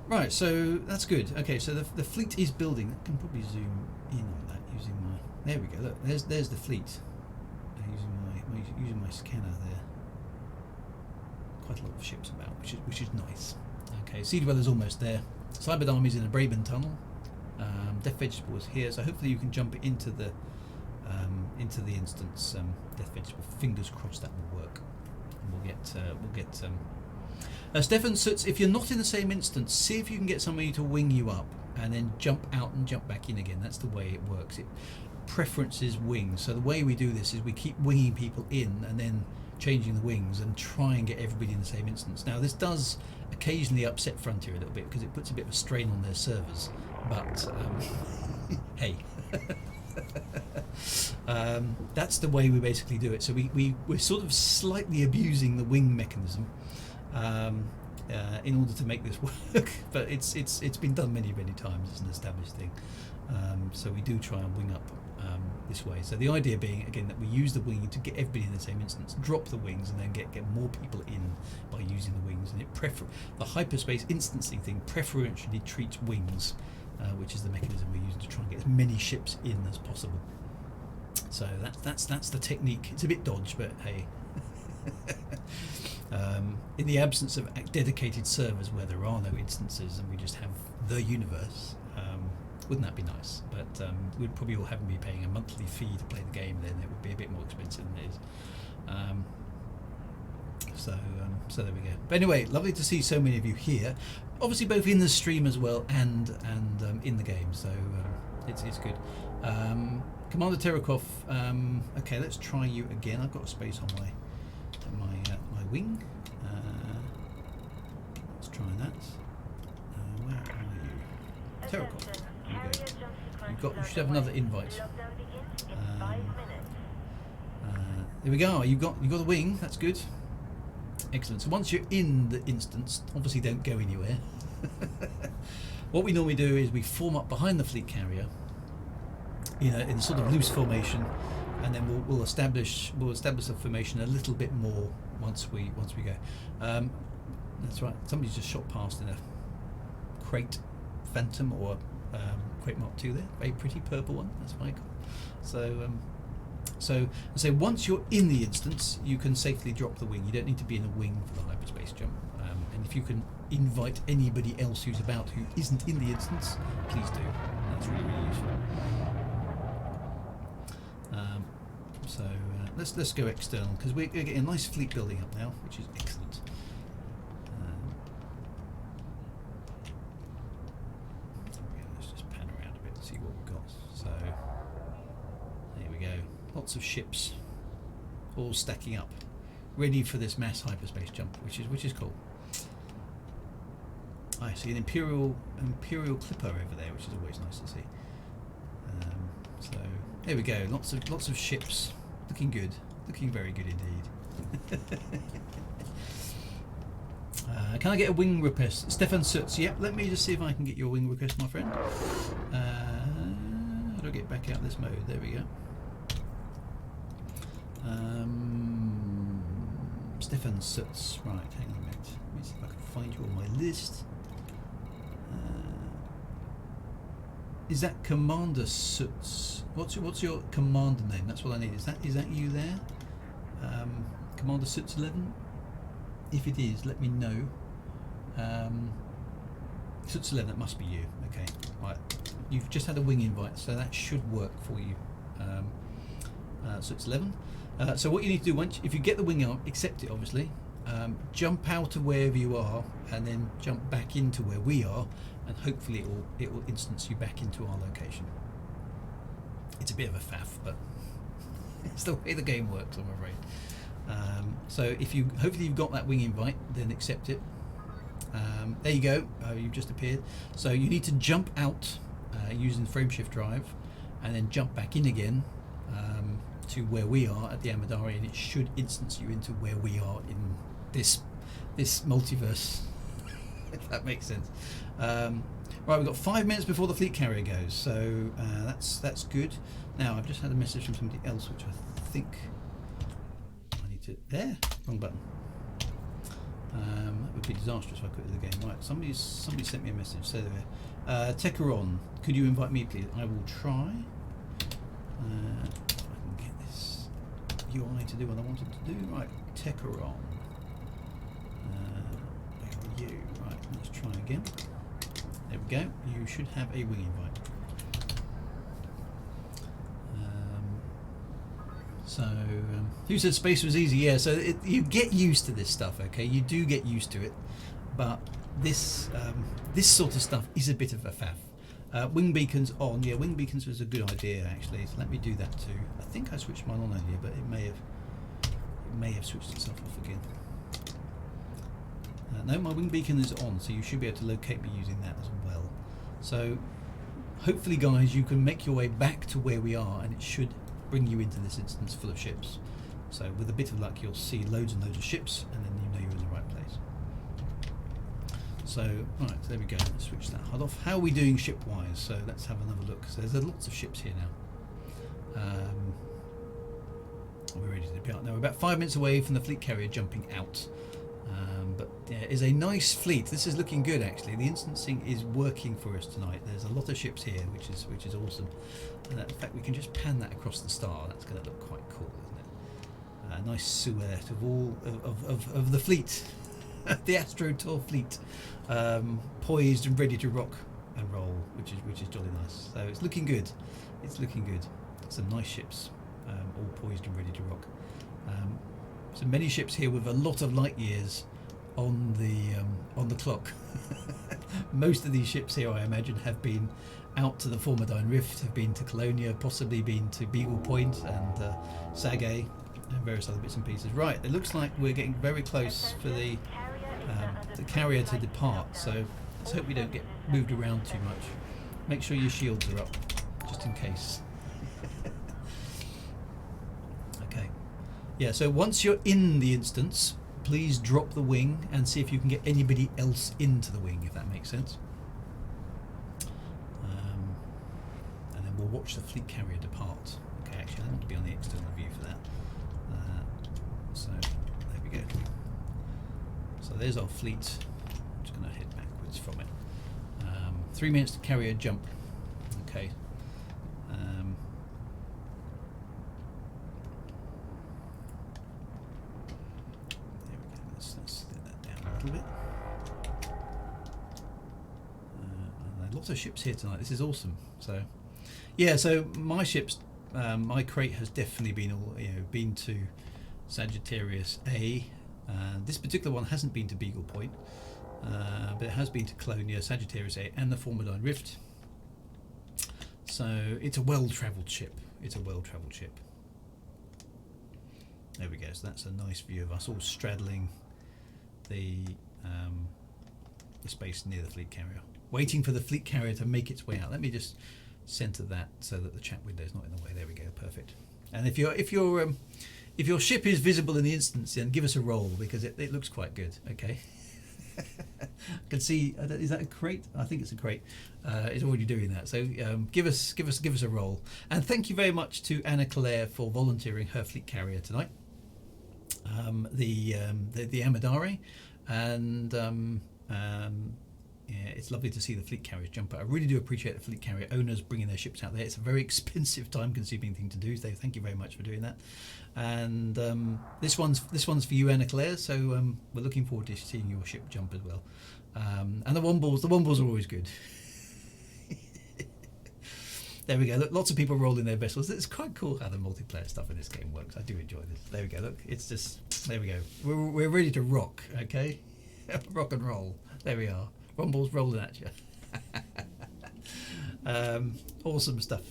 Right, so that's good. Okay, so the fleet is building. I can probably zoom in on that using my. There we go. Look, there's the fleet. Using my scanner there. Quite a lot of ships about, which is nice. Okay, Sea Dweller's almost there. Cyber Army's in a Braben tunnel. Death Vegetable is here, so hopefully you can jump into the instance. Death Vegetable. Fingers crossed that will work. And we'll get. Stefan Sutz, if you're not in the same instance, see if you can get somebody to wing you up and then jump out and jump back in again. That's the way it works. It preferences wings. So the way we do this is we keep winging people in and then changing the wings and try and get everybody in the same instance. Now this does occasionally upset Frontier a little bit because it puts a bit of a strain on their servers. But hey. That's the way we basically do it. So we're sort of slightly abusing the wing mechanism in order to make this work, but it's been done many times. It's an established thing. So we do try and wing up this way. So the idea being again that we use the wing to get everybody in the same instance, drop the wings, and then get more people in by using the wings. And the hyperspace instancing thing preferentially treats wings, which is the mechanism we use to try and get as many ships in as possible. So that's the technique. It's a bit dodgy, but hey. In the absence of dedicated servers where there are no instances and we just have the universe, wouldn't that be nice? But we'd probably all have to be paying a monthly fee to play the game. Then it would be a bit more expensive than it is. So there we go. But anyway, lovely to see so many of you here. Obviously, both in the stream as well and in the game. So it's good. Commander Terakov. Okay, let's try you again. I've got a space on my wing. Let's try that. Where are you? Terakov. You should have another invite. There we go. You got the wing. That's good. Excellent. So once you're in the instance, obviously don't go anywhere. What we normally do is we form up behind the fleet carrier in sort of loose formation, and then we'll establish a formation a little bit more once we go. That's right. Somebody's just shot past in a crate Phantom or crate Mark II there. Very pretty purple one. That's very cool. So once you're in the instance, you can safely drop the wing. You don't need to be in a wing for the hyperspace jump. And if you can invite anybody else who's about who isn't in the instance, please do. That's really useful. Let's go external because we're getting a nice fleet building up now, which is excellent. Let's just pan around a bit to see what we've got. So there we go. Lots of ships, all stacking up ready for this mass hyperspace jump, which is cool. I see an imperial clipper over there, which is always nice to see. So there we go. Lots of ships, looking good, looking very good indeed. Can I get a wing request? Stefan Sutz, yep, let me just see if I can get your wing request, my friend. How do I get back out of this mode? There we go. Stefan Sutz, right, hang on a minute. Let me see if I can find you on my list. Is that Commander Sutz? What's your commander name? That's what I need. Is that you there? Commander Sutz 11? If it is, let me know. Sutz 11, that must be you. Okay, right. You've just had a wing invite, so that should work for you. Sutz 11. So what you need to do if you get the wing out, accept it obviously. Jump out of wherever you are, and then jump back into where we are, and hopefully it will instance you back into our location. It's a bit of a faff, but it's the way the game works, I'm afraid. So hopefully you've got that wing invite, then accept it. There you go. You've just appeared. So you need to jump out using frame shift drive, and then jump back in again to where we are at the Amadari, and it should instance you into where we are in this multiverse, if that makes sense. Right, we've got 5 minutes before the fleet carrier goes, so that's good. Now I've just had a message from somebody else, which I think I need to. There, wrong button. That would be disastrous if I quit the game. Right, somebody sent me a message. So there, Techeron, could you invite me, please? I will try. If I can get this UI to do what I want it to do. Right, Techeron. Where are you? Right, let's try again. There we go. You should have a wing invite. Who said space was easy? Yeah, so you get used to this stuff, okay? You do get used to it, but this sort of stuff is a bit of a faff. Wing beacons on. Yeah, wing beacons was a good idea actually. So let me do that too. I think I switched mine on earlier, but it may have switched itself off again. No, my wing beacon is on, so you should be able to locate me using that as well. So hopefully, guys, you can make your way back to where we are, and it should bring you into this instance full of ships. So with a bit of luck, you'll see loads and loads of ships, and then you know you're in the right place. So right, there we go. Let's switch that HUD off. How are we doing ship-wise? So let's have another look. So there's lots of ships here now. We're ready to depart now. We're about 5 minutes away from the fleet carrier jumping out. But yeah, it is a nice fleet. This is looking good actually. The instancing is working for us tonight. There's a lot of ships here, which is awesome. And in fact, we can just pan that across the star. That's going to look quite cool, isn't it? A nice silhouette of all of the fleet, the Astro Tour fleet, poised and ready to rock and roll, which is jolly nice. So it's looking good. It's looking good. Some nice ships, all poised and ready to rock. So many ships here with a lot of light years on the clock. Most of these ships here, I imagine, have been out to the Formidine Rift, have been to Colonia, possibly been to Beagle Point and Sagae, and various other bits and pieces. Right, it looks like we're getting very close for the carrier to depart. So let's hope we don't get moved around too much. Make sure your shields are up, just in case. Yeah, so once you're in the instance, please drop the wing and see if you can get anybody else into the wing, if that makes sense. And then we'll watch the fleet carrier depart. Okay, actually I want to be on the external view for that. So there we go. So there's our fleet. I'm just going to head backwards from it. 3 minutes to carrier jump. Okay. Bit. Lots of ships here tonight. This is awesome. So, yeah. So my ships, my crate has definitely been to Sagittarius A. This particular one hasn't been to Beagle Point, but it has been to Colonia, Sagittarius A, and the Formidine Rift. So it's a well-travelled ship. It's a well-travelled ship. There we go. So that's a nice view of us all straddling the space near the fleet carrier, waiting for the fleet carrier to make its way out. Let me just center that so that the chat window is not in the way. There we go. Perfect. And if your ship is visible in the instance, then give us a roll, because it looks quite good. Okay. I can see. Is that a crate? I think it's a crate. It's already doing that. So give us a roll. And thank you very much to Anna Claire for volunteering her fleet carrier tonight. The Amadare, and yeah, it's lovely to see the fleet carriers jump out. I really do appreciate the fleet carrier owners bringing their ships out there. It's a very expensive, time-consuming thing to do. So thank you very much for doing that. And this one's for you, Anna Claire. So we're looking forward to seeing your ship jump as well. And the Wombles are always good. There we go. Look, lots of people rolling their vessels. It's quite cool how the multiplayer stuff in this game works. I do enjoy this. There we go. Look, it's just, there we go. We're ready to rock. Okay, rock and roll. There we are. Rumble's rolling at you. Awesome stuff.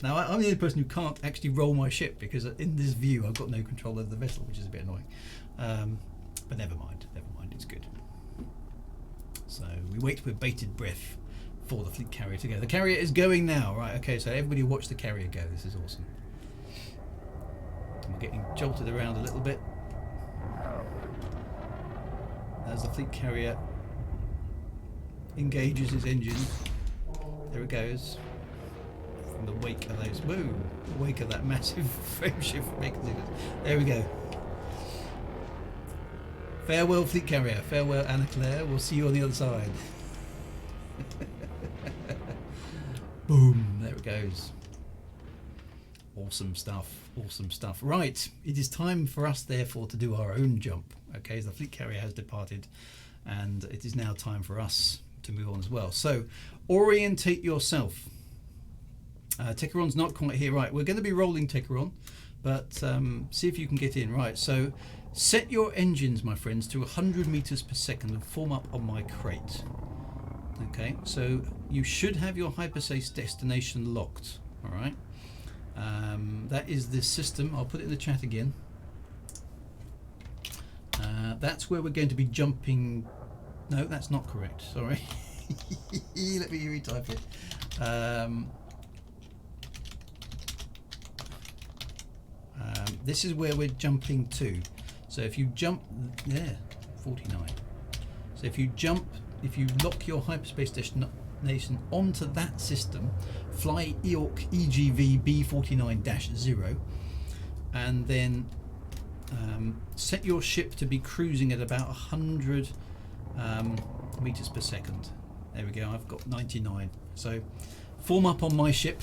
Now I'm the only person who can't actually roll my ship, because in this view I've got no control over the vessel, which is a bit annoying. But never mind. It's good. So we wait with bated breath for the fleet carrier to go. The carrier is going now, right? Okay, so everybody watch the carrier go. This is awesome. And we're getting jolted around a little bit. As the fleet carrier engages its engines, there it goes. From the wake of those, whoa, the wake of that massive frameshift mechanism. There we go. Farewell, fleet carrier. Farewell, Anna Claire. We'll see you on the other side. Boom, there it goes. Awesome stuff. Right, it is time for us therefore to do our own jump. Okay, the fleet carrier has departed, and it is now time for us to move on as well. So orientate yourself. Techeron's not quite here. Right, we're going to be rolling Techeron, but see if you can get in. Right, so set your engines, my friends, to 100 meters per second and form up on my crate. Okay, so you should have your hyperspace destination locked. All right, that is the system. I'll put it in the chat again. That's where we're going to be jumping. No, that's not correct. Sorry. Let me retype it. This is where we're jumping to. So if you jump there, 49. So if you lock your hyperspace destination onto that system, fly EORC EGV B49-0, and then set your ship to be cruising at about 100 meters per second. There we go. I've got 99. So form up on my ship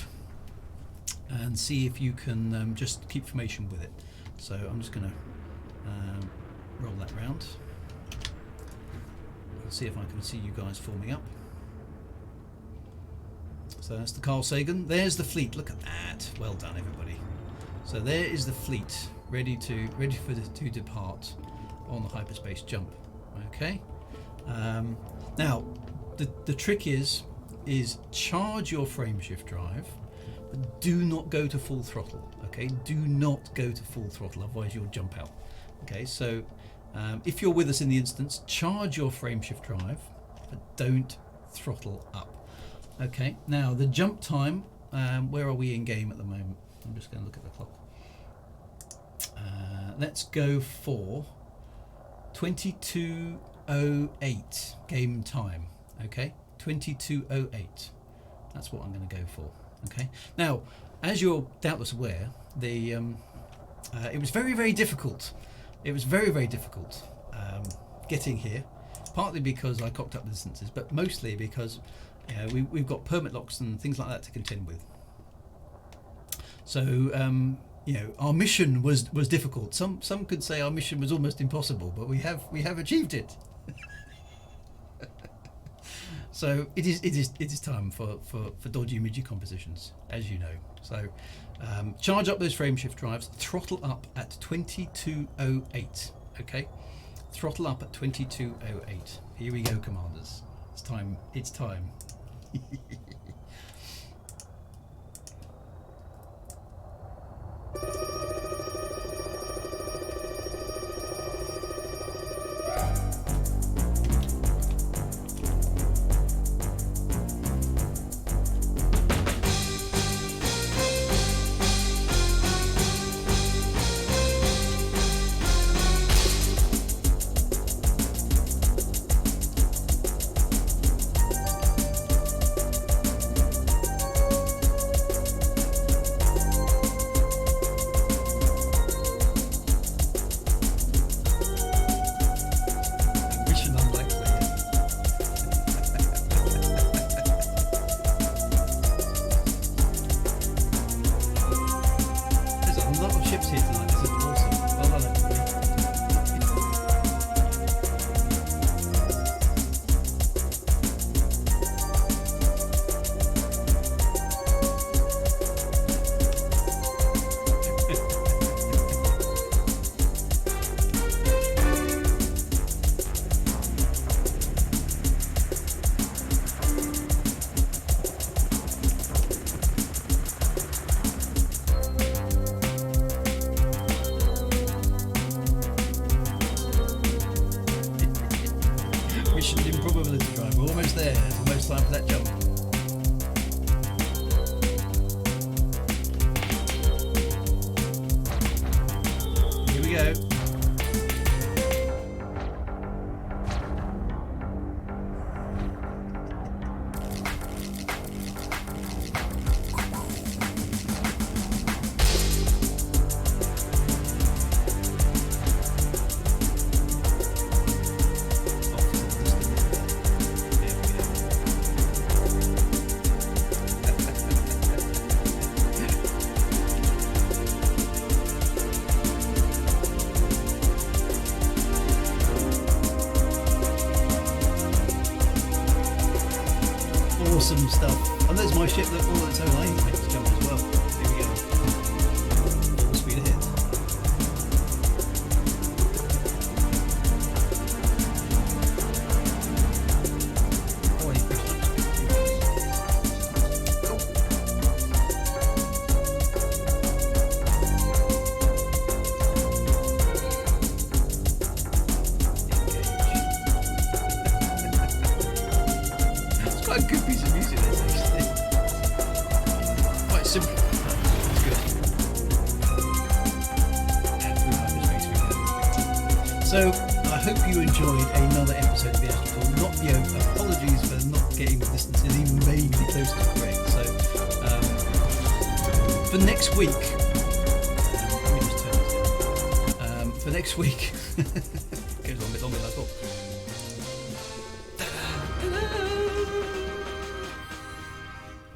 and see if you can just keep formation with it. So I'm just going to roll that round. See if I can see you guys forming up. So that's the Carl Sagan. There's the fleet. Look at that. Well done, everybody. So there is the fleet, ready to depart on the hyperspace jump. Okay. Now, the trick is charge your frameshift drive, but do not go to full throttle. Okay. Do not go to full throttle, otherwise you'll jump out. Okay. So if you're with us in the instance, charge your frameshift drive, but don't throttle up. Okay, now the jump time, where are we in game at the moment? I'm just going to look at the clock. Let's go for 22:08 game time. Okay, 22:08. That's what I'm going to go for. Okay, now as you're doubtless aware, it was very, very difficult. It was very, very difficult getting here, partly because I cocked up the distances, but mostly because we've got permit locks and things like that to contend with. So our mission was difficult. Some could say our mission was almost impossible, but we have achieved it. So it is time for dodgy midgy compositions, as you know. So charge up those frameshift drives, throttle up at 22:08. Okay, throttle up at 22:08. Here we go, commanders. It's time. It's time. lot of ships here tonight. This is awesome. Well done, everybody. Mission improbability drive. We're almost there. It's almost time for that jump. Here we go. Awesome stuff. And there's my ship that all on its own lane makes the jump as well. Here we go. Full speed ahead. Oh, I need to push up speed. Cool. It's quite a good piece of music, this actually. Quite simple. It's good. So, I hope you enjoyed another episode of the Astro Tour. Apologies for not getting the distances even vaguely close to correct. So, for next week, let me just turn this down. For next week, goes on a bit longer than I thought.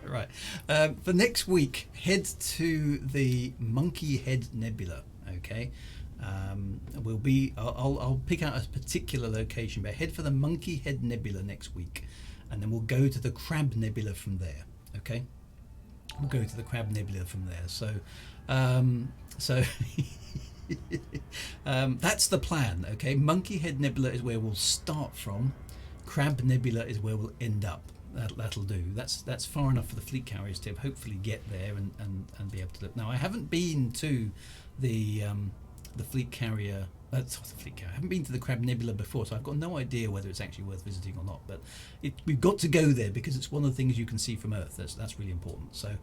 Right. For next week, head to the Monkey Head Nebula. Okay. I'll pick out a particular location, but head for the Monkey Head Nebula next week, and then we'll go to the Crab Nebula from there. Okay. We'll go to the Crab Nebula from there. So, that's the plan. Okay. Monkey Head Nebula is where we'll start from. Crab Nebula is where we'll end up. That'll do. That's far enough for the fleet carriers to hopefully get there and be able to look. Now, I haven't been to the fleet carrier. That's the fleet carrier. I haven't been to the Crab Nebula before, so I've got no idea whether it's actually worth visiting or not. But we've got to go there because it's one of the things you can see from Earth. That's really important. So,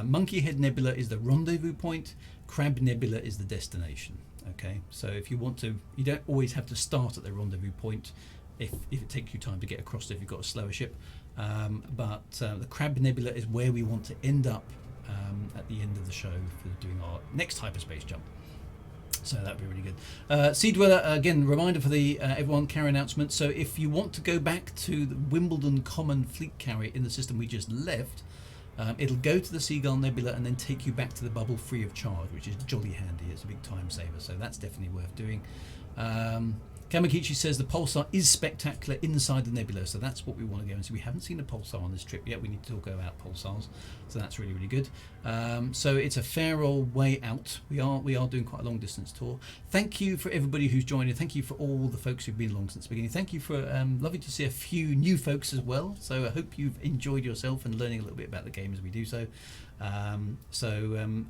Monkey Head Nebula is the rendezvous point. Crab Nebula is the destination. Okay. So if you want to, you don't always have to start at the rendezvous point. If it takes you time to get across, if you've got a slower ship. But the Crab Nebula is where we want to end up at the end of the show for doing our next hyperspace jump. So that'd be really good. Sea Dweller, again, reminder for the everyone carrier announcement. So if you want to go back to the Wimbledon Common Fleet Carrier in the system we just left, it'll go to the Seagull Nebula and then take you back to the bubble free of charge, which is jolly handy. It's a big time saver, so that's definitely worth doing. Kamakichi says the pulsar is spectacular inside the nebula, so that's what we want to go and see. We haven't seen a pulsar on this trip yet. We need to talk about pulsars, so that's really, really good. So it's a fair old way out. We are doing quite a long distance tour. Thank you for everybody who's joined in. Thank you for all the folks who've been along since the beginning. Thank you for lovely to see a few new folks as well. So I hope you've enjoyed yourself and learning a little bit about the game as we do so.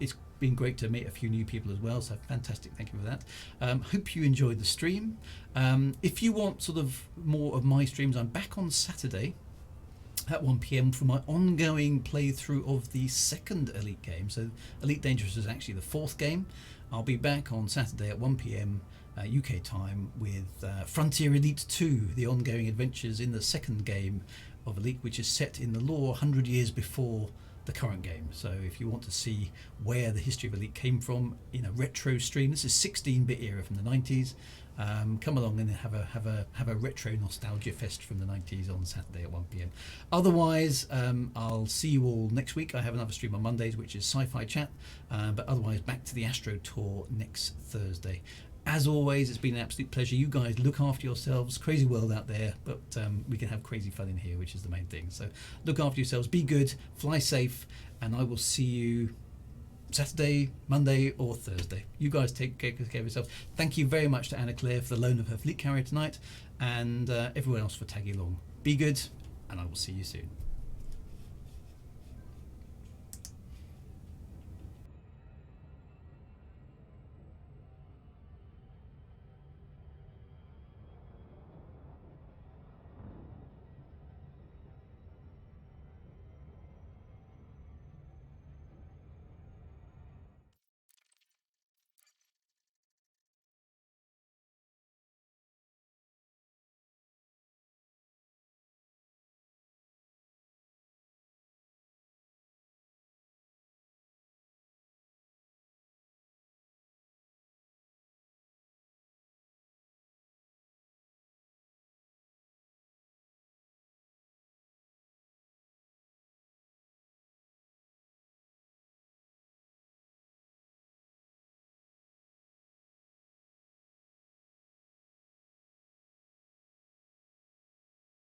It's been great to meet a few new people as well, so fantastic, thank you for that. Hope you enjoyed the stream. If you want sort of more of my streams, I'm back on Saturday at 1 PM for my ongoing playthrough of the second Elite game. So Elite Dangerous is actually the fourth game. I'll be back on Saturday at 1 PM UK time with Frontier Elite 2, the ongoing adventures in the second game of Elite, which is set in the lore 100 years before the current game. So if you want to see where the history of Elite came from in a retro stream, this is 16-bit era from the 90s. Come along and have a retro nostalgia fest from the 90s on Saturday at 1 p.m. Otherwise, I'll see you all next week. I have another stream on Mondays, which is Sci-Fi Chat, but otherwise back to the Astro Tour next Thursday. As always, it's been an absolute pleasure. You guys look after yourselves. Crazy world out there, but we can have crazy fun in here, which is the main thing. So look after yourselves, be good, fly safe, and I will see you Saturday, Monday, or Thursday. You guys take care of yourselves. Thank you very much to Anna Claire for the loan of her fleet carrier tonight, and everyone else for tagging along. Be good, and I will see you soon.